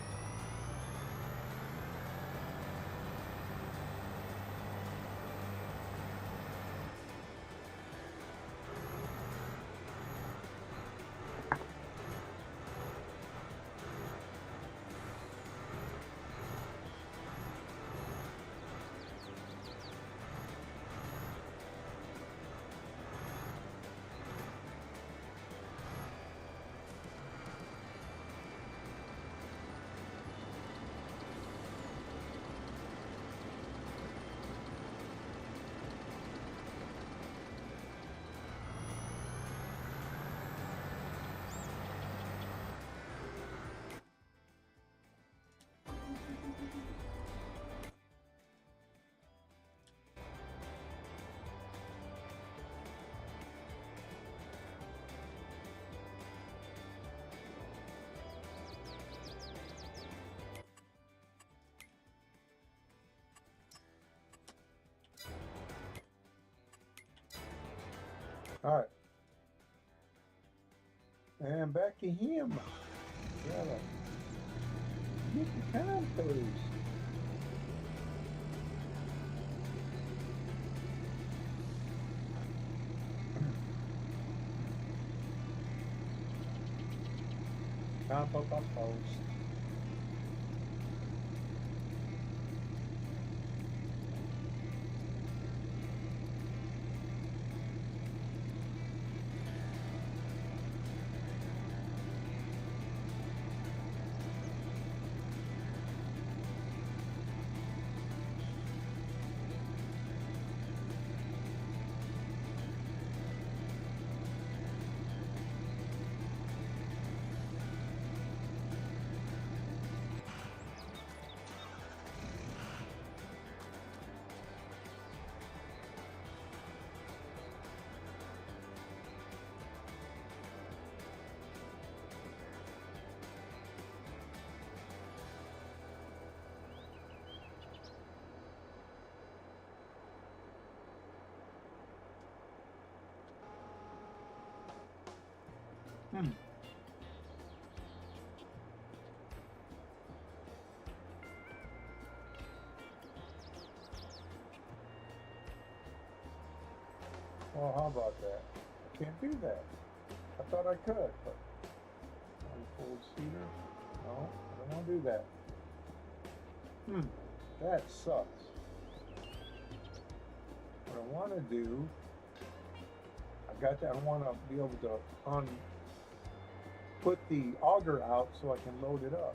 All right. And back to him. Gotta get the compost. Compost. Hmm. Well, how about that? I can't do that. I thought I could, but unfold cedar? No, I don't want to do that. Hmm, that sucks. What I want to do, I got that. I want to be able to put the auger out so I can load it up.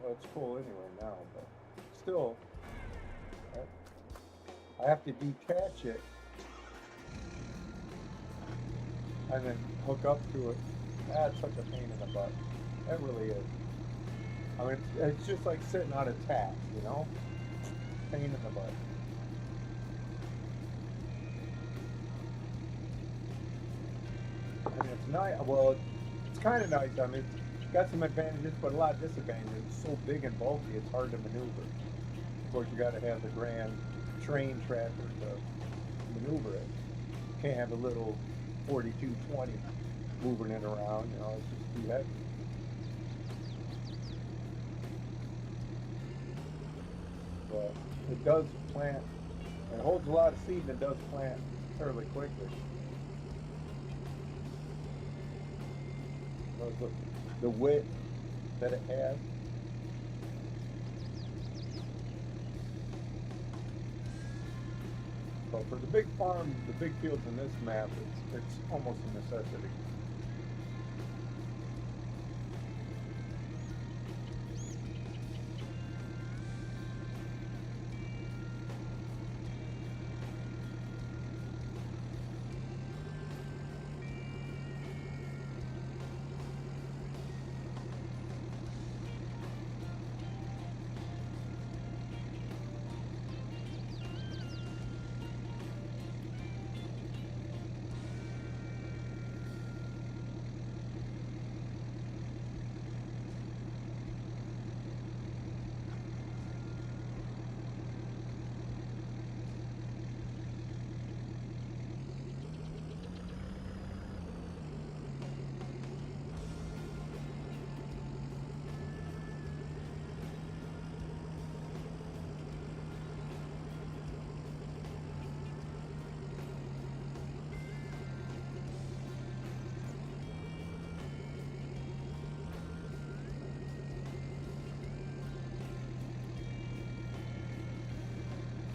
Well, it's full anyway now, but still, I have to detach it and then hook up to it. That's such a pain in the butt. That really is. I mean, it's just like sitting on a tack, you know? Pain in the butt. I mean, it's nice. Well, it's kind of nice. I mean, it's got some advantages, but a lot of disadvantages. It's so big and bulky, it's hard to maneuver. Of course, you got to have the grand train tractor to maneuver it. You can't have a little 4220 moving it around. You know, it's just too heavy. But it does plant. It holds a lot of seed and it does plant fairly quickly. Because of the width that it has. But for the big farm, the big fields in this map, it's almost a necessity.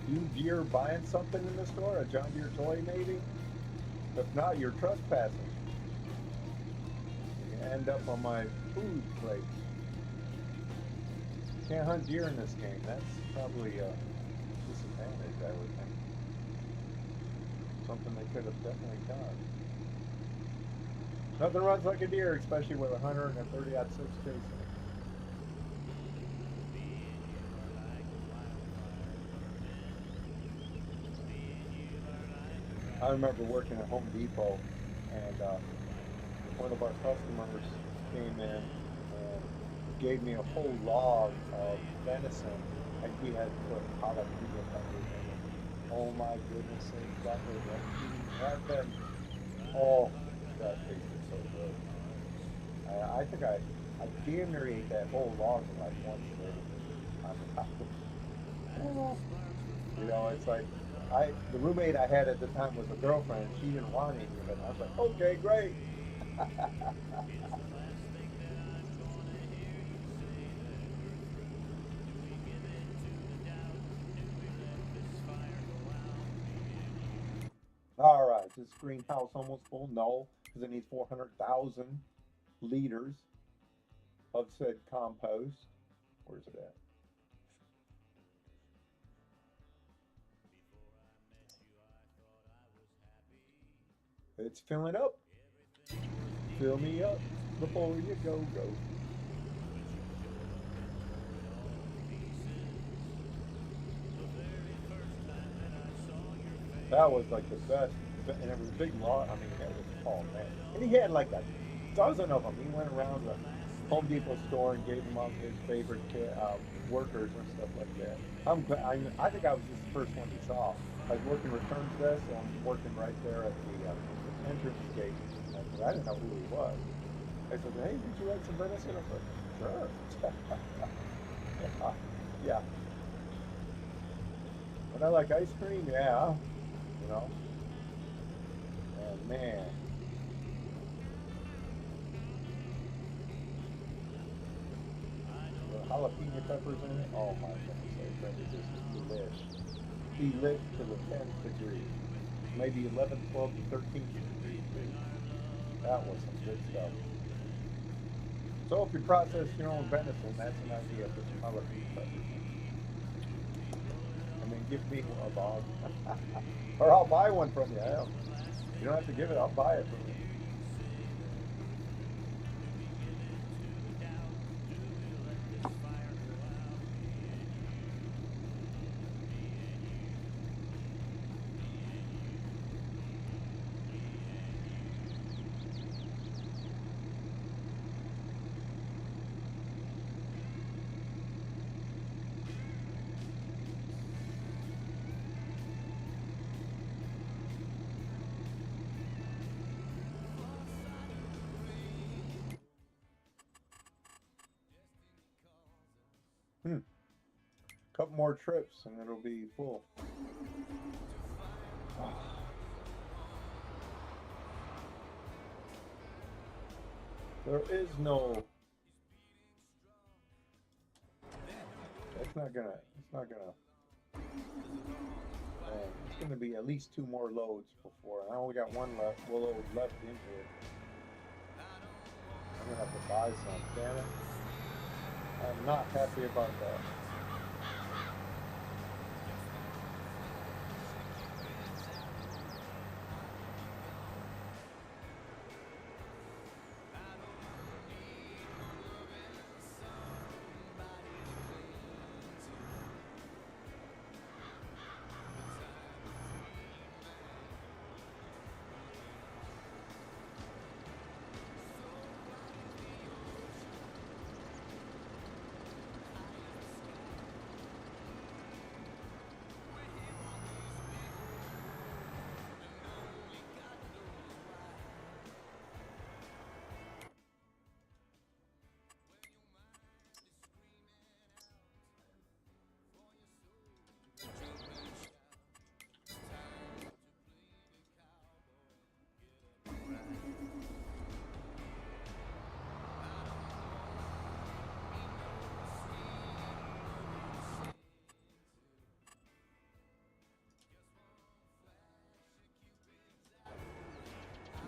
You deer buying something in the store? A John Deere toy, maybe? If not, you're trespassing. You end up on my food plate. Can't hunt deer in this game. That's probably a disadvantage, I would think. Something they could have definitely done. Nothing runs like a deer, especially with a hunter and a 30-06 chasing it. I remember working at Home Depot, and one of our customers came in and gave me a whole log of venison, and he had put jalapeno peppers in it. Oh my goodness sakes, that was that them. Oh, that tasted so good. I think I damn near ate that whole log in like one sitting on the top. You know, it's like the roommate I had at the time was a girlfriend. She didn't want any of it. I was like, okay, great. All right, is this greenhouse almost full? No, because it needs 400,000 liters of said compost. Where's it at? It's filling up. Fill me up before you go. That was like the best, and it was a big lot. I mean, it was, oh man, and he had like a dozen of them. He went around the Home Depot store and gave them out to his favorite workers and stuff like that. I think I was just the first one he saw. I was working returns desk, so I'm working right there at the entrance gate. I didn't know who he was. I said, hey, would you like some venison? I said, sure. Yeah. Would I like ice cream? Yeah. You know? And man, the jalapeno peppers in it. Oh my goodness, that is just delish. Delish to the 10th degree. Maybe 11th, 12th, and 13th degree too. That was some good stuff. So if you process your own venison, that's an idea. Put some jalapeno peppers in, and then give me a log, or I'll buy one from you. Hell, you don't have to give it. I'll buy it from you. Hmm. Couple more trips and it'll be full. There is no. It's not gonna. It's not gonna. It's gonna be at least two more loads before. I only got one left. Load left into it. I'm gonna have to buy some. Damn it! I'm not happy about that.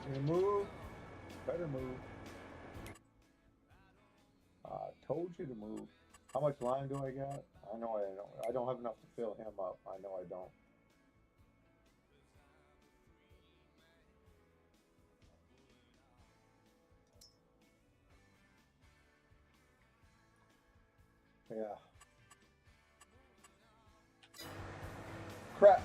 You gonna move? Better move. Told you to move. How much line do I got? I know I don't. I don't have enough to fill him up. I know I don't. Yeah. Crap.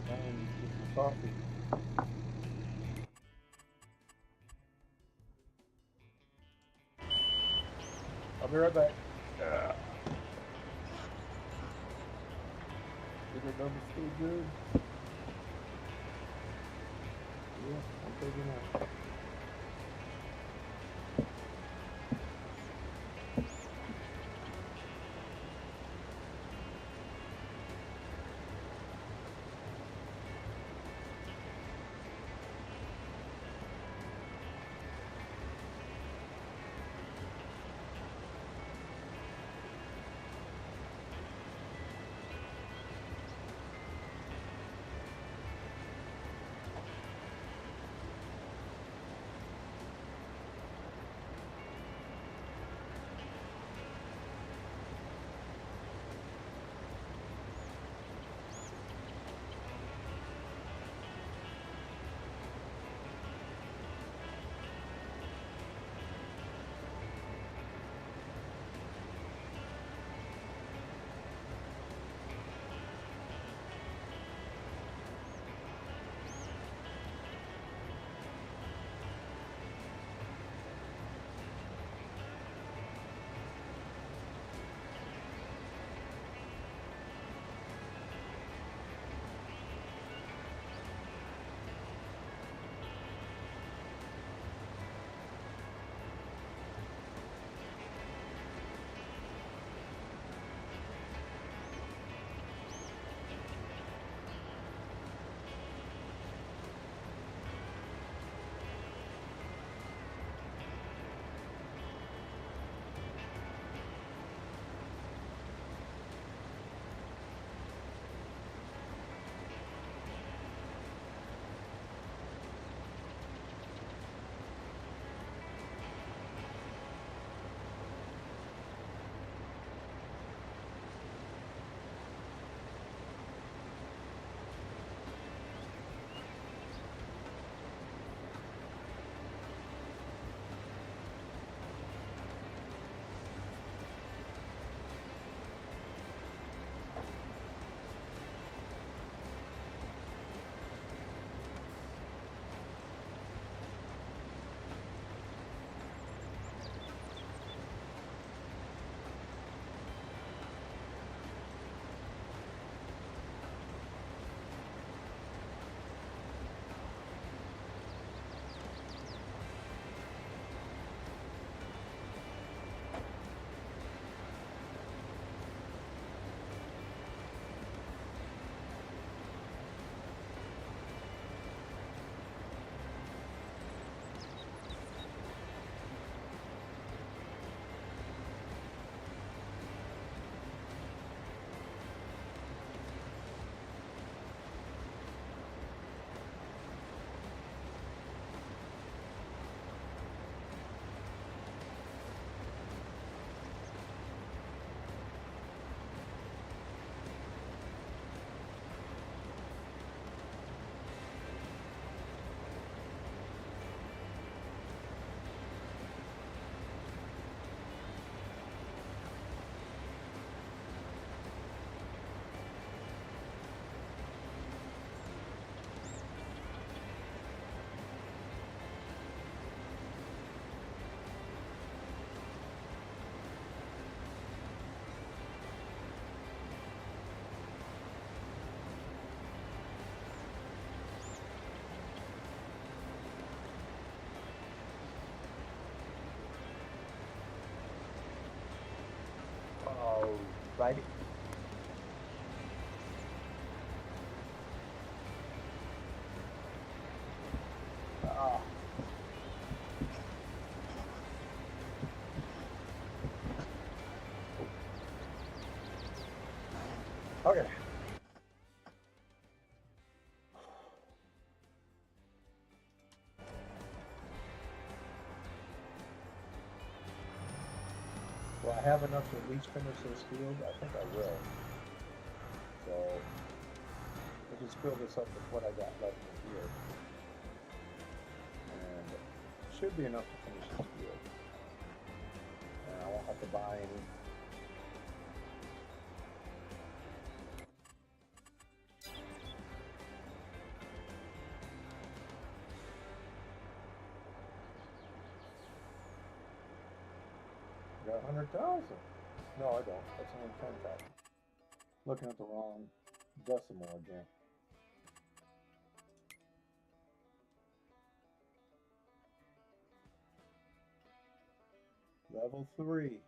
And get some coffee. I'll be right back. Sugar double still good? Yeah, I'm taking that. Righty. Ah. Okay. Will I have enough to at least finish this field? I think I will. So we'll just fill this up with what I got left in here. And it should be enough to finish this field. And I won't have to buy any. Got 100,000. No, I don't. That's only 10,000. Looking at the wrong decimal again. Level 3.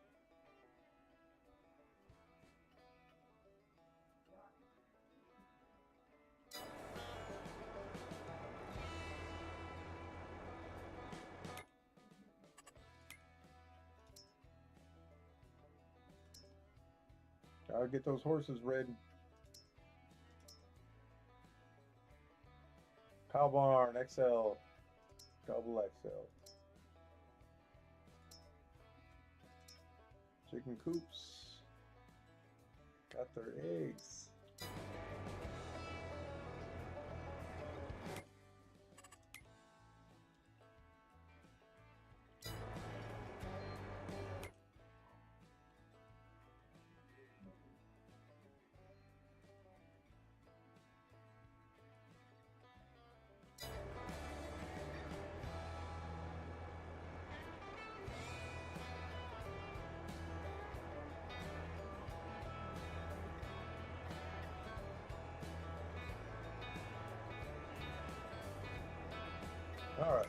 Gotta get those horses ready. Cow barn, XL, double XL. Chicken coops. Got their eggs. All right.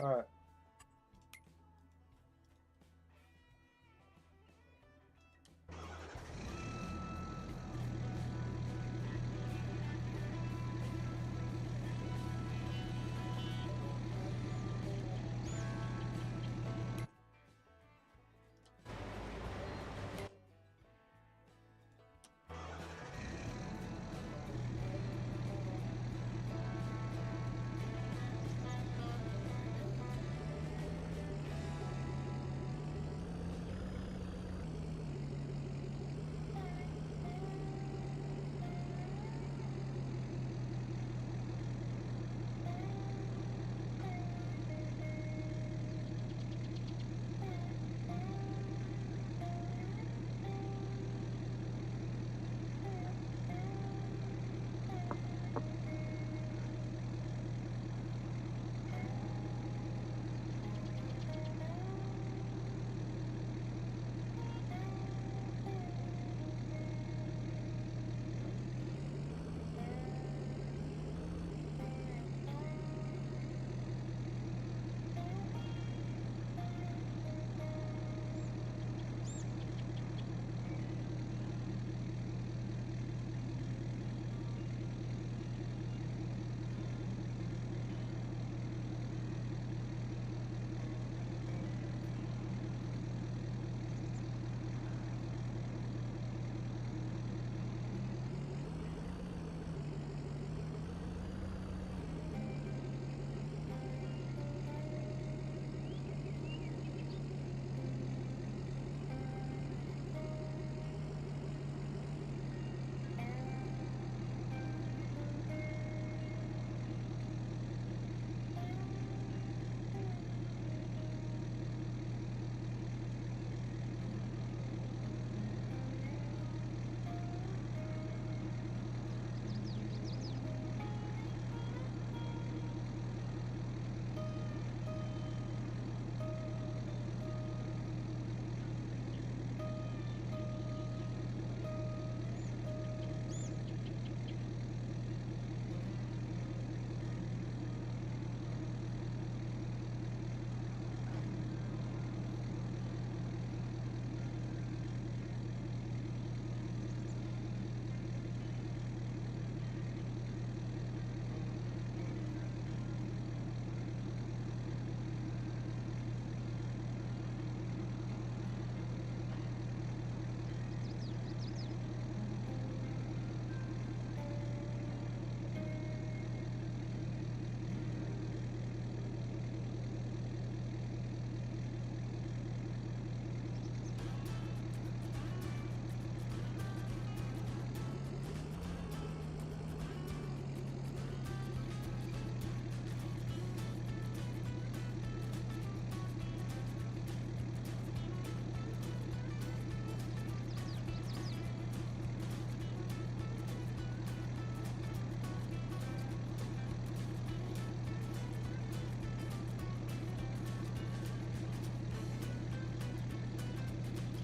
All right.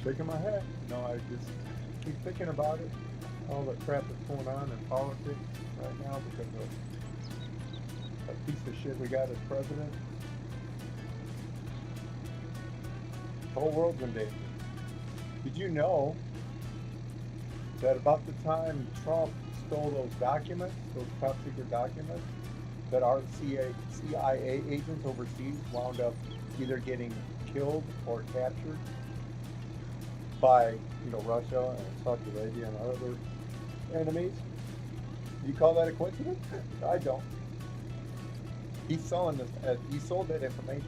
shaking my head. You know, I just keep thinking about it. All the crap that's going on in politics right now because of that piece of shit we got as president. The whole world's in danger. Did you know that about the time Trump stole those documents, those top secret documents, that our CIA agents overseas wound up either getting killed or captured by, Russia and Saudi Arabia and our other enemies? Do you call that a coincidence? I don't. He's selling this. He sold that information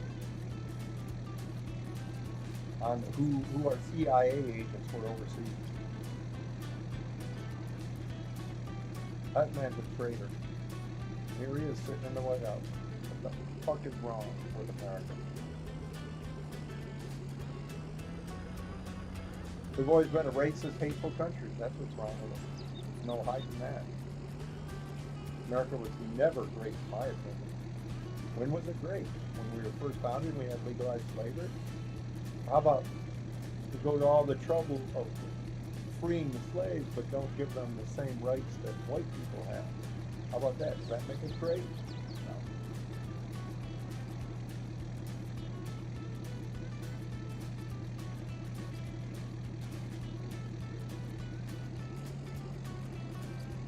on who our CIA agents were overseas. That man's a traitor. Here he is sitting in the White House. What the fuck is wrong with America? We've always been a racist, hateful country. That's what's wrong with it. No hiding that. America was never great, in my opinion. When was it great? When we were first founded, we had legalized slavery? How about to go to all the trouble of freeing the slaves, but don't give them the same rights that white people have? How about that? Does that make us great?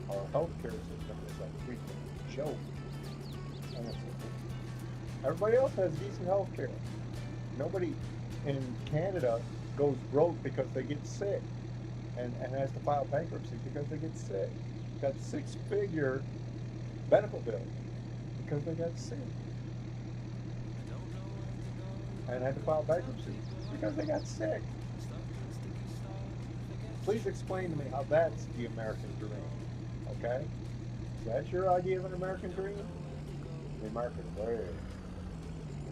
No. Our healthcare system is a freaking joke. Everybody else has decent healthcare. Nobody in Canada goes broke because they get sick and has to file bankruptcy because they get sick. Got 6-figure medical bills because they got sick and had to file bankruptcy because they got sick. Please explain to me how that's the American dream, okay? Is that your idea of an American dream? The American dream.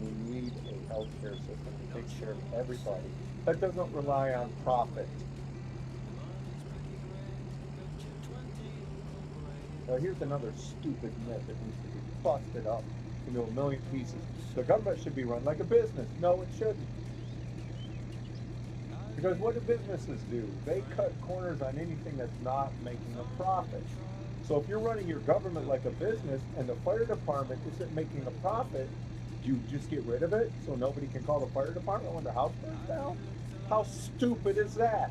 We need a healthcare system that takes care of everybody, that doesn't rely on profit. Now here's another stupid myth that needs to be busted up into a million pieces. The government should be run like a business. No, it shouldn't. Because what do businesses do? They cut corners on anything that's not making a profit. So if you're running your government like a business and the fire department isn't making a profit, do you just get rid of it so nobody can call the fire department when their house burns down? How stupid is that?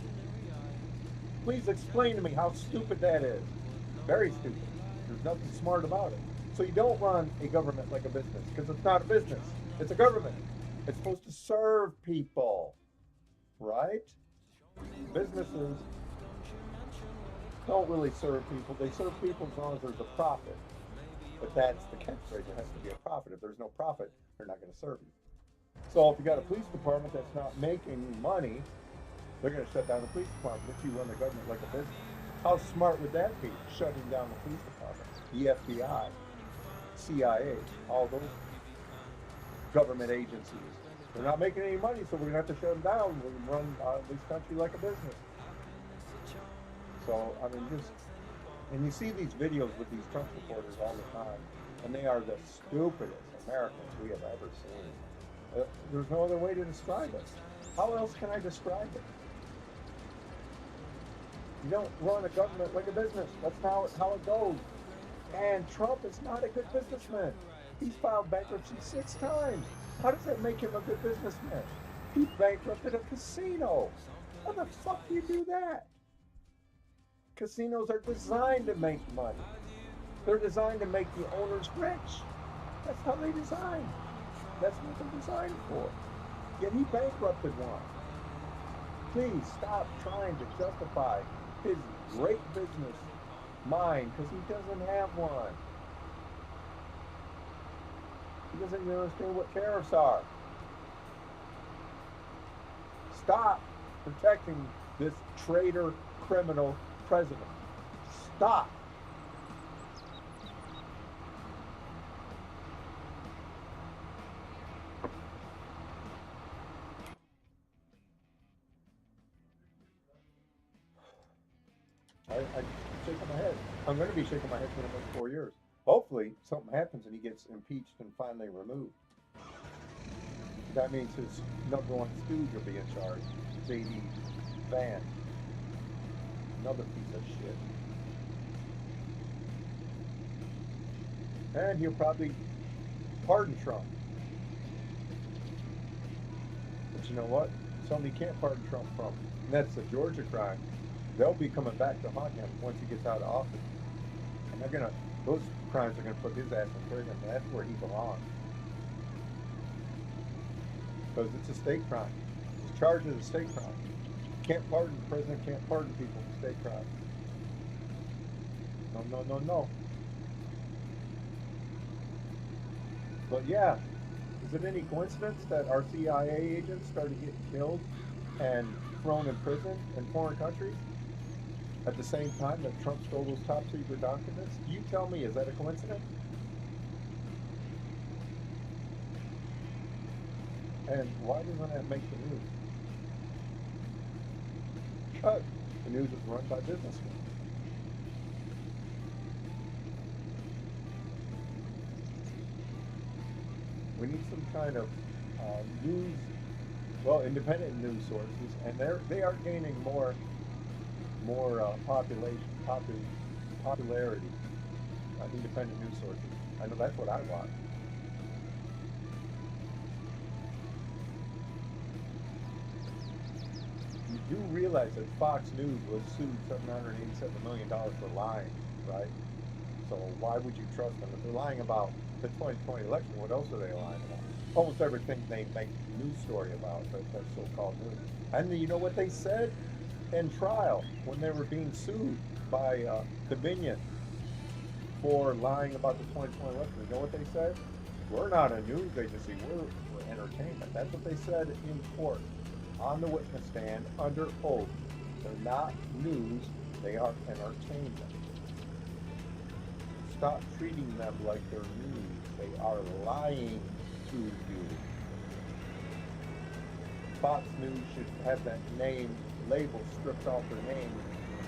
Please explain to me how stupid that is. Very stupid. There's nothing smart about it. So you don't run a government like a business because it's not a business. It's a government. It's supposed to serve people, right? Businesses don't really serve people. They serve people as long as there's a profit. But that's the catchphrase. There has to be a profit. If there's no profit, they're not going to serve you. So if you got a police department that's not making money, they're going to shut down the police department if you run the government like a business. How smart would that be, shutting down the police department, the FBI, CIA, all those government agencies? They're not making any money, so we're going to have to shut them down. We're going to run this country like a business. So, I mean, and you see these videos with these Trump supporters all the time, and they are the stupidest Americans we have ever seen. There's no other way to describe it. How else can I describe it? You don't run a government like a business. That's how it goes. And Trump is not a good businessman. He's filed bankruptcy 6 times. How does that make him a good businessman? He bankrupted a casino. How the fuck do you do that? Casinos are designed to make money. They're designed to make the owners rich. That's how they design. That's what they're designed for. Yet he bankrupted one. Please stop trying to justify his great business mind because he doesn't have one. He doesn't even understand what tariffs are. Stop protecting this traitor, criminal president. Stop. I'm shaking my head. I'm going to be shaking my head for the next 4 years. Hopefully, something happens and he gets impeached and finally removed. That means his number one stooge will be in charge, JD. van. Another piece of shit. And he'll probably pardon Trump. But you know what? Something you can't pardon Trump from. And that's the Georgia crime. They'll be coming back to haunt him once he gets out of office. And they're gonna those crimes are gonna put his ass in prison. That's where he belongs. Because it's a state crime. It's charged as a state crime. Can't pardon the president can't pardon people for state crimes. No, no, no, no. But yeah, is it any coincidence that our CIA agents started getting killed and thrown in prison in foreign countries at the same time that Trump stole those top secret documents? You tell me, is that a coincidence? And why doesn't that make the news? Because the news is run by businessmen. We need some kind of news, well, independent news sources, and they are gaining more popularity. Independent news sources. I know that's what I want. You do realize that Fox News was sued $787 million for lying, right? So why would you trust them if they're lying about the 2020 election? What else are they lying about? Almost everything they make news story about, that's so-called news. And you know what they said in trial when they were being sued by Dominion for lying about the 2020 election? You know what they said? We're not a news agency. We're entertainment. That's what they said in court, on the witness stand, under oath. They're not news. They are entertainment. Stop treating them like they're news. They are lying to you. Fox News should have that name label stripped off their name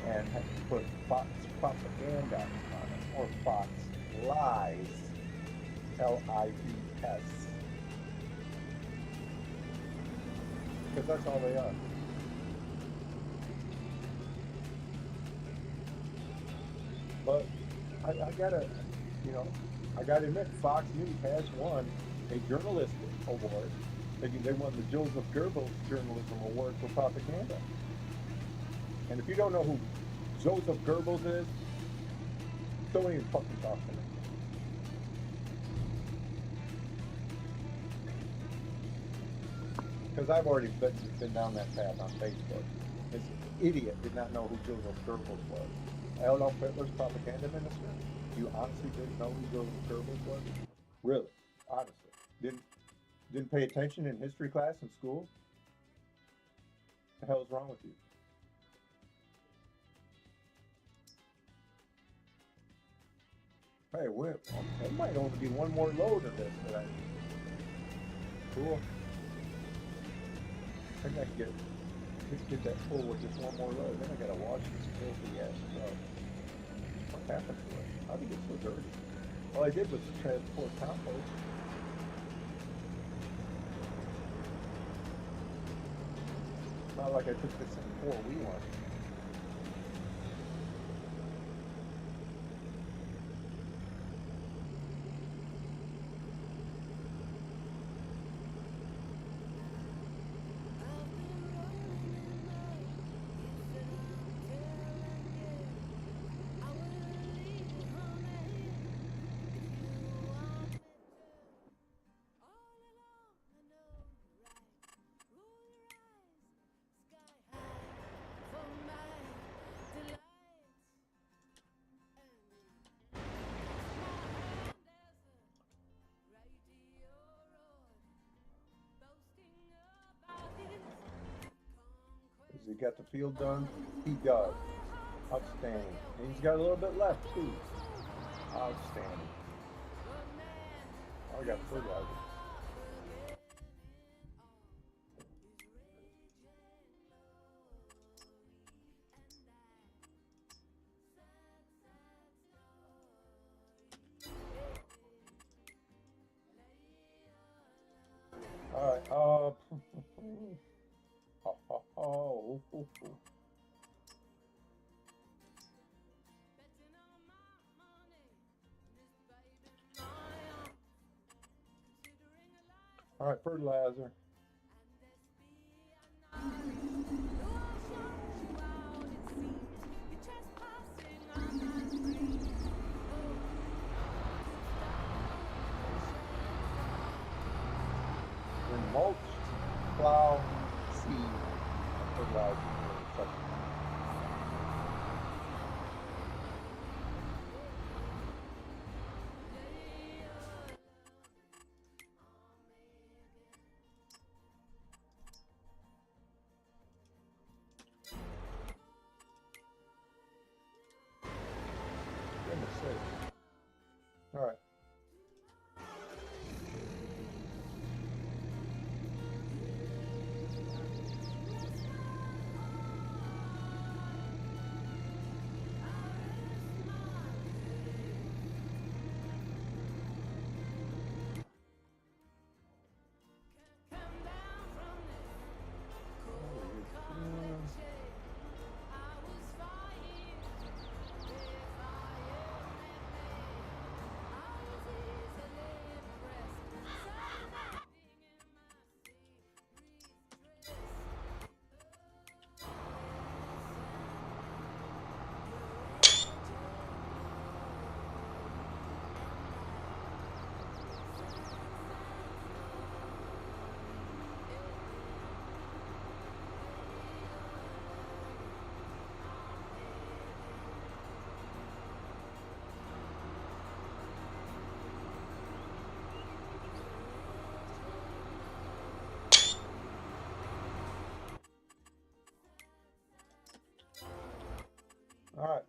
and have to put Fox Propaganda on it, or Fox Lies, Lies, because that's all they are. But I gotta, I gotta admit, Fox News has won a journalistic award. They won the Joseph Goebbels Journalism Award for propaganda. And if you don't know who Joseph Goebbels is, don't even fucking talk to me. Because I've already been down that path on Facebook. This idiot did not know who Joseph Goebbels was. Adolf Hitler's propaganda minister? You honestly didn't know who Joseph Goebbels was? Really? Honestly. Didn't pay attention in history class in school? What the hell is wrong with you? Hey, there might only be one more load of this that I need. Cool. I think I can get that full with just one more load. Then I gotta wash this filthy ass stuff. What happened to it? How did it get so dirty? All I did was transport compost. Not like I took this in 4-wheeler. Has he got the field done? He does. Outstanding. And he's got a little bit left too. Outstanding. Oh, I got fertilizer. All right. Oh, oh, oh. All right, fertilizer. Then mulch, plow, seed, and fertilizer. Goodness sakes. All right. All right.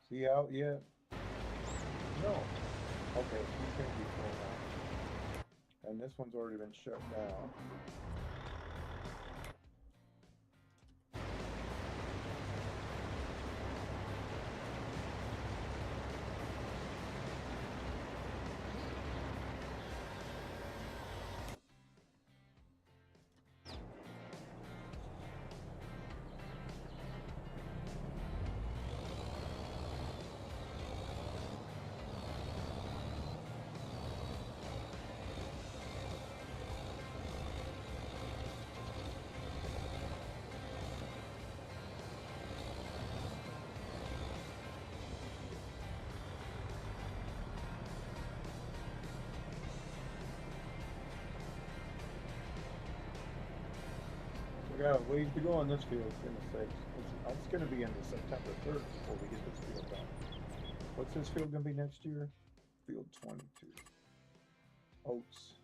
See out yet? No. Okay, he's gonna be full now. And this one's already been shut down. We got a ways to go on this field, goodness sakes. It's going to be into September 3rd before we get this field done. What's this field going to be next year? Field 22. Oats.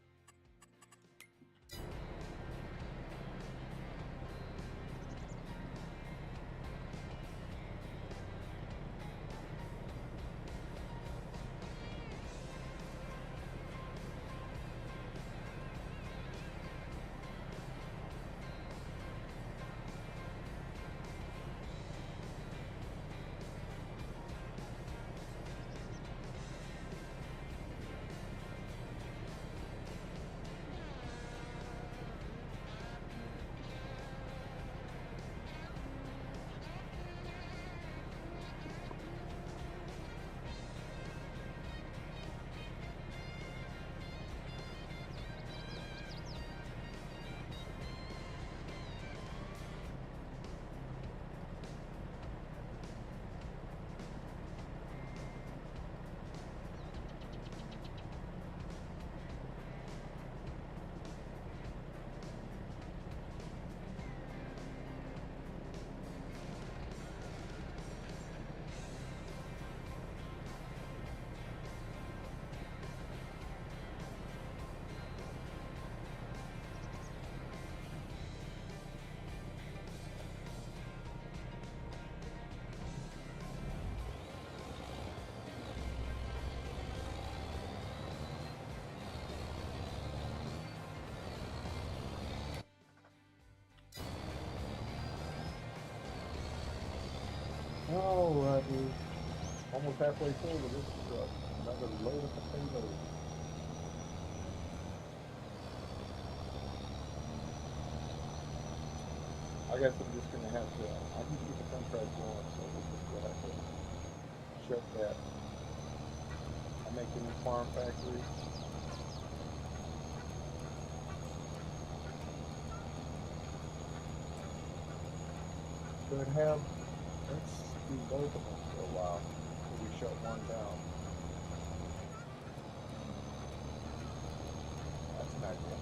almost halfway full with this truck. Another load of potatoes. I guess I'm just gonna have to. I need to get the contract going, so we'll just go have to shut that. I make a new farm factory. Could have. Let's do both of them for a while. So we shut one down. That's an idea.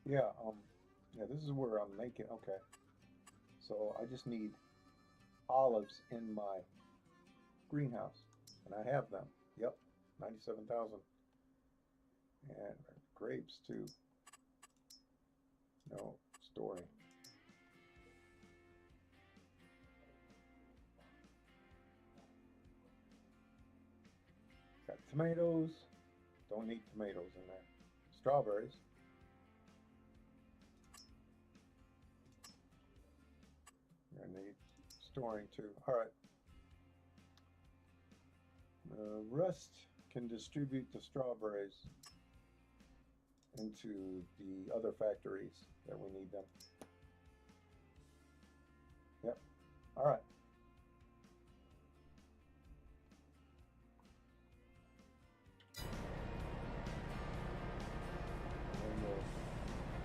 Yeah, yeah, this is where I'm making, okay. So I just need olives in my greenhouse, and I have them. Yep, 97,000. And grapes too. No story. Got tomatoes. Don't need tomatoes in there. Strawberries. I need storing too. All right. Rust can distribute the strawberries into the other factories that we need them. Yep. All right. And we'll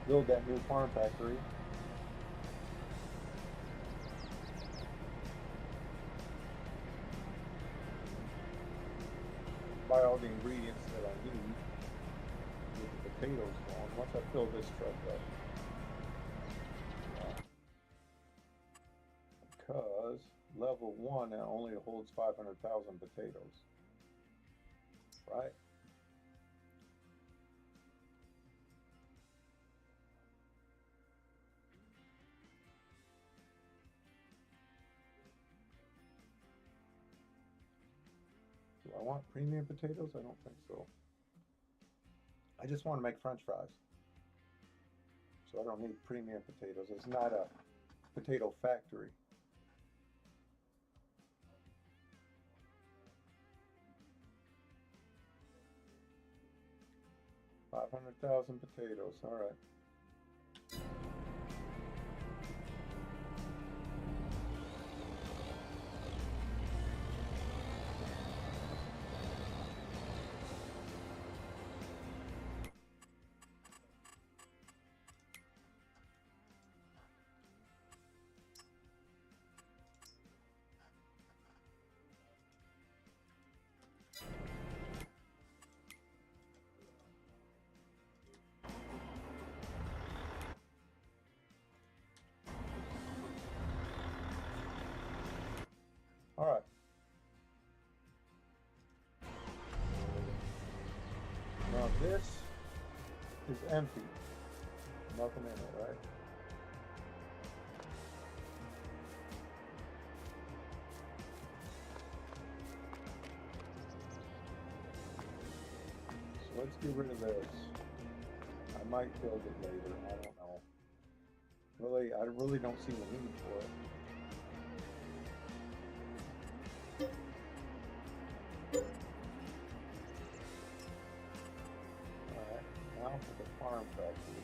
build that new farm factory. Buy all the ingredients that I need. Get the potatoes going once I fill this truck up. Because level 1 only holds 500,000 potatoes. Right? Do I want premium potatoes? I don't think so. I just want to make French fries. So I don't need premium potatoes. It's not a potato factory. $500,000 potatoes. All right. All right. Now this is empty. Nothing in it, right? So let's get rid of this. I might build it later. I don't know. Really, I really don't see the need for it. Alright, now for the farm factory.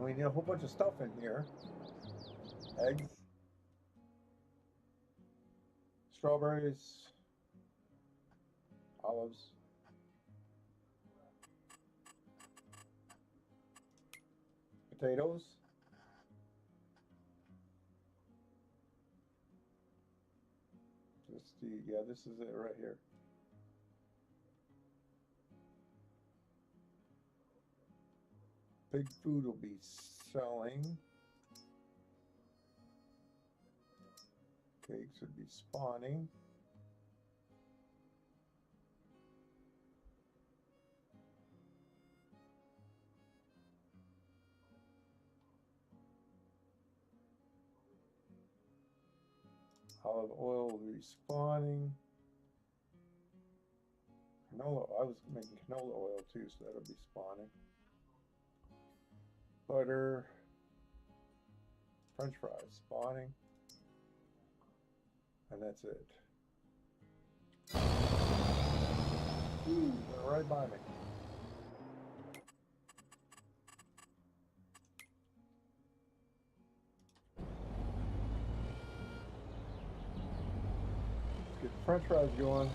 We need a whole bunch of stuff in here. Eggs, strawberries, olives, potatoes, yeah, this is it right here. Pig food will be selling. Cakes would be spawning. Olive oil will be spawning. Canola, I was making canola oil too, so that'll be spawning. Butter, French fries spawning, and that's it. Ooh, they're right by me. Let's get the French fries going.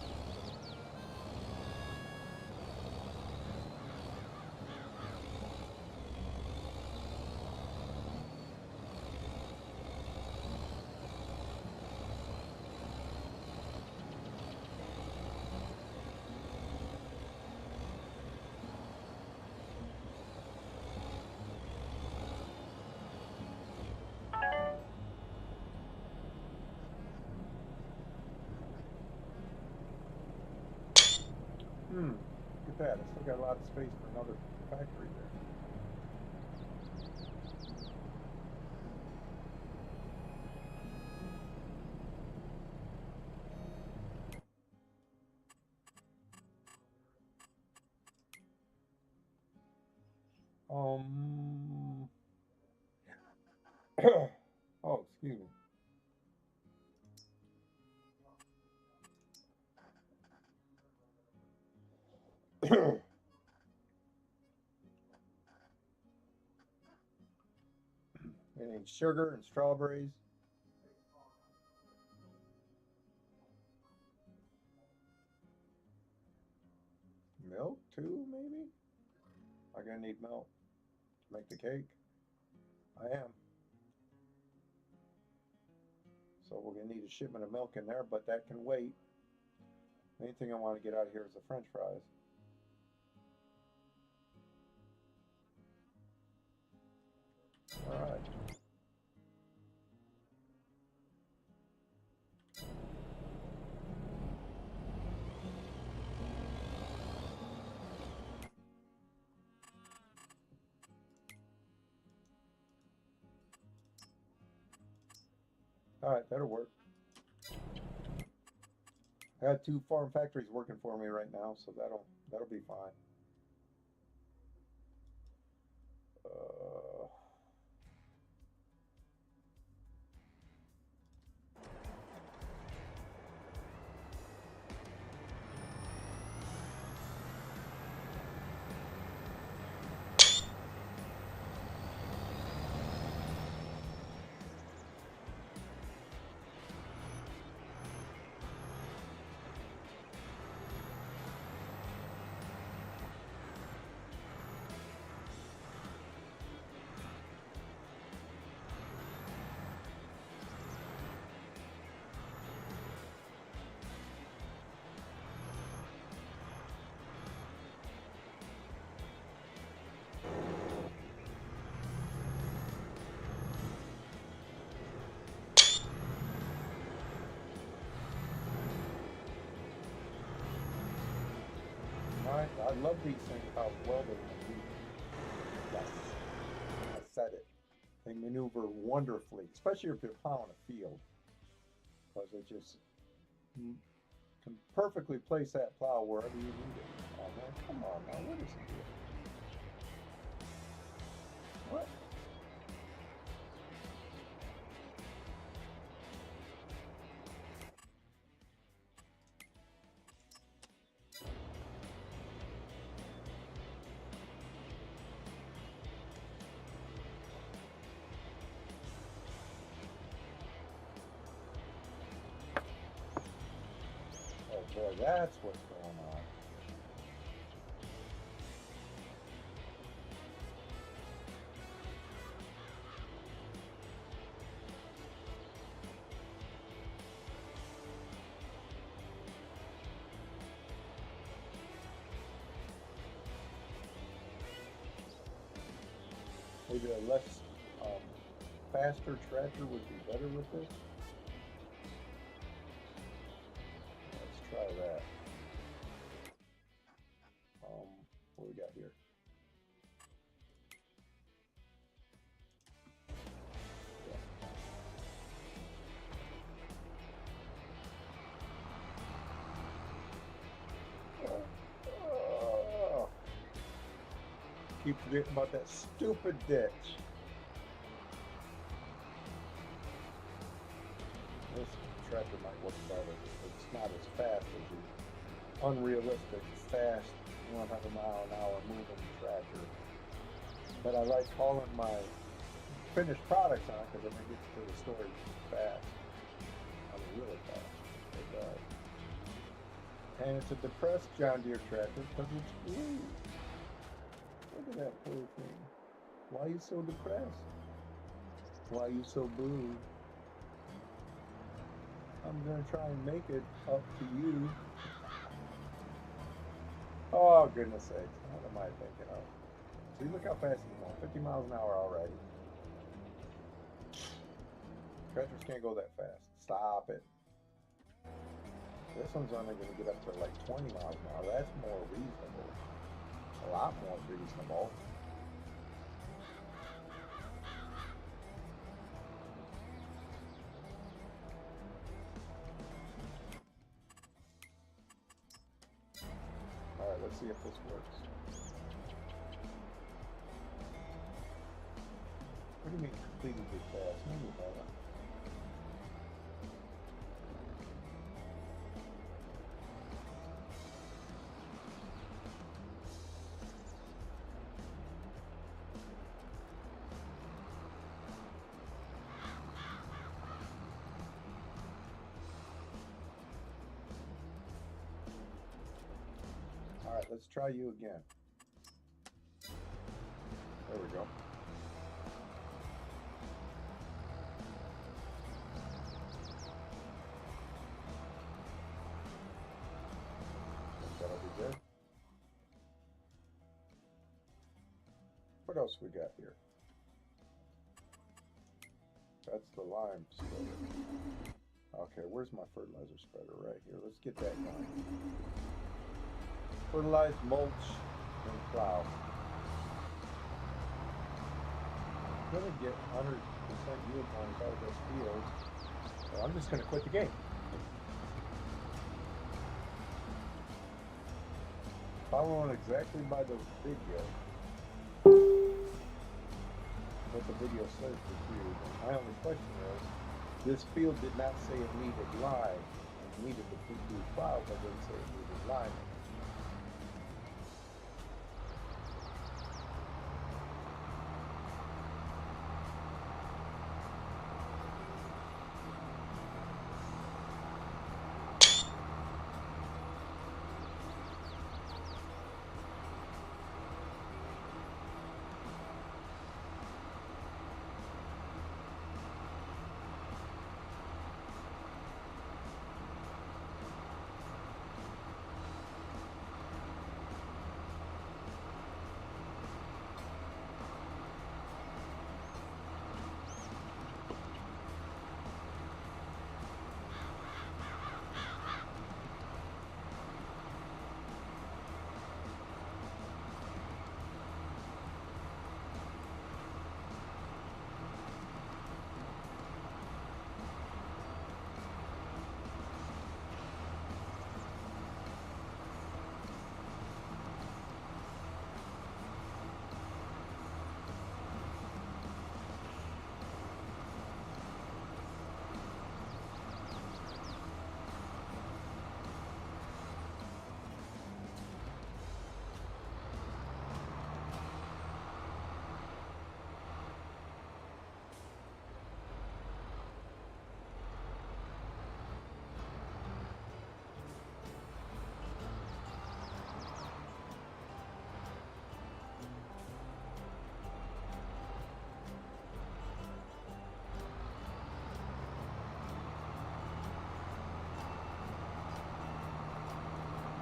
Look at that. I still got a lot of space for another factory there. Oh, excuse me. We need sugar and strawberries. Milk too, maybe? I'm gonna need milk to make the cake. I am. So we're gonna need a shipment of milk in there, but that can wait. The main thing I want to get out of here is the French fries. All right. All right, that'll work. I got 2 farm factories working for me right now, so that'll be fine. I love these things, how well they maneuver. Yes, I said it. They maneuver wonderfully, especially if you're plowing a field, because it just can perfectly place that plow wherever you need it. Oh man, come on now, what is he doing? What? Okay, that's what's going on. Maybe a less um, faster tractor would be better with this. Let's try that. What we got here? Oh, keep forgetting about that stupid ditch. This tractor might work better. It's not as fast as the unrealistic fast 100-mile-an-hour moving tractor. But I like calling my finished products on it because then it gets to the store fast. I mean, really fast. It does. And it's a depressed John Deere tractor because it's blue. Look at that poor thing. Why are you so depressed? Why are you so blue? I'm going to try and make it up to you. Oh, goodness sakes. What am I thinking of? See, look how fast he's going. 50 miles an hour already. Tractors can't go that fast. Stop it. This one's only going to get up to like 20 miles an hour. That's more reasonable. A lot more reasonable. Alright, let's see if this works. What do you mean completed this fast? No, you haven't. Alright, let's try you again. There we go. That'll be good. What else we got here? That's the lime spreader. Okay, where's my fertilizer spreader? Right here. Let's get that going. Fertilize, mulch, and plow. I'm gonna get 100% yield points out of this field. So I'm just gonna quit the game. Following exactly by the video. What the video says to you. My only question is, this field did not say it needed lime. It needed the plow, but it didn't say it needed lime.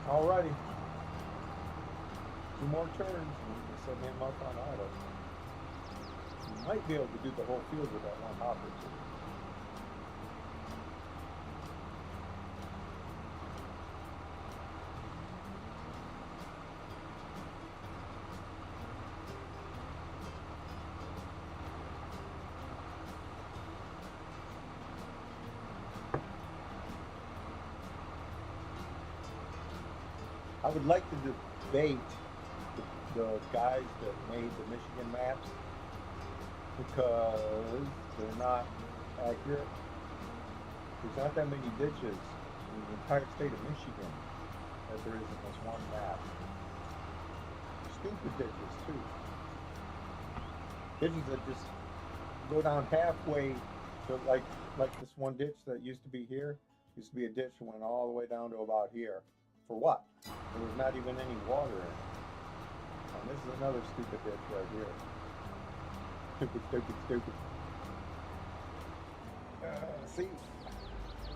Alrighty. 2 more turns and we can set him up on auto. You might be able to do the whole field with that one hopper too. I would like to debate the guys that made the Michigan maps because they're not accurate. There's not that many ditches in the entire state of Michigan that there is in this one map. Stupid ditches too. Ditches that just go down halfway to like this one ditch that used to be here. Used to be a ditch that went all the way down to about here. For what? There was not even any water in it. And this is another stupid ditch right here. Stupid, stupid, stupid. See?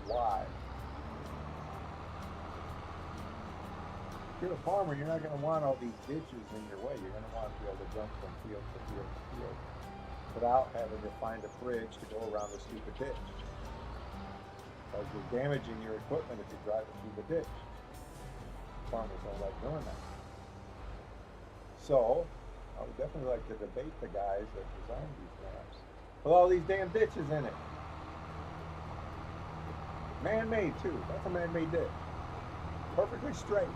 Why? If you're a farmer, you're not going to want all these ditches in your way. You're going to want to be able to jump from field to field to field without having to find a bridge to go around the stupid ditch. Because you're damaging your equipment if you drive it through the ditch. Farmers don't like doing that. So, I would definitely like to debate the guys that designed these maps with all these damn ditches in it. Man-made too. That's a man-made ditch. Perfectly straight.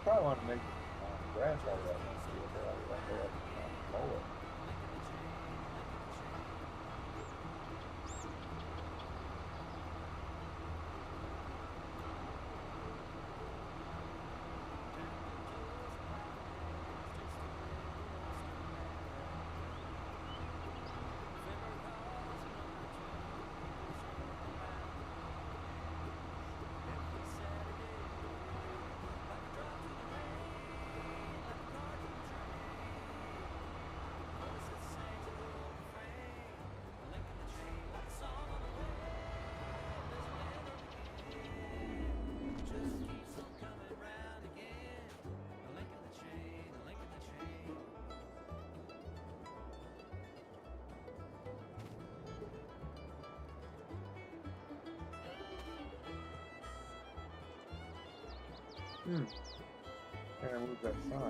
Probably want to make grass out of that field right there. Mow it. Can I move that sign?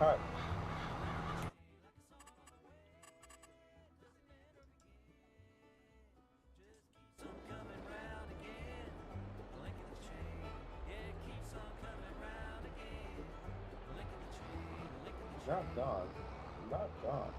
All right. Not done. Not done.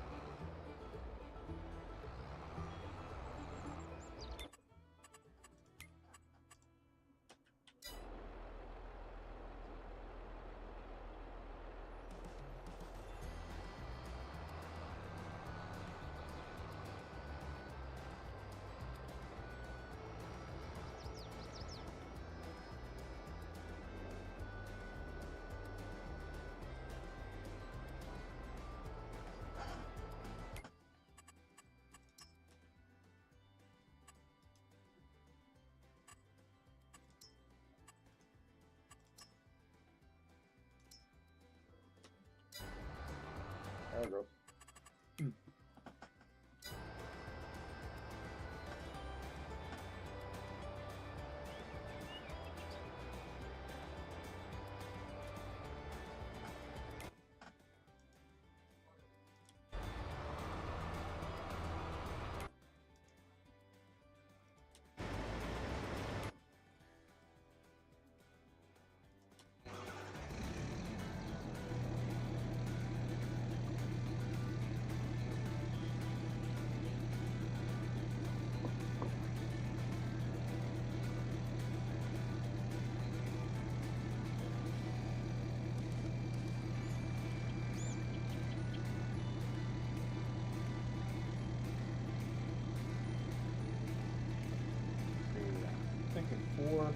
thinking 4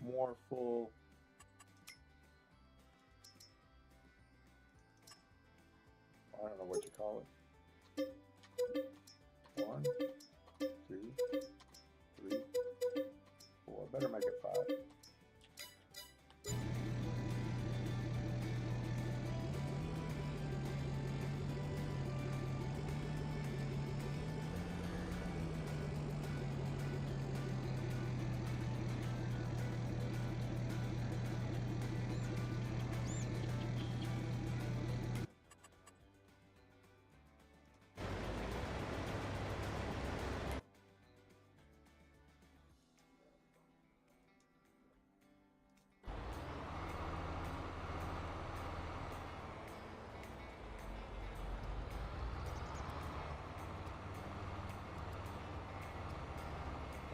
more full. I don't know what you call it. 1, 2, 3, 4. Better make it 5.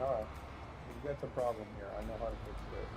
Alright, we've got the problem here. I know how to fix this.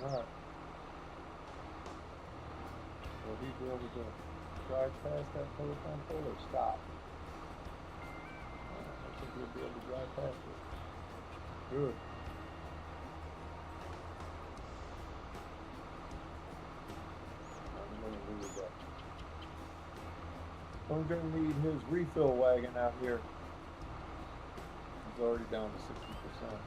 Alright. Will he be able to drive past that telephone pole or stop? I think he'll be able to drive past it. Good. I'm going to leave that. I'm going to need his refill wagon out here. He's already down to 60%.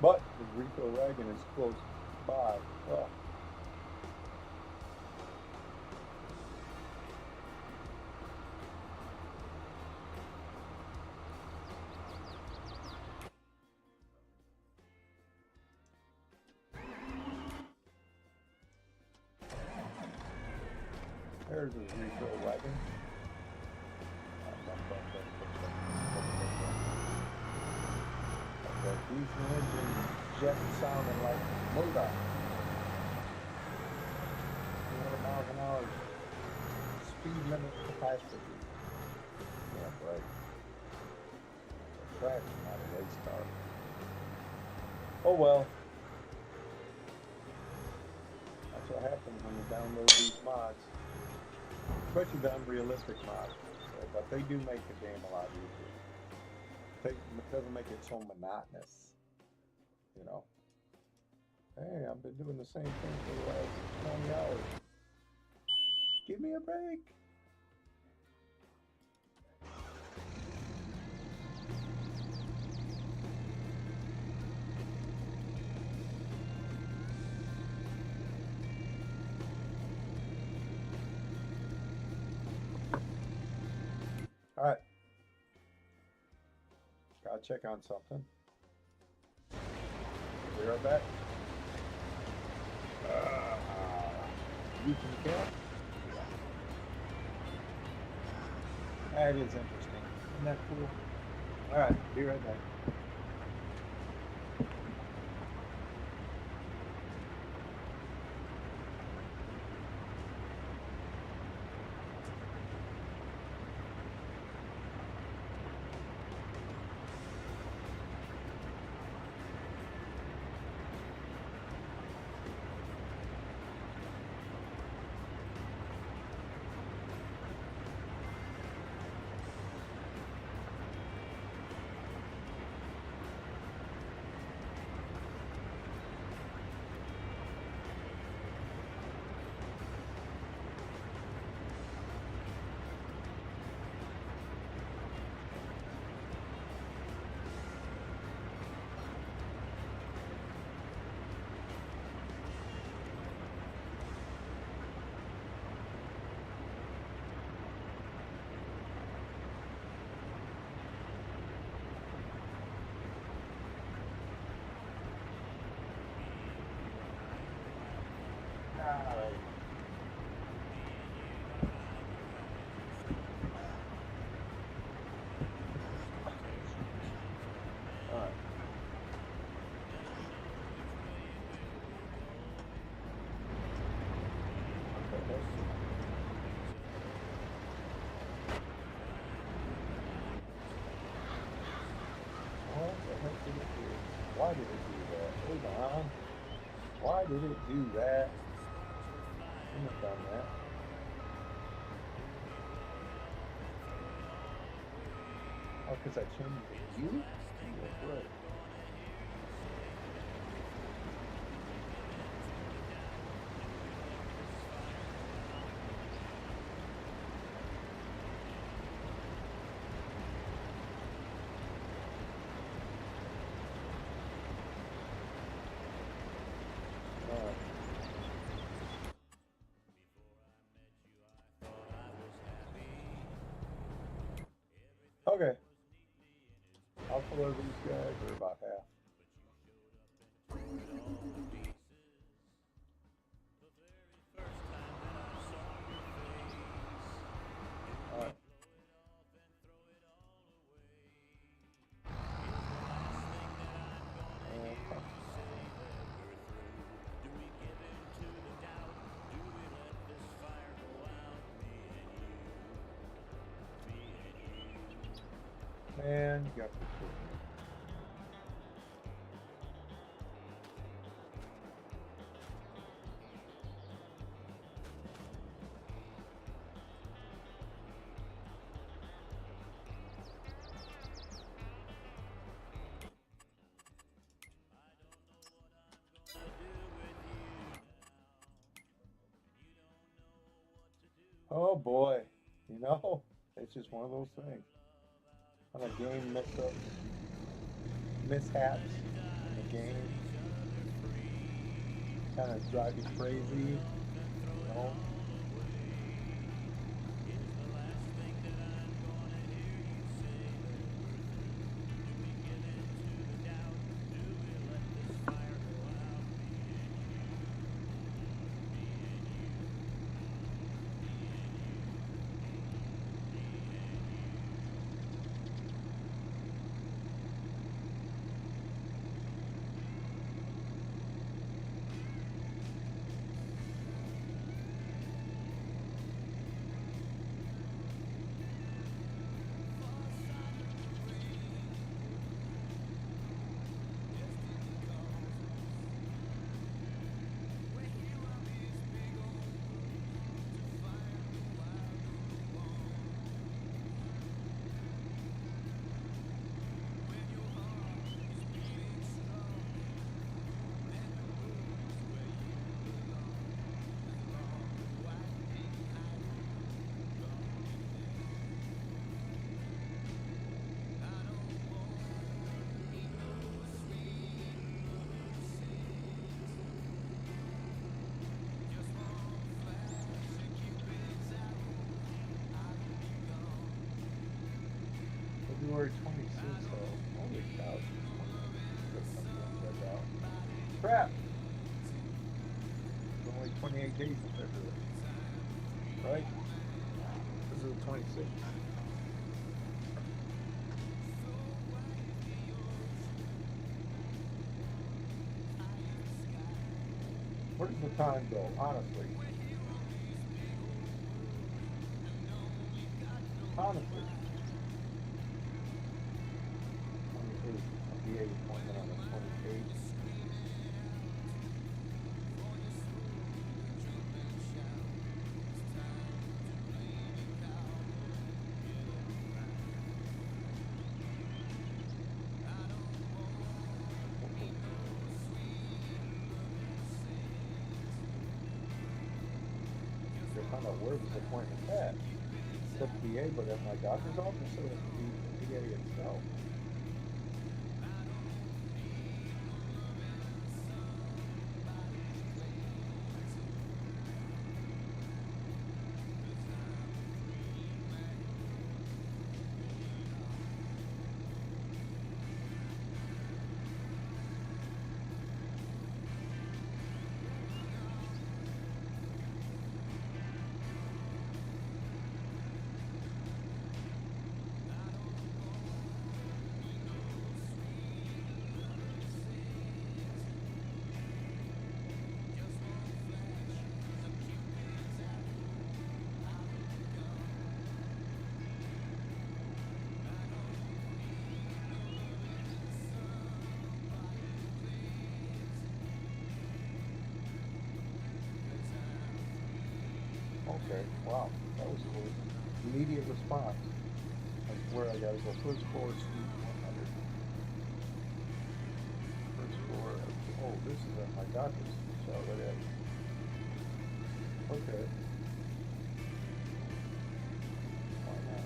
But his refill wagon is close by. Well, there's his refill wagon. That diesel engine jet sounding like motor. 200 miles an hour speed limit capacity. Yeah, right. Track, not a race car. Oh well. That's what happens when you download these mods. Especially the unrealistic mods. But they do make the game a lot easier. It doesn't make it so monotonous, you know. Hey, I've been doing the same thing for the last 20 hours. Give me a break. All right. Gotta check on something. Be right back. You can count? That is interesting. Isn't that cool? Alright, be right back. did it do that? Hold on. Why did it do that? Shouldn't have done that. Oh, because I changed the view? That's right. Okay. How full are these guys? Or about half? Alright. Man, you got to kill me. Oh boy, you know, it's just one of those things. On a game mix-ups, mishaps in the game, kind of drive you crazy, you know. February 26th, so holy cow, check out. Crap! It's only 28 days in February, right? This is the 26th. Where does the time go, honestly? Honestly. 28. VA appointment on the 28th. They're kind of where's this appointment at? It's at the VA, but at my doctor's office or at the VA itself? Okay, wow, that was cool. Immediate response. That's where I gotta go. First floor, suite 100. First floor. Oh, this is at my doctor's. So right at. Okay, why not?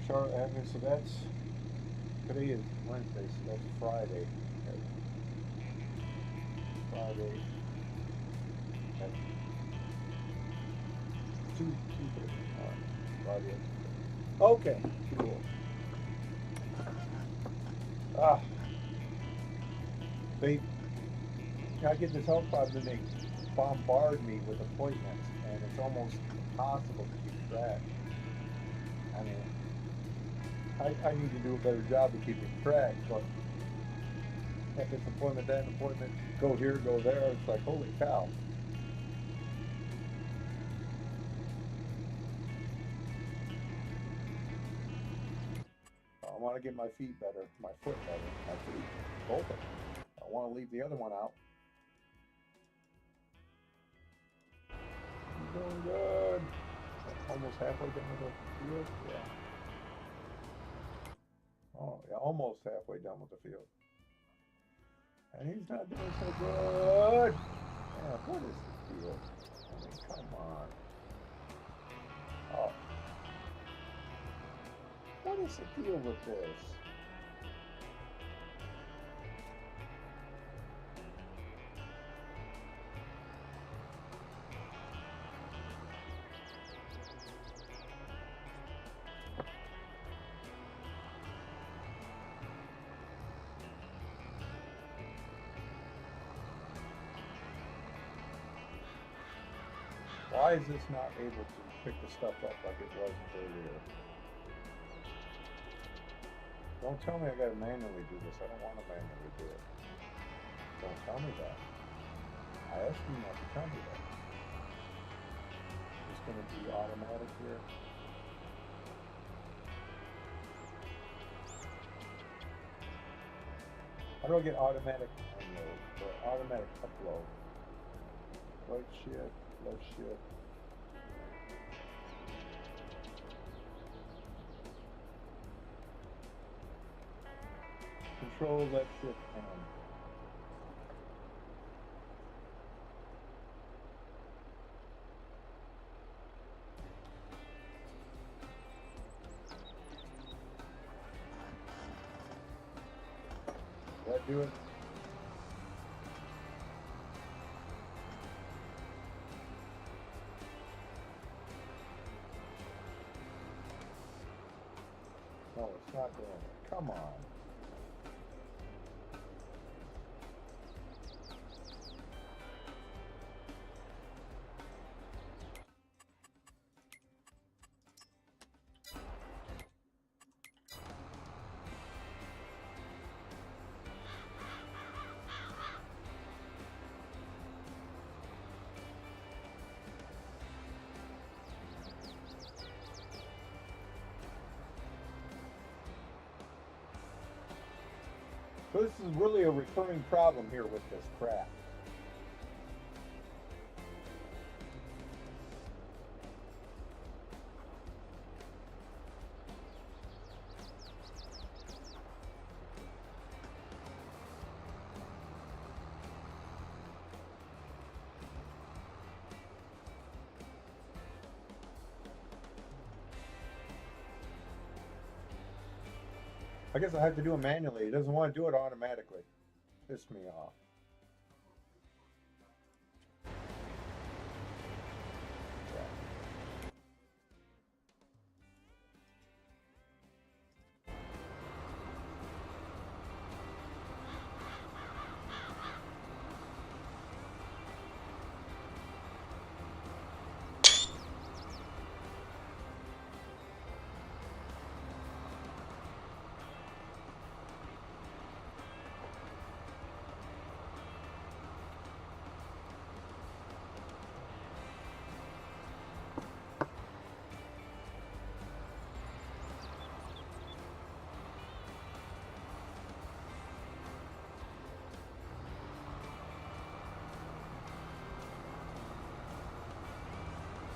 Charlotte Avenue. So that's today is Wednesday, so that's Friday. Okay, Friday at 2:30. All right, Friday at 2:30. Okay, cool. Ah, they I get this health problem, and they bombard me with appointments, and it's almost impossible to keep track. I mean, I need to do a better job of keeping track, but at this appointment, that appointment, go here, go there, it's like, holy cow. I want to get my feet better, my foot better, my feet, both of them. I want to leave the other one out. I'm doing good. Almost halfway down the field. Yeah. Oh, yeah, almost halfway done with the field. And he's not doing so good. Yeah, what is the deal? I mean, come on. Oh, what is the deal with this? Why is this not able to pick the stuff up like it was earlier? Don't tell me I gotta manually do this. I don't want to manually do it. Don't tell me that. I asked you not to tell me that. It's gonna be automatic here. How do I get automatic unload or automatic upload? Right shift, left shift. Control left shift and. Does that do it? No, it's not doing it. Come on. So this is really a recurring problem here with this crap. I guess I have to do it manually. It doesn't want to do it automatically. Piss me off.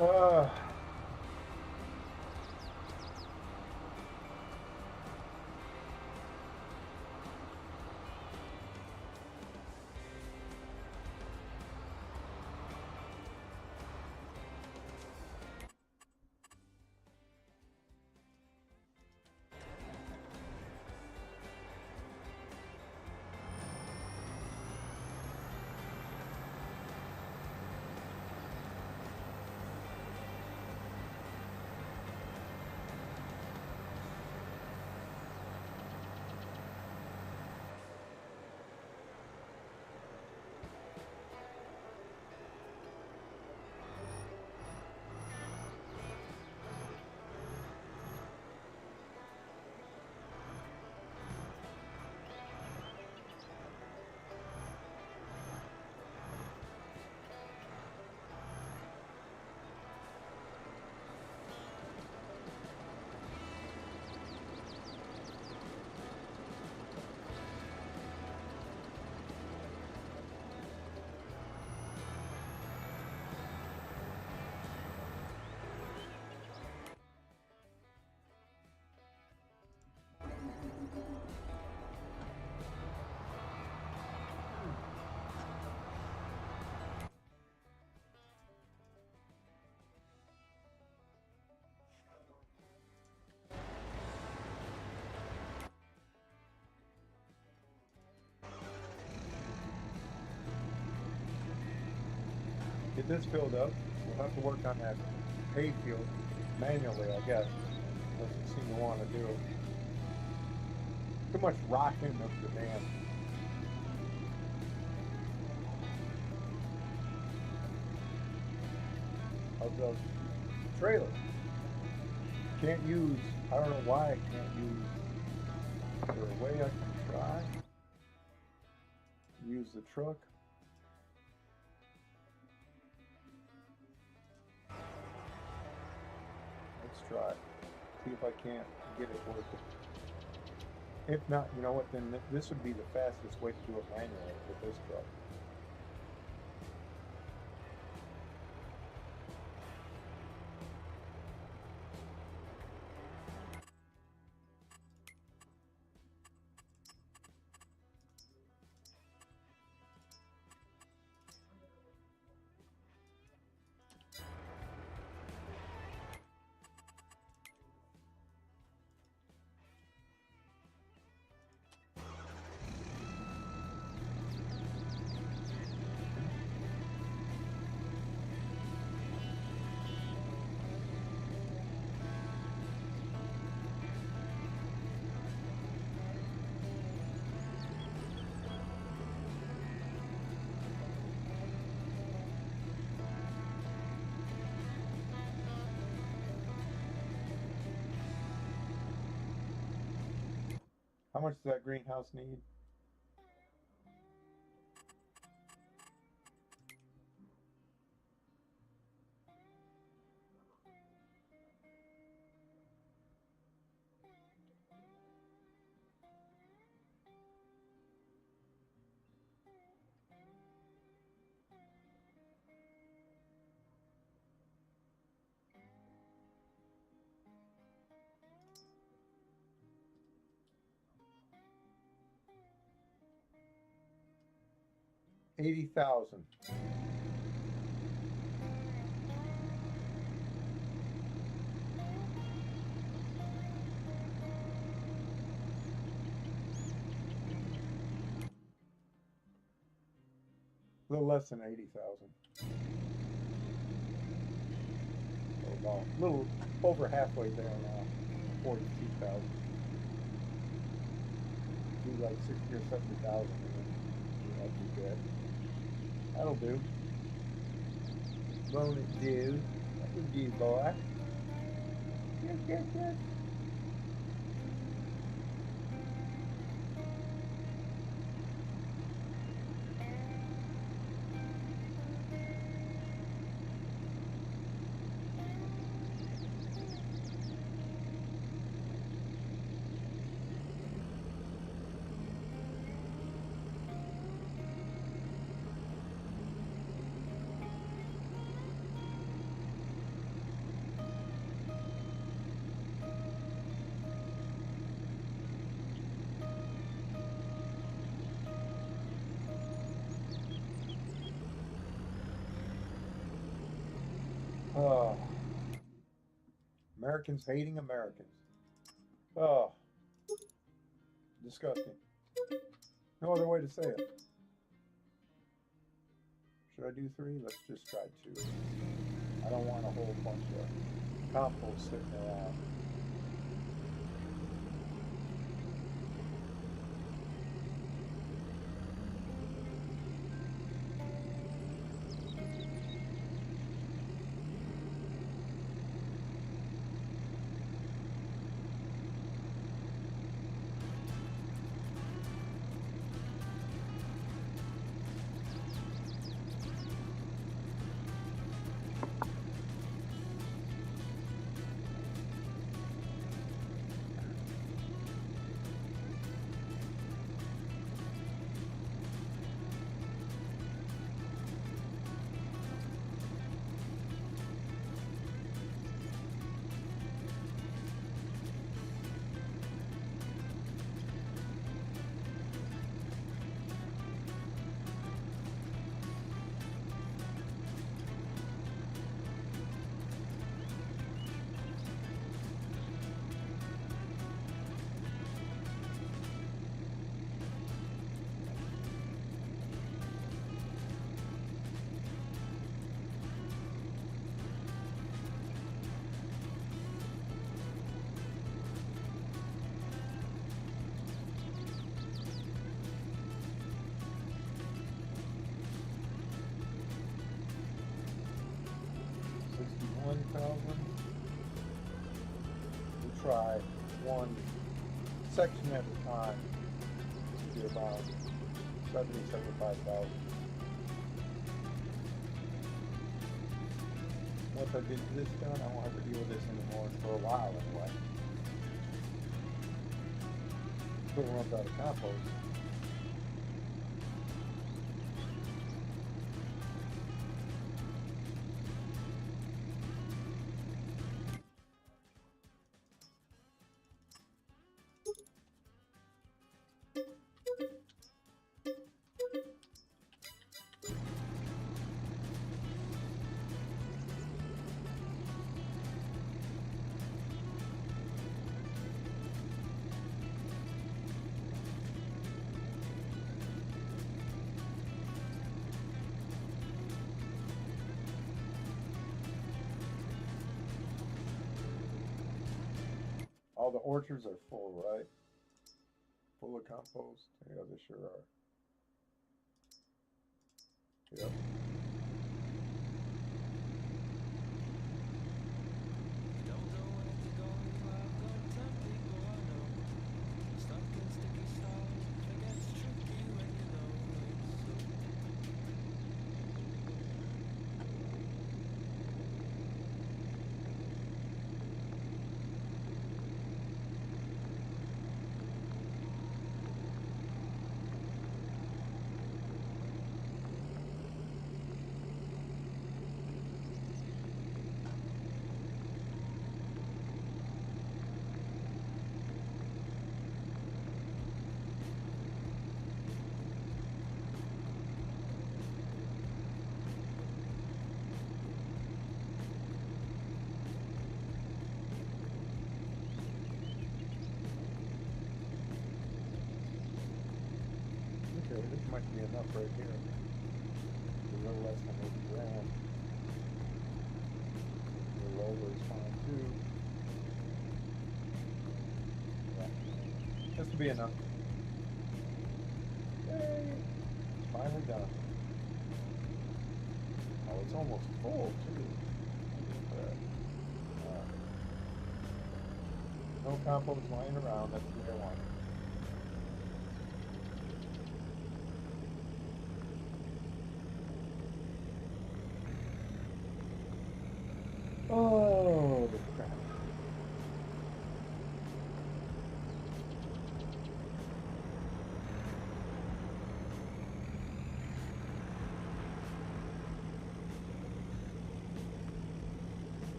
Uh, get this filled up. We'll have to work on that hay field manually, I guess. Doesn't seem to want to do it. Too much rocking of the dam. Of the trailer. Can't use, I don't know why I can't use, is there a way I can try? Use the truck. Let's try. See if I can't get it working. If not, you know what, then this would be the fastest way to do it manually with this truck. How much does that greenhouse need? $80,000. A little less than 80,000. About a little over halfway there now. 42,000. Do like 60 or 70,000. That'd be good. That'll do. Won't it do? That'll do, boy. Yes, yes, yes. Oh, Americans hating Americans. Oh, disgusting. No other way to say it. Should I do 3? Let's just try 2. I don't want a whole bunch of compost sitting around. We'll try one section at a time. Be about 75,000. Once I get this done, I won't have to deal with this anymore for a while anyway. Until it runs out of compost. All the orchards are full, right? Full of compost. Yeah, they sure are. Yep. Don't know where to go. I've got 10 people I know. Stuck in sticky stars. It gets tricky when you know it's so. Okay, this might be enough right here. A little less than 80 grams. The roller is fine too. Yeah. This will be enough. Yay! It's finally done. Oh, it's almost full too. No compost lying around, that's what I want. Oh, crap.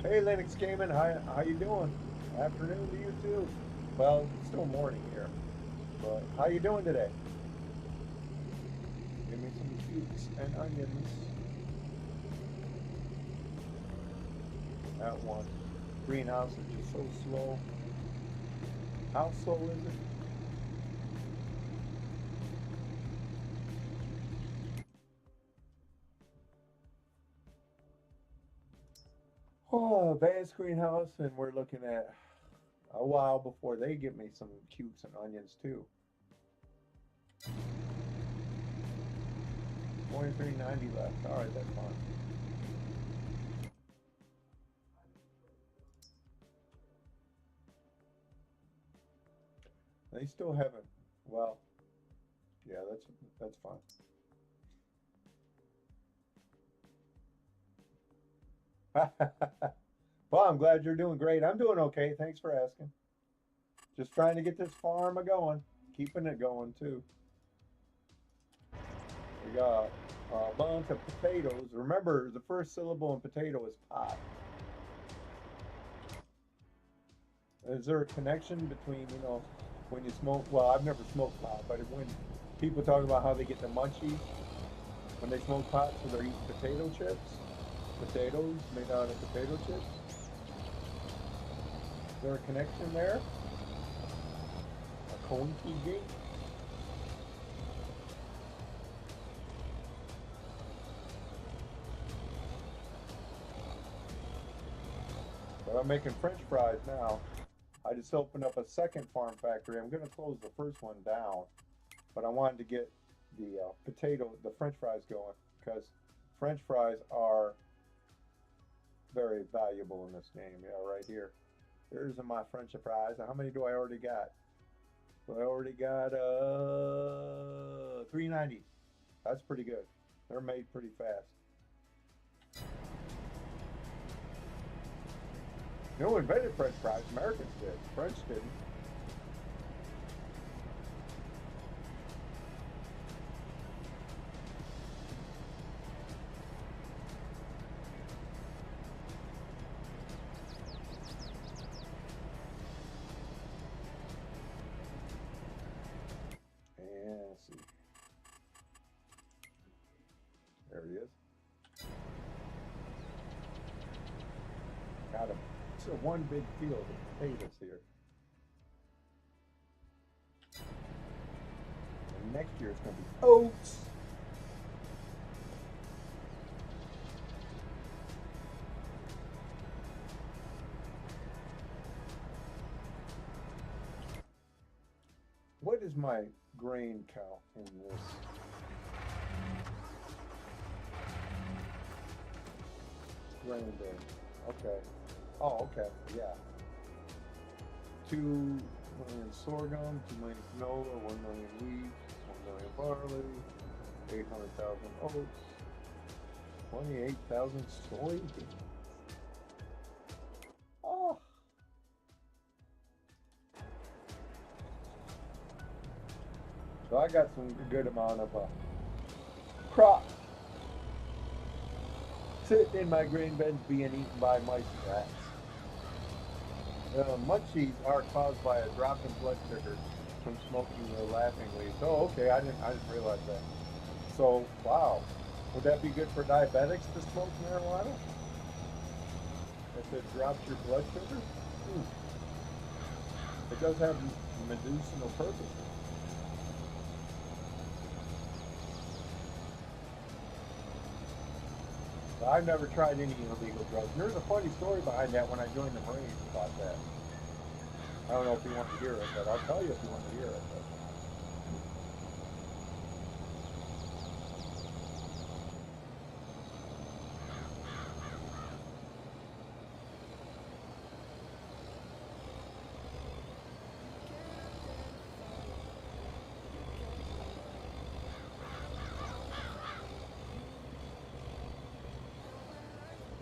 Hey, Linux Gaming, how you doing? Afternoon to you too. Well, it's still morning here, but how you doing today? Give me some cukes and onions. That one. Greenhouse is just so slow. How slow is it? Oh, advanced greenhouse, and we're looking at a while before they give me some cukes and onions too. 23.90 left. All right, that's fine. They still haven't. Well, yeah, that's fine. Well, I'm glad you're doing great. I'm doing okay. Thanks for asking. Just trying to get this farm a going, keeping it going too. We got a bunch of potatoes. Remember, the first syllable in potato is pot. Is there a connection between, when you smoke? Well, I've never smoked pot, but when people talk about how they get the munchies when they smoke pot, so they're eating potato chips, potatoes made out of potato chips. Is there a connection there? A coinky gate? But I'm making French fries now. I just opened up a second farm factory. I'm going to close the first one down, but I wanted to get the French fries going because French fries are very valuable in this game. Yeah, right here. Here's my French fries. How many do I already got? So I already got 3.90. That's pretty good. They're made pretty fast. No one invented French fries. Americans did. French didn't. And let's see. There he is. Got him. It's a one big field of potatoes here. And next year it's going to be oats. What is my grain count in this? Grain bin. Okay. Oh, okay. Yeah. 2 million sorghum, 2 million canola, 1 million wheat, 1 million barley, 800,000 oats, 28,000 soybeans. Oh. So I got some good amount of crop sitting in my grain bins being eaten by mice and rats. Munchies are caused by a drop in blood sugar from smoking the laughing leaves. Oh, okay, I didn't realize that. So, wow, would that be good for diabetics to smoke marijuana? If it drops your blood sugar? It does have medicinal purposes. But I've never tried any illegal drugs. There's a funny story behind that when I joined the Marines about that. I don't know if you want to hear it, but I'll tell you if you want to hear it. But.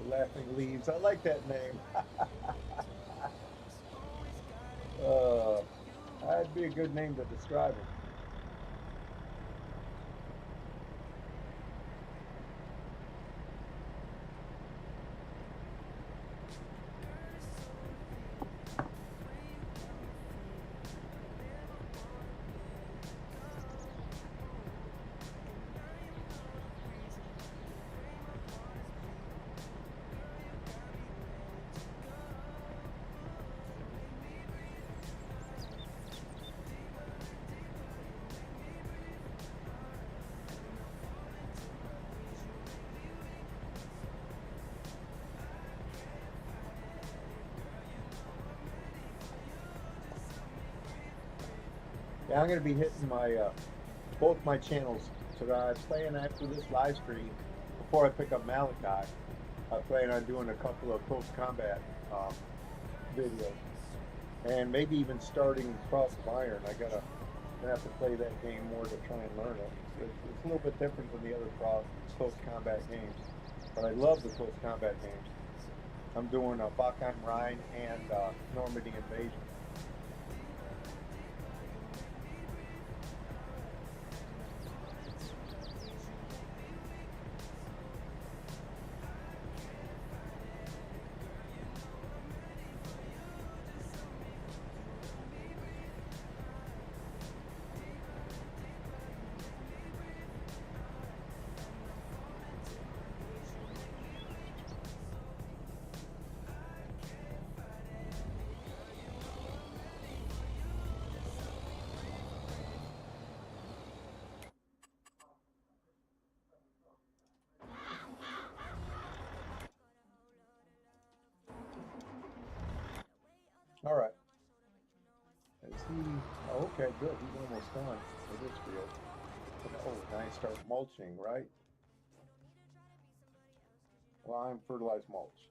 The Laughing Leaves. I like that name. That'd be a good name to describe him. Yeah, I'm gonna be hitting my both my channels today. I plan after this live stream, before I pick up Malachi, I plan on doing a couple of close combat videos, and maybe even starting Cross of Iron. Gonna have to play that game more to try and learn it. It's a little bit different than the other close combat games, but I love the close combat games. I'm doing Bachheim Rhine and Normandy Invasion. All right. Is he? Oh, okay, good. He's almost done with this field. Oh, now you start mulching, right? Well, I'm fertilized mulch.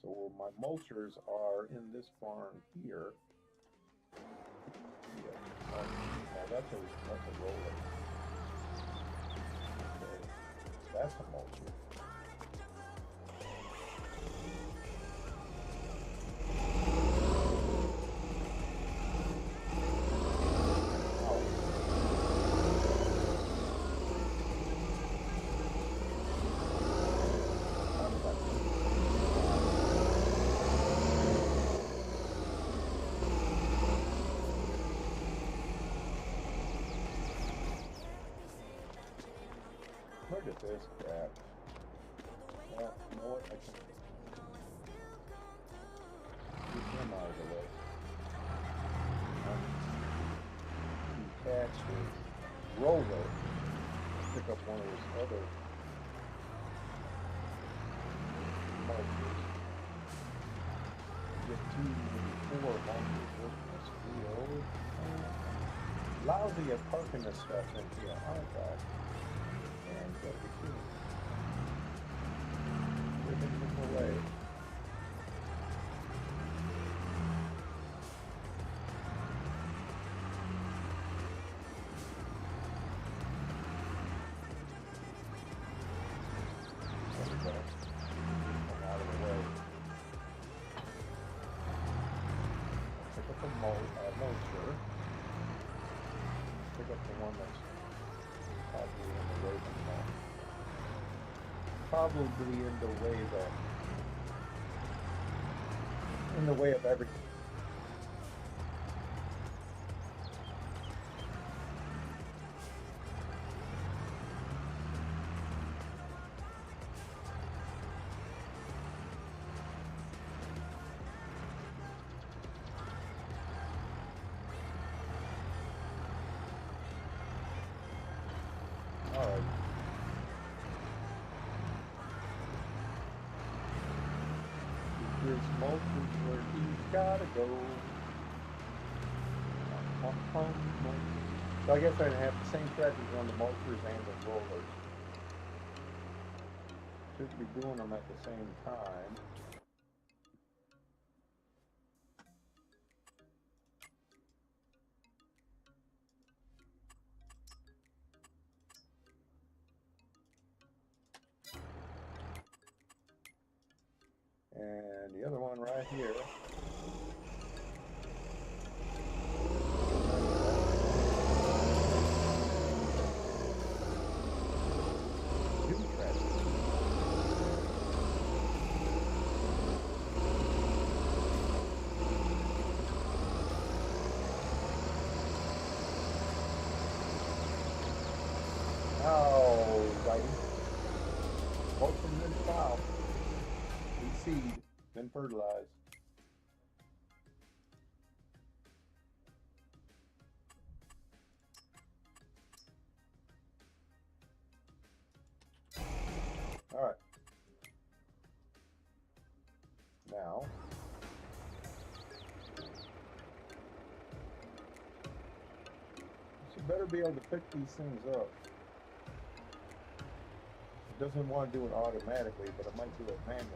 So my mulchers are in this barn here. Yeah. That's a roller. Okay. That's a mulcher. Look at this crap. Well, you know what? I can get him out of the way. Detach his roller. Pick up one of his other mulchers. Get 2 4 mulchers working this field. Lousy at parking this stuff into your archive. And go to the living in the way. There we go. Come out of the way. Pick up a mulcher. Pick up the one that's probably in the way of in the way of everything. All right. His mulchers where he's gotta go. So I guess I'd have the same strategies on the mulchers and the rollers. Should be doing them at the same time. And the other one right here. Oh, righty. Both from this plow. Seed, then fertilize. All right. Now, better be able to pick these things up. It doesn't want to do it automatically, but it might do it manually.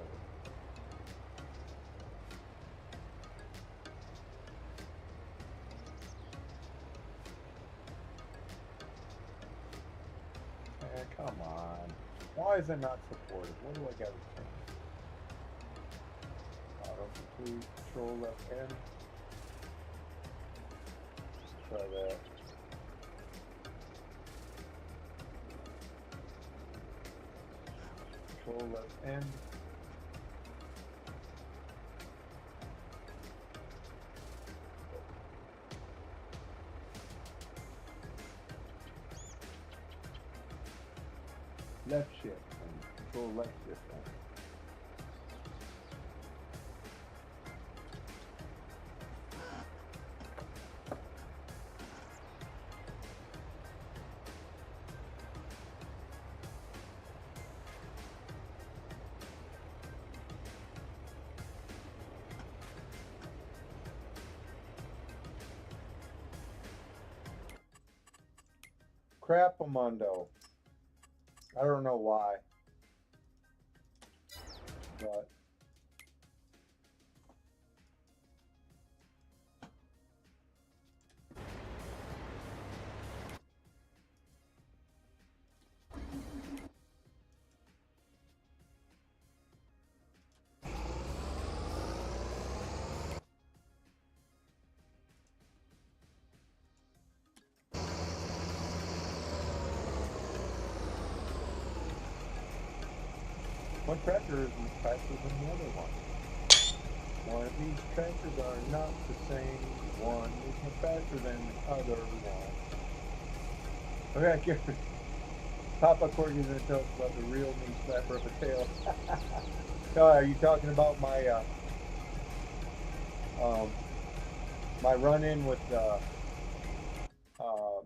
Come on. Why is it not supported? What do I got to change? Autocomplete, control left N. Try that. Control left N. Left shift and control left shift. Crapamundo. I don't know why, but one tractor isn't faster than the other one. One of these tractors are not the same. One isn't faster than the other one. Okay, Gary. Papa Corky's gonna tell us about the real knee slapper of a tail. Are you talking about my my run-in with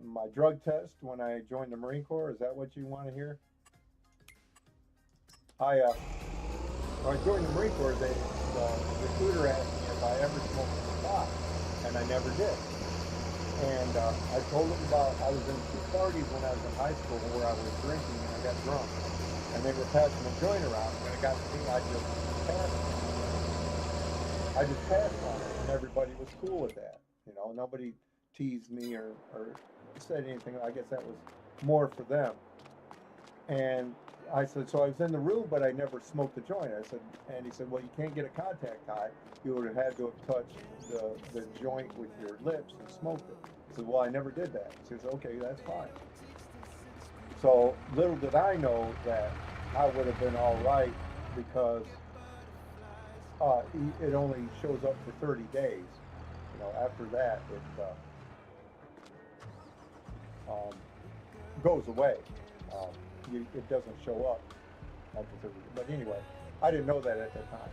my drug test when I joined the Marine Corps? Is that what you want to hear? When I joined the Marine Corps, the recruiter asked me if I ever smoked pot, and I never did. And I told him about, I was in two parties when I was in high school where I was drinking and I got drunk. And they were passing a joint around, and when it got to me, I just passed it. I just passed on it, and everybody was cool with that. You know, nobody teased me or said anything. I guess that was more for them. And I said, so I was in the room, but I never smoked a joint. I said, and he said, well, you can't get a contact high. You would have had to have touched the joint with your lips and smoked it. I said, well, I never did that. He says, okay, that's fine. So little did I know that I would have been all right because it only shows up for 30 days. You know, after that, it goes away. It doesn't show up after 30 days. But anyway, I didn't know that at the time.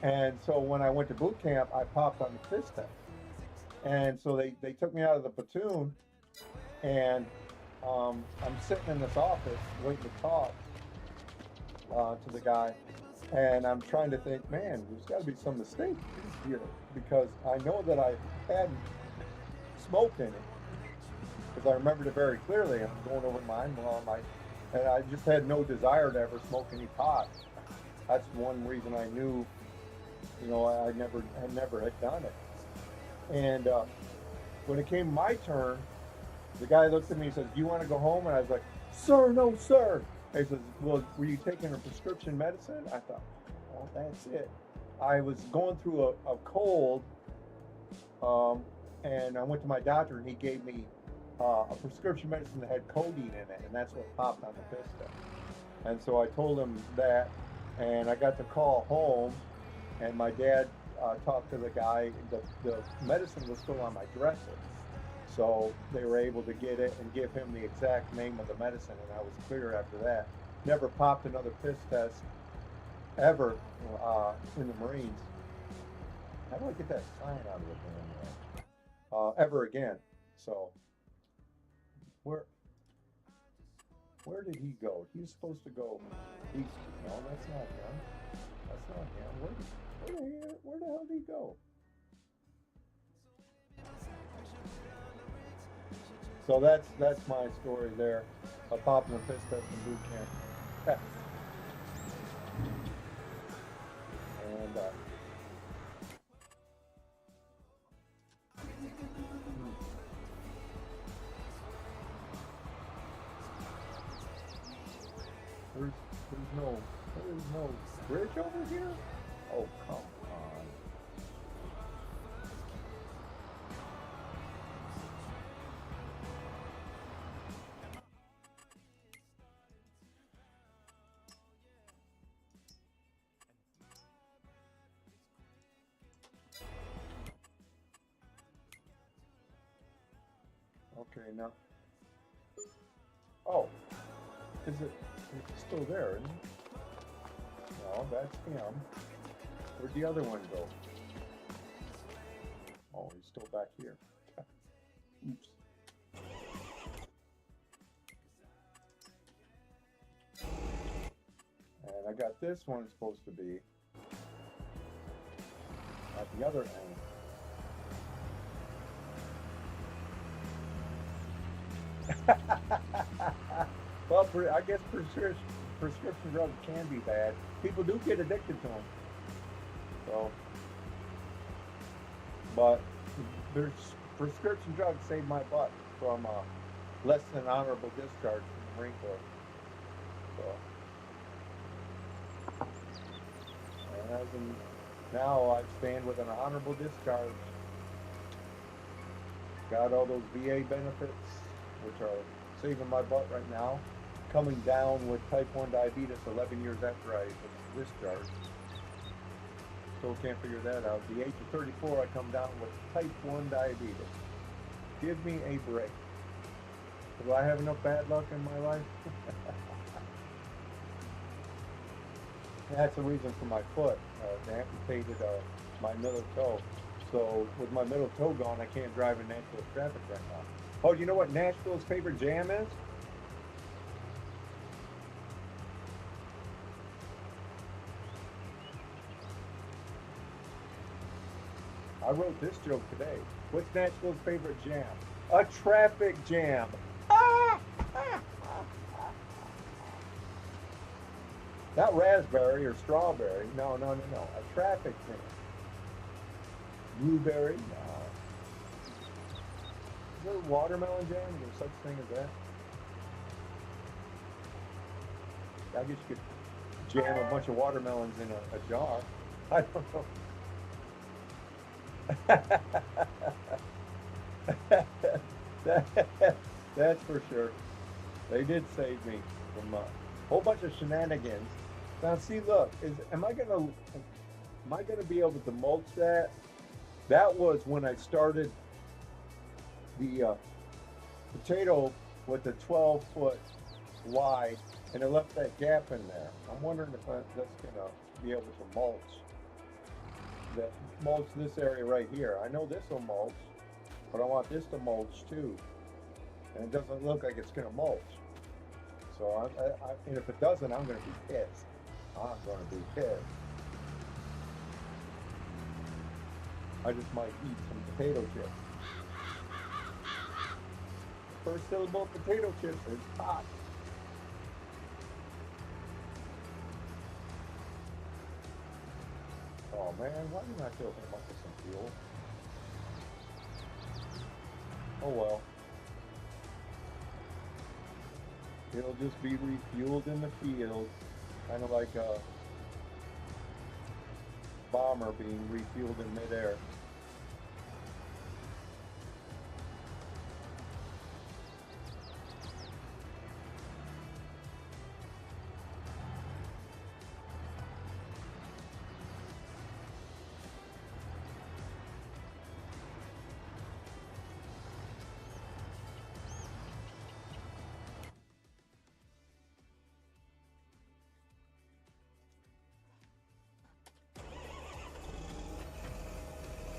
And so when I went to boot camp, I popped on the fist test. And so they took me out of the platoon, and I'm sitting in this office waiting to talk to the guy, and I'm trying to think, man, there's got to be some mistake here, because I know that I hadn't smoked any, because I remembered it very clearly. I'm going over mine, and I just had no desire to ever smoke any pot. That's one reason I knew, you know, I never had done it. And when it came my turn, the guy looked at me and said, do you want to go home? And I was like, sir, no, sir. And he says, well, were you taking a prescription medicine? I thought, well, that's it. I was going through a cold, and I went to my doctor, and he gave me a prescription medicine that had codeine in it, and that's what popped on the fist test. And so I told him that, and I got the call home, and my dad talked to the guy. The medicine was still on my dresser, so they were able to get it and give him the exact name of the medicine, and I was clear after that. Never popped another fist test ever in the Marines. How do I get that sign out of the damn ever again? So where did he go? He was supposed to go east. No, that's not him. That's not him. Where the hell did he go? So that's my story there. A popping a fist test in boot camp. And there's there's no bridge over here. Oh come on. Okay, now. Oh, is it? It's still there, isn't it? No, that's him. Where'd the other one go? Oh, he's still back here. Oops. And I got this one supposed to be at the other end. Well, I guess prescription drugs can be bad. People do get addicted to them. So, but there's prescription drugs saved my butt from less than honorable discharge from the Marine Corps. So, and as in now I stand with an honorable discharge. Got all those VA benefits, which are saving my butt right now. Coming down with type 1 diabetes 11 years after I was discharged. Still can't figure that out. At the age of 34, I come down with type 1 diabetes. Give me a break. Do I have enough bad luck in my life? That's the reason for my foot. They amputated my middle toe. So with my middle toe gone, I can't drive in Nashville traffic right now. Oh, you know what Nashville's favorite jam is? I wrote this joke today. What's Nashville's favorite jam? A traffic jam. Ah! Not raspberry or strawberry. No. A traffic jam. Blueberry? No. Is there a watermelon jam? Is there such thing as that? I guess you could jam a bunch of watermelons in a jar. I don't know. That's for sure. They did save me from a whole bunch of shenanigans. Now, see, look, am I gonna be able to mulch that? That was when I started the potato with the 12-foot wide, and it left that gap in there. I'm wondering if that's gonna be able to mulch this area right here. I know this will mulch, but I want this to mulch too, and it doesn't look like it's gonna mulch. So and if it doesn't, I'm gonna be pissed. I'm gonna be pissed. I just might eat some potato chips. First syllable of potato chips is hot. Oh man, why didn't I fill him up with some fuel? Oh well. It'll just be refueled in the field, kind of like a bomber being refueled in midair.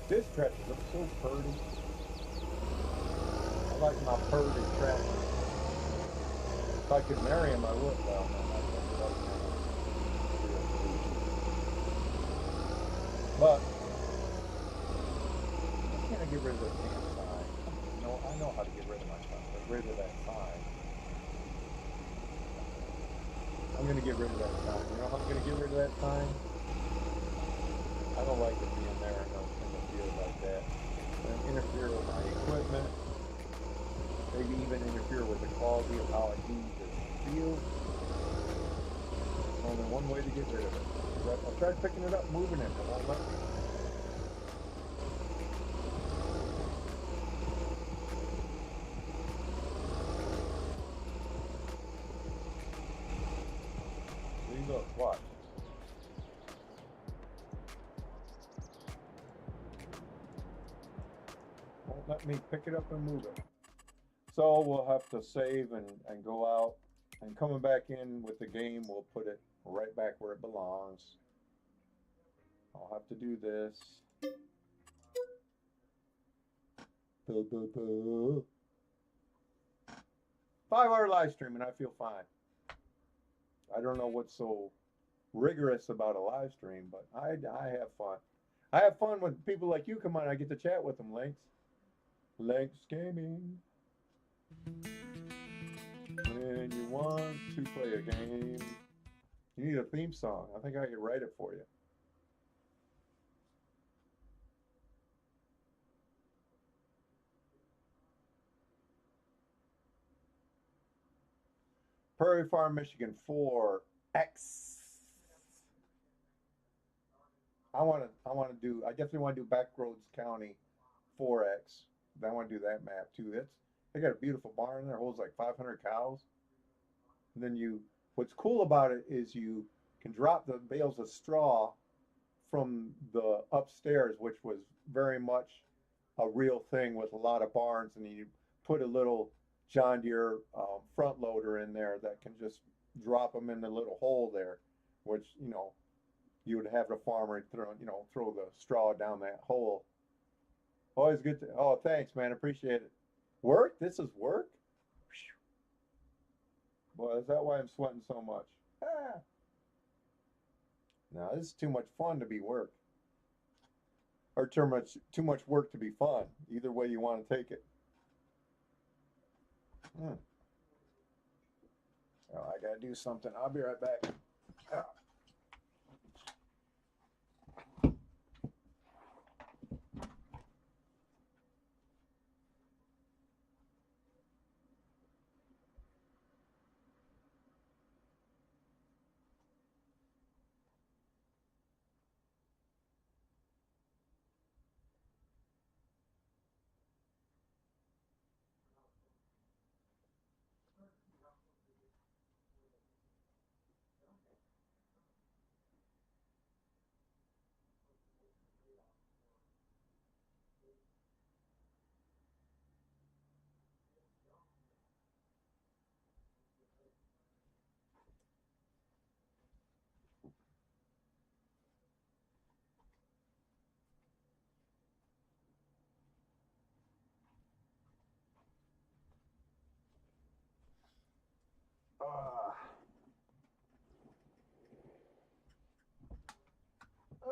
This tractor looks so purty. I like my purty tractor. If I could marry him, I would. Well, no, but why can't I get rid of the damn sign? No, I know how to get rid of my stuff. rid of that sign. I'm going to get rid of that sign. You know how I'm going to get rid of that sign? I don't like it being there in the field like that. And interfere with my equipment. Maybe even interfere with the quality of how I do this field. There's only one way to get rid of it. I tried picking it up, moving it, it won't let me. See, look, watch. Won't let me pick it up and move it. So we'll have to save and go out. And coming back in with the game, we'll put it right back where it belongs. I'll have to do this. Boo, boo, boo. 5-hour live stream and I feel fine. I don't know what's so rigorous about a live stream, but I have fun. I have fun when people like you come on. I get to chat with them, Lynx. Lynx Gaming. When you want to play a game, you need a theme song. I think I can write it for you. Prairie Farm, Michigan 4X. I definitely want to do Backroads County 4X. I want to do that map too. They got a beautiful barn there, holds like 500 cows. And then what's cool about it is you can drop the bales of straw from the upstairs, which was very much a real thing with a lot of barns, and you put a little John Deere front loader in there that can just drop them in the little hole there, which, you would have the farmer throw the straw down that hole. Always good to, oh, thanks, man. Appreciate it. Work? This is work? Boy, is that why I'm sweating so much? Ah. Now, this is too much fun to be work. Or too much work to be fun. Either way you want to take it. Oh, I gotta do something. I'll be right back. Ah.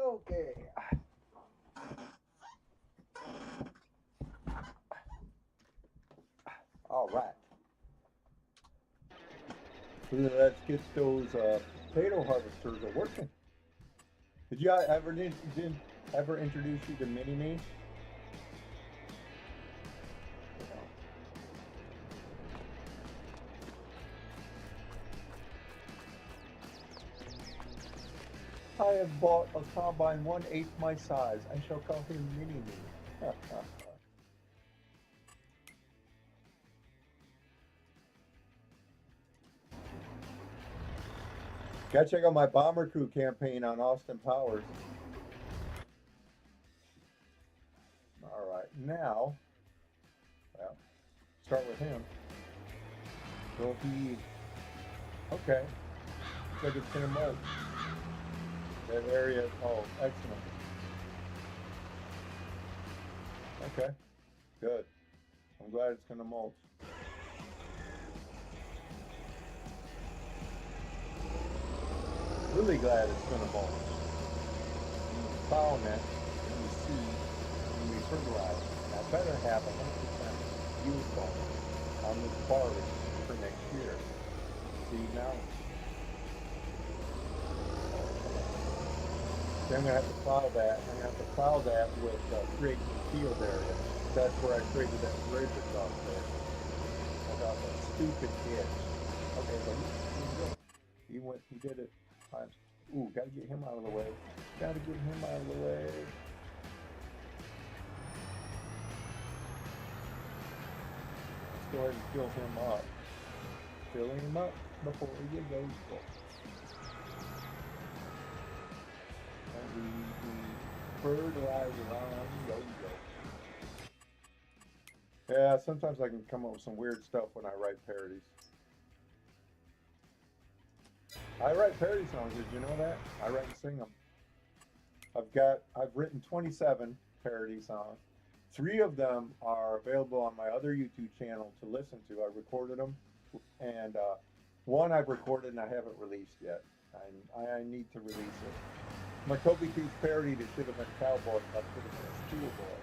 Okay. All right. Let's get those potato harvesters are working. Did you ever introduce you to Mini Me? I have bought a combine 1/8 my size. I shall call him Mini Me. Gotta check out my Bomber Crew campaign on Austin Powers. All right, now, well, start with him. So okay, looks like it's gonna melt. That area, oh, excellent. Okay, good. I'm glad it's gonna mulch. Really glad it's gonna mulch. Foul net, and you see, when we fertilize, that better have 100% used bone. on this party for next year. See now? So I'm gonna have to plow that. I'm gonna have to plow that with creating the field area. That's where I created that bridge across there. I got that stupid ditch. Okay, but he went. He did it. Ooh, gotta get him out of the way. Gotta get him out of the way. Let's go ahead and fill him up. Fill him up before you go. And we fertilizer on yo-yo. Yeah, sometimes I can come up with some weird stuff when I write parodies. I write parody songs, did you know that? I write and sing them. I've written 27 parody songs. 3 of them are available on my other YouTube channel to listen to. I recorded them, and one I've recorded and I haven't released yet. I need to release it. My Toby Keith parody that should have been Cowboy, that should have been a Schoolboy.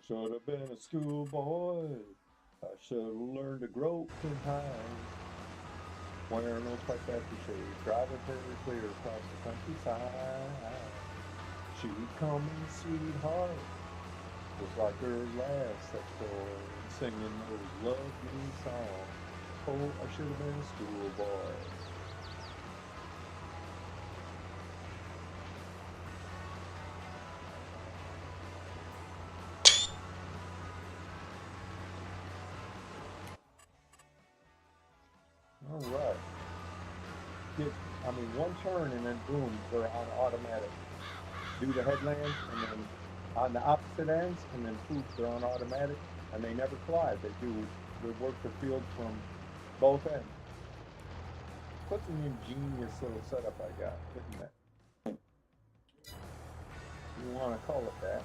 Should have been a schoolboy. I should have learned to grope in time. Wearing those pipe after shades, driving very clear across the countryside. She'd come in, sweetheart, just like her last sex toy, singing those lovely songs. Oh, I should have been a schoolboy. All right. One turn and then boom, they're on automatic. Do the headlands and then on the opposite ends and then poof, they're on automatic and they never collide. They work the field from both ends. Such an ingenious little setup I got, isn't it? You want to call it that.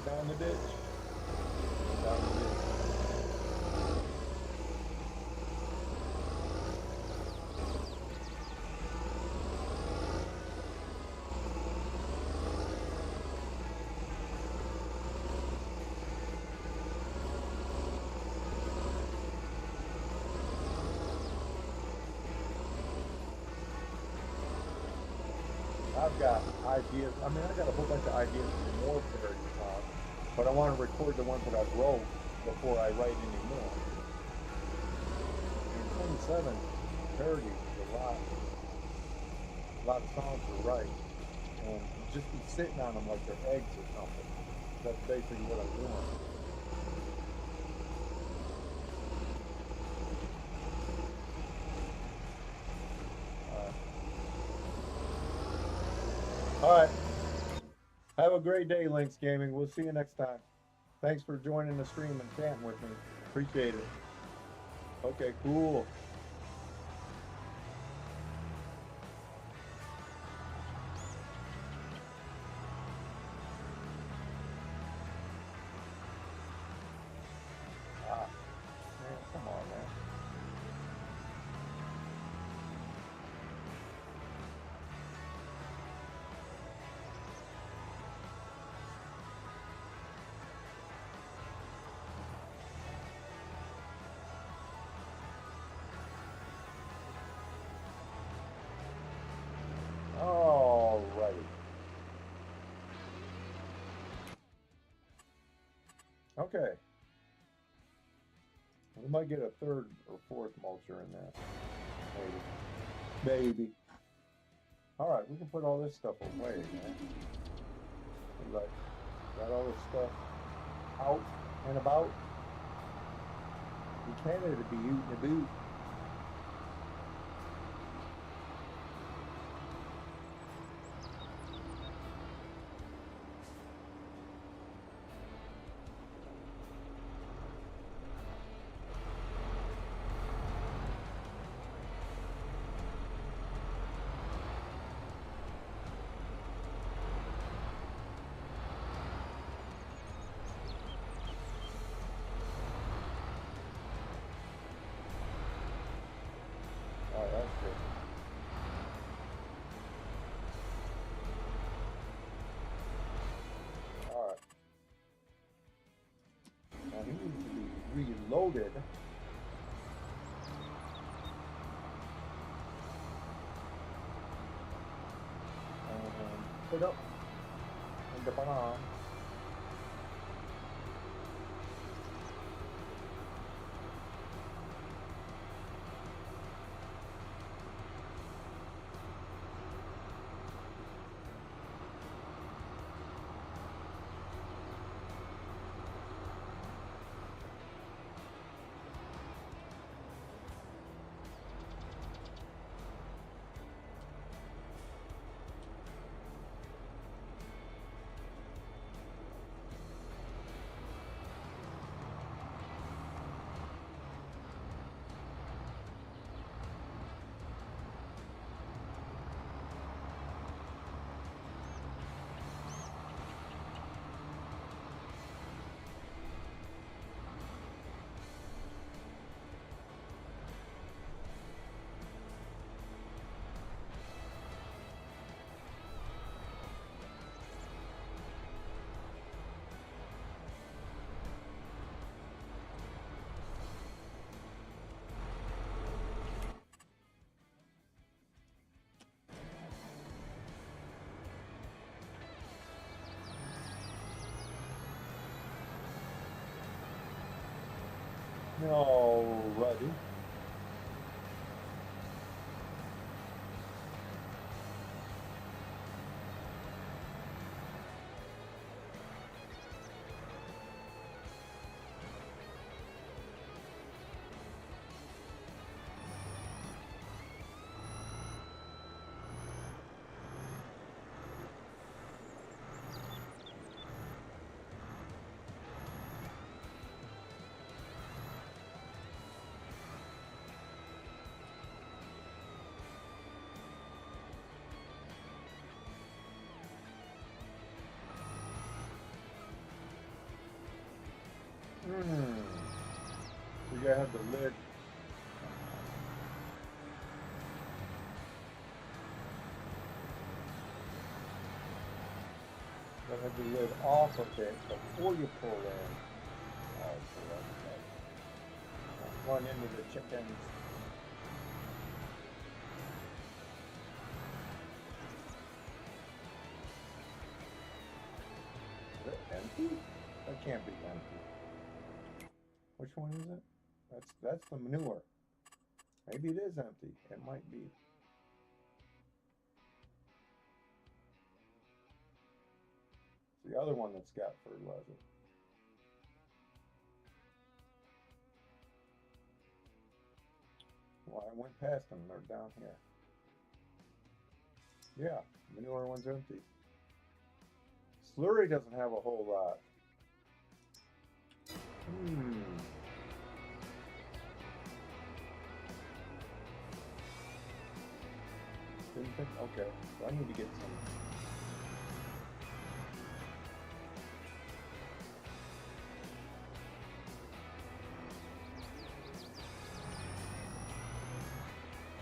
Down the ditch. Down the ditch. I've got ideas. I got a whole bunch of ideas for more parody songs, but I want to record the ones that I wrote before I write any more. And 27 parodies is a lot of songs to write, and just be sitting on them like they're eggs or something. That's basically what I'm doing. All right. Have a great day, Lynx Gaming. We'll see you next time. Thanks for joining the stream and chatting with me. Appreciate it. Okay, cool. Man, come on, man. All right. Okay. We might get a third or fourth mulcher in that. Maybe. Maybe. All right, we can put all this stuff away, man. Like, got all this stuff out and about. In Canada to be ootin' a boot. reloaded. And put up in the barn. Alrighty. We gotta have the lid. Gotta have the lid off of it before you pull in. Oh, so don't run into the chickens. Is it empty? That can't be empty. Which one is it? That's the manure. Maybe it is empty. It might be. It's the other one that's got fertilizer. Well, I went past them. They're down here. Yeah, manure one's empty. Slurry doesn't have a whole lot. Didn't think, okay, so I need to get some.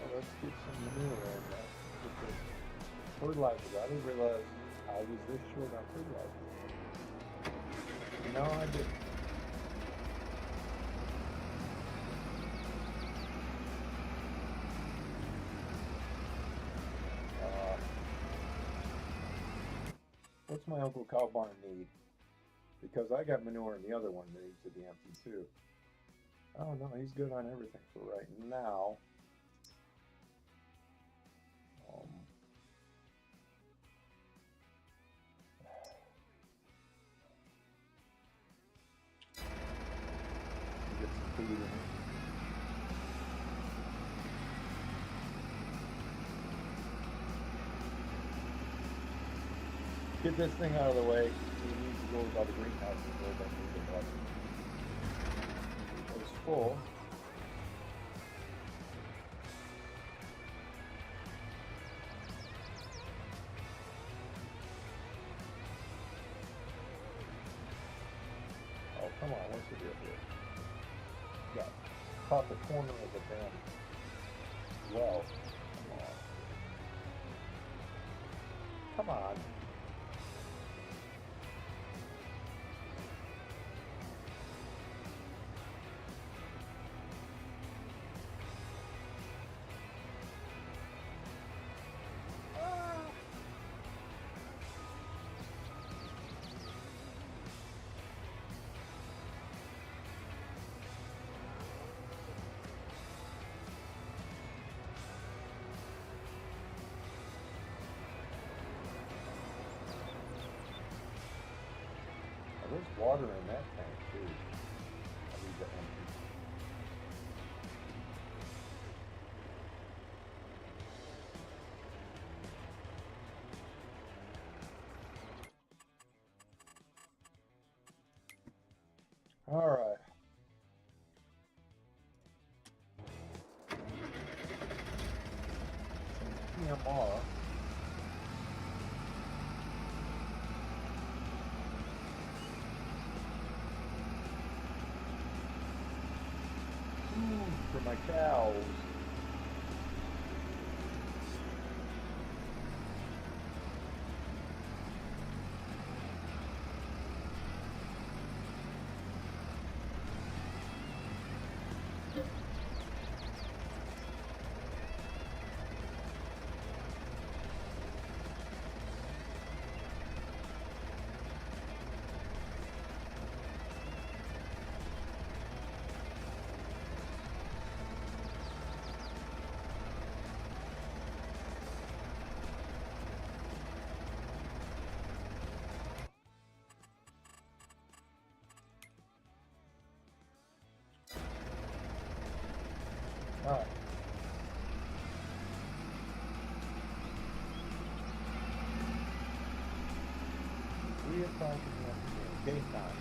Oh, let's get some manure in there. Get the fertilizer. I didn't realize I was this short on fertilizer. No, I didn't. What's my Uncle Cow barn need? Because I got manure and the other one that needs to be empty too. Oh no, he's good on everything for right now. Get some food in it. Get this thing out of the way. He needs to go by the greenhouse and go back to the button. It's full. Oh, come on, what's the deal here? Got caught the corner of the damn well. Come on. Come on. There's water in that tank too. I'll leave that empty. All right. Some PMR. Food for my cows. All right. Daytime.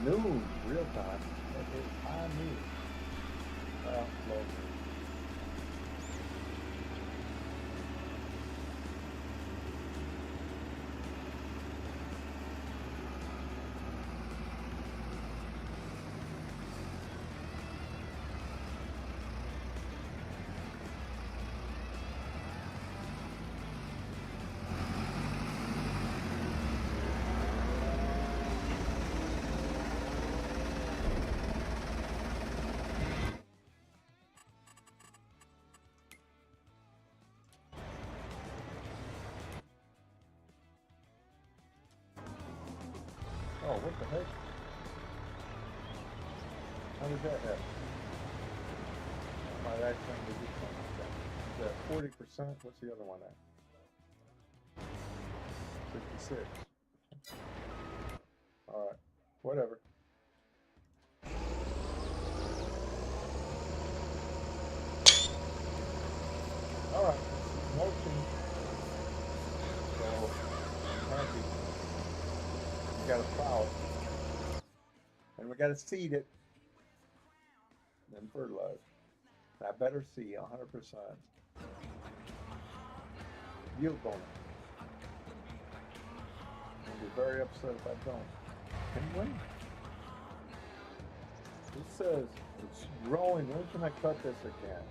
Noon, real time. That is high noon. Well, low noon. Oh, what the heck? How did that happen? I might accidentally do something like that. Is that 40%? What's the other one at? 56. Alright. Whatever. Alright. Motion. So, I'm happy. We gotta plow it. And we gotta seed it. Then fertilize. I better see 100%. Yield bonus. I'll be very upset if I don't. Anyway, it says it's growing. When can I cut this again?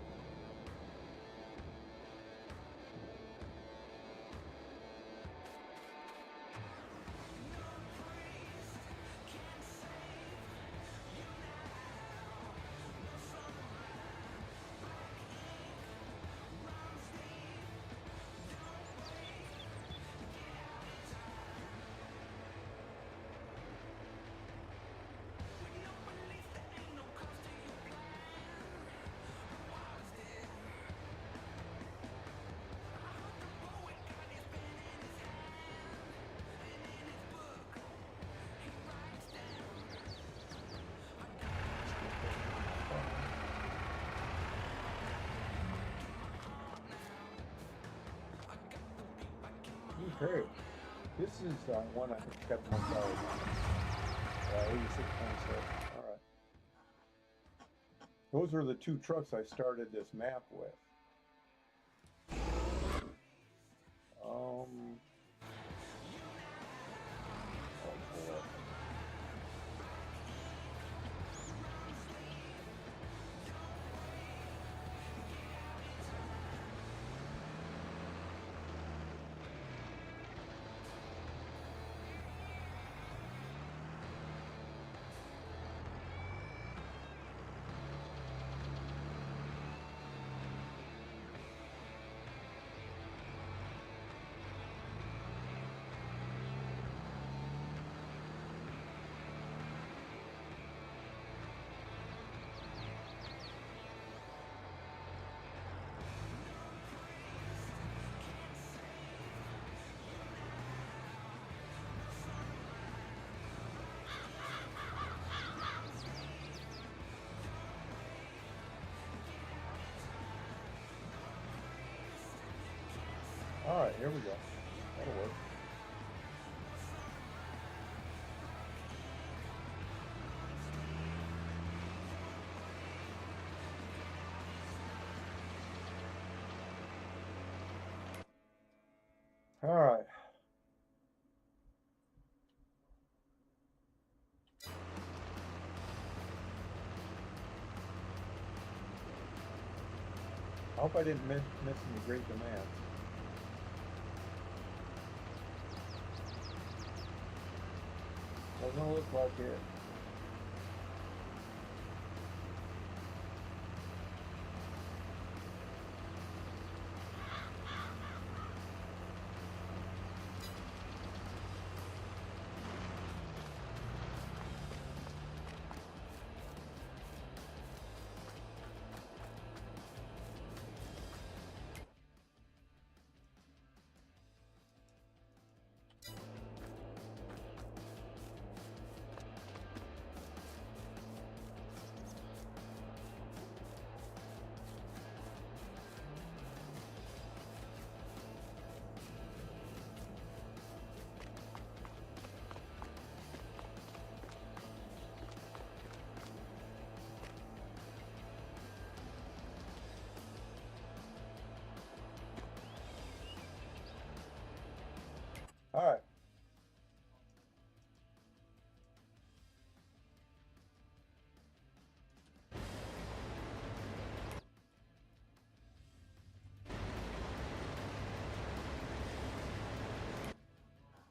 Okay, this is one I think got $1. 86.6. All right. Those are the two trucks I started this map with. Oh boy. right, here we go. That'll work. All right. I hope I didn't miss any great demands. Doesn't look like it. All right.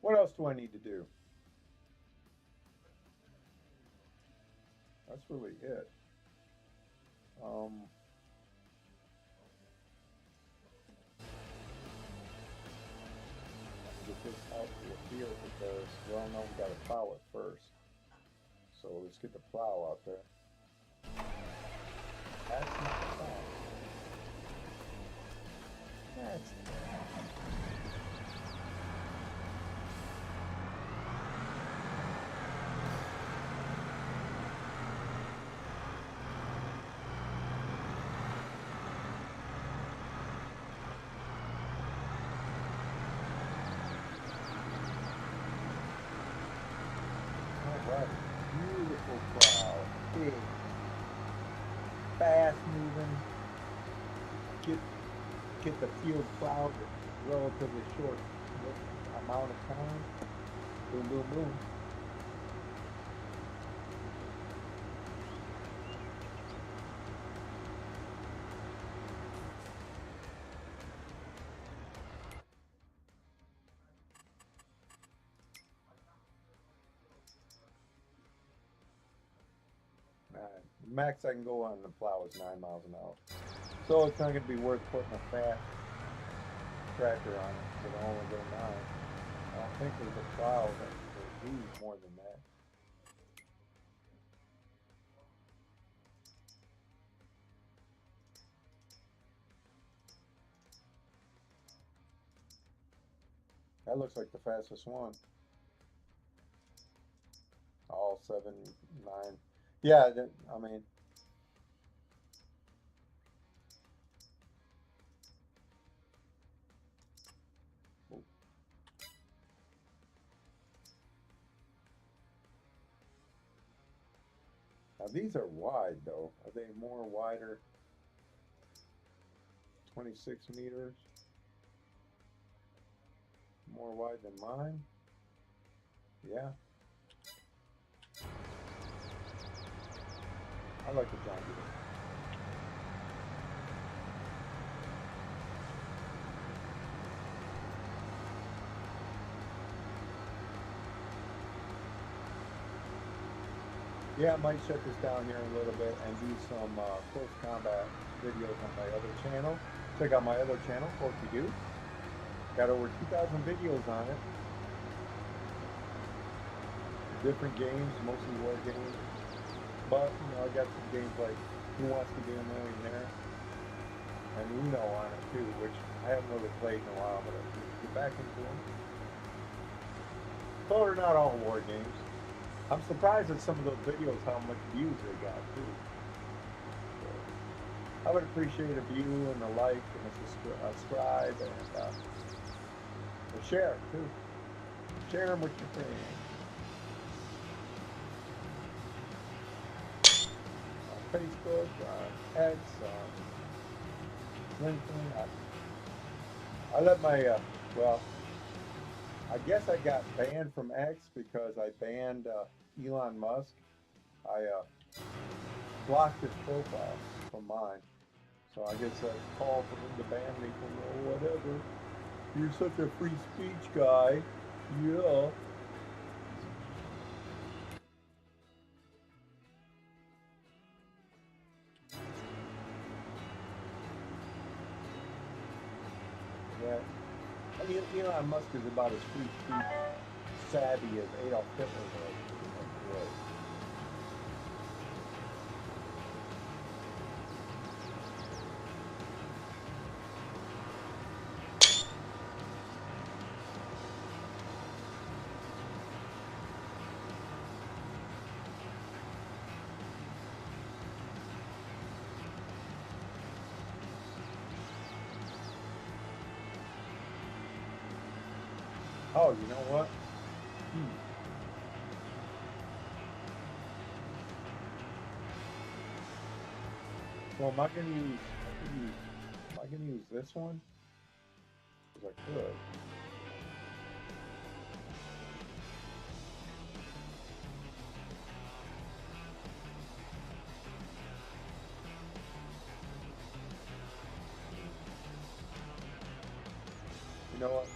What else do I need to do? That's really it. Get this out to the field because, well, no, we got to plow it first. So let's get the plow out there. That's not the plow. That's all right. Beautiful plow. Big, fast moving. Get the field plowed in relatively short amount of time. Boom, boom, boom. Max I can go on the plow is 9 miles an hour. So it's not going to be worth putting a fast tractor on it. It'll only go 9. I don't think there's a plow that will do more than that. That looks like the fastest one. All 7, 9. Yeah, I mean, now these are wide though. Are they more wider? 26 meters. More wide than mine? Yeah. I like the John Deere. Yeah, I might shut this down here in a little bit and do some close combat videos on my other channel. Check out my other channel, Forky Do. Got over 2,000 videos on it. Different games, mostly war games. But, you know, I got some games like Who Wants to Be a Millionaire and Uno on it too, which I haven't really played in a while, but I'll get back into them. So they're not all war games. I'm surprised at some of those videos how much views they got too. So I would appreciate a view and a like and a subscribe, and And share too. Share them with your friends. On Facebook, on X, on LinkedIn. I let my, well, I guess I got banned from X because I banned Elon Musk. I blocked his profile from mine. So I guess that's a call for him to ban me from whatever. You're such a free speech guy. Yeah. Yeah. I mean, Elon Musk is about as free speech savvy as Adolf Hitler was. Really. Oh, you know what? Hmm. So am I gonna use? Am I gonna use this one? Because I could. You know what?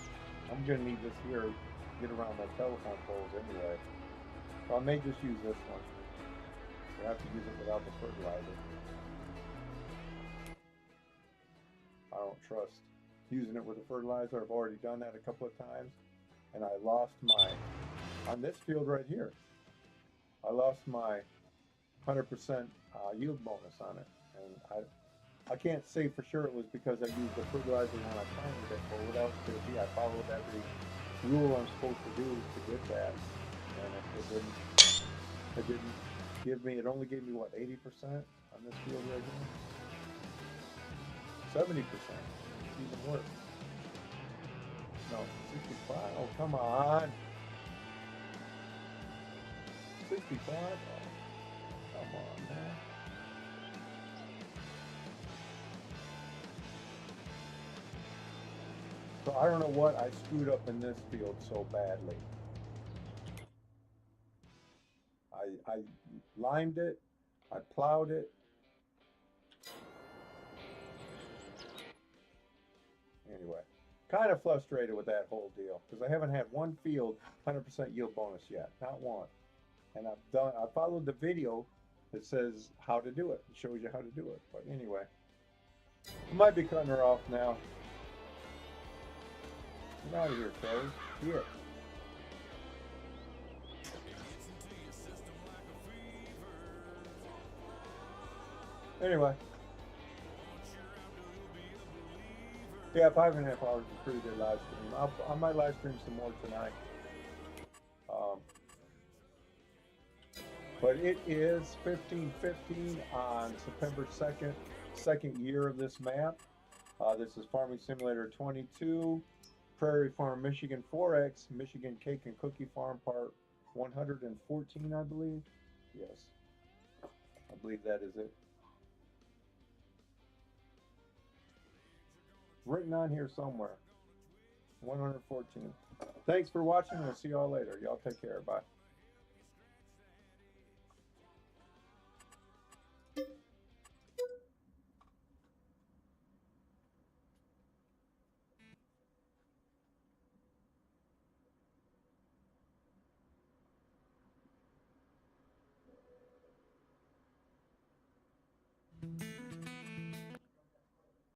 I'm gonna need this here to get around my telephone poles anyway. So I may just use this one. I have to use it without the fertilizer. I don't trust using it with a fertilizer. I've already done that a couple of times, and I lost my, on this field right here, I lost my 100% yield bonus on it. And I can't say for sure it was because I used the fertilizer when I planted it, or what else could it be? I followed every rule I'm supposed to do to get that, and it didn't give me, it only gave me what, 80% on this field right here? 70%, it's even worse. No, 65, oh come on, 65, oh, come on man. So I don't know what I screwed up in this field so badly. I limed it, I plowed it. Anyway, kind of frustrated with that whole deal because I haven't had one field 100% yield bonus yet, not one. And I followed the video that says how to do it. It shows you how to do it. But anyway, I might be cutting her off now. Get out of here, Prairie. Here. Anyway, yeah, 5.5 hours is a pretty good live stream. I might live stream some more tonight. Um, but it is 15:15 on September 2nd, second year of this map. This is Farming Simulator 22, Prairie Farm, Michigan 4X, Michigan Cake and Cookie Farm Part 114, I believe. Yes, I believe that is it. Written on here somewhere. 114. Thanks for watching. We'll see y'all later. Y'all take care. Bye.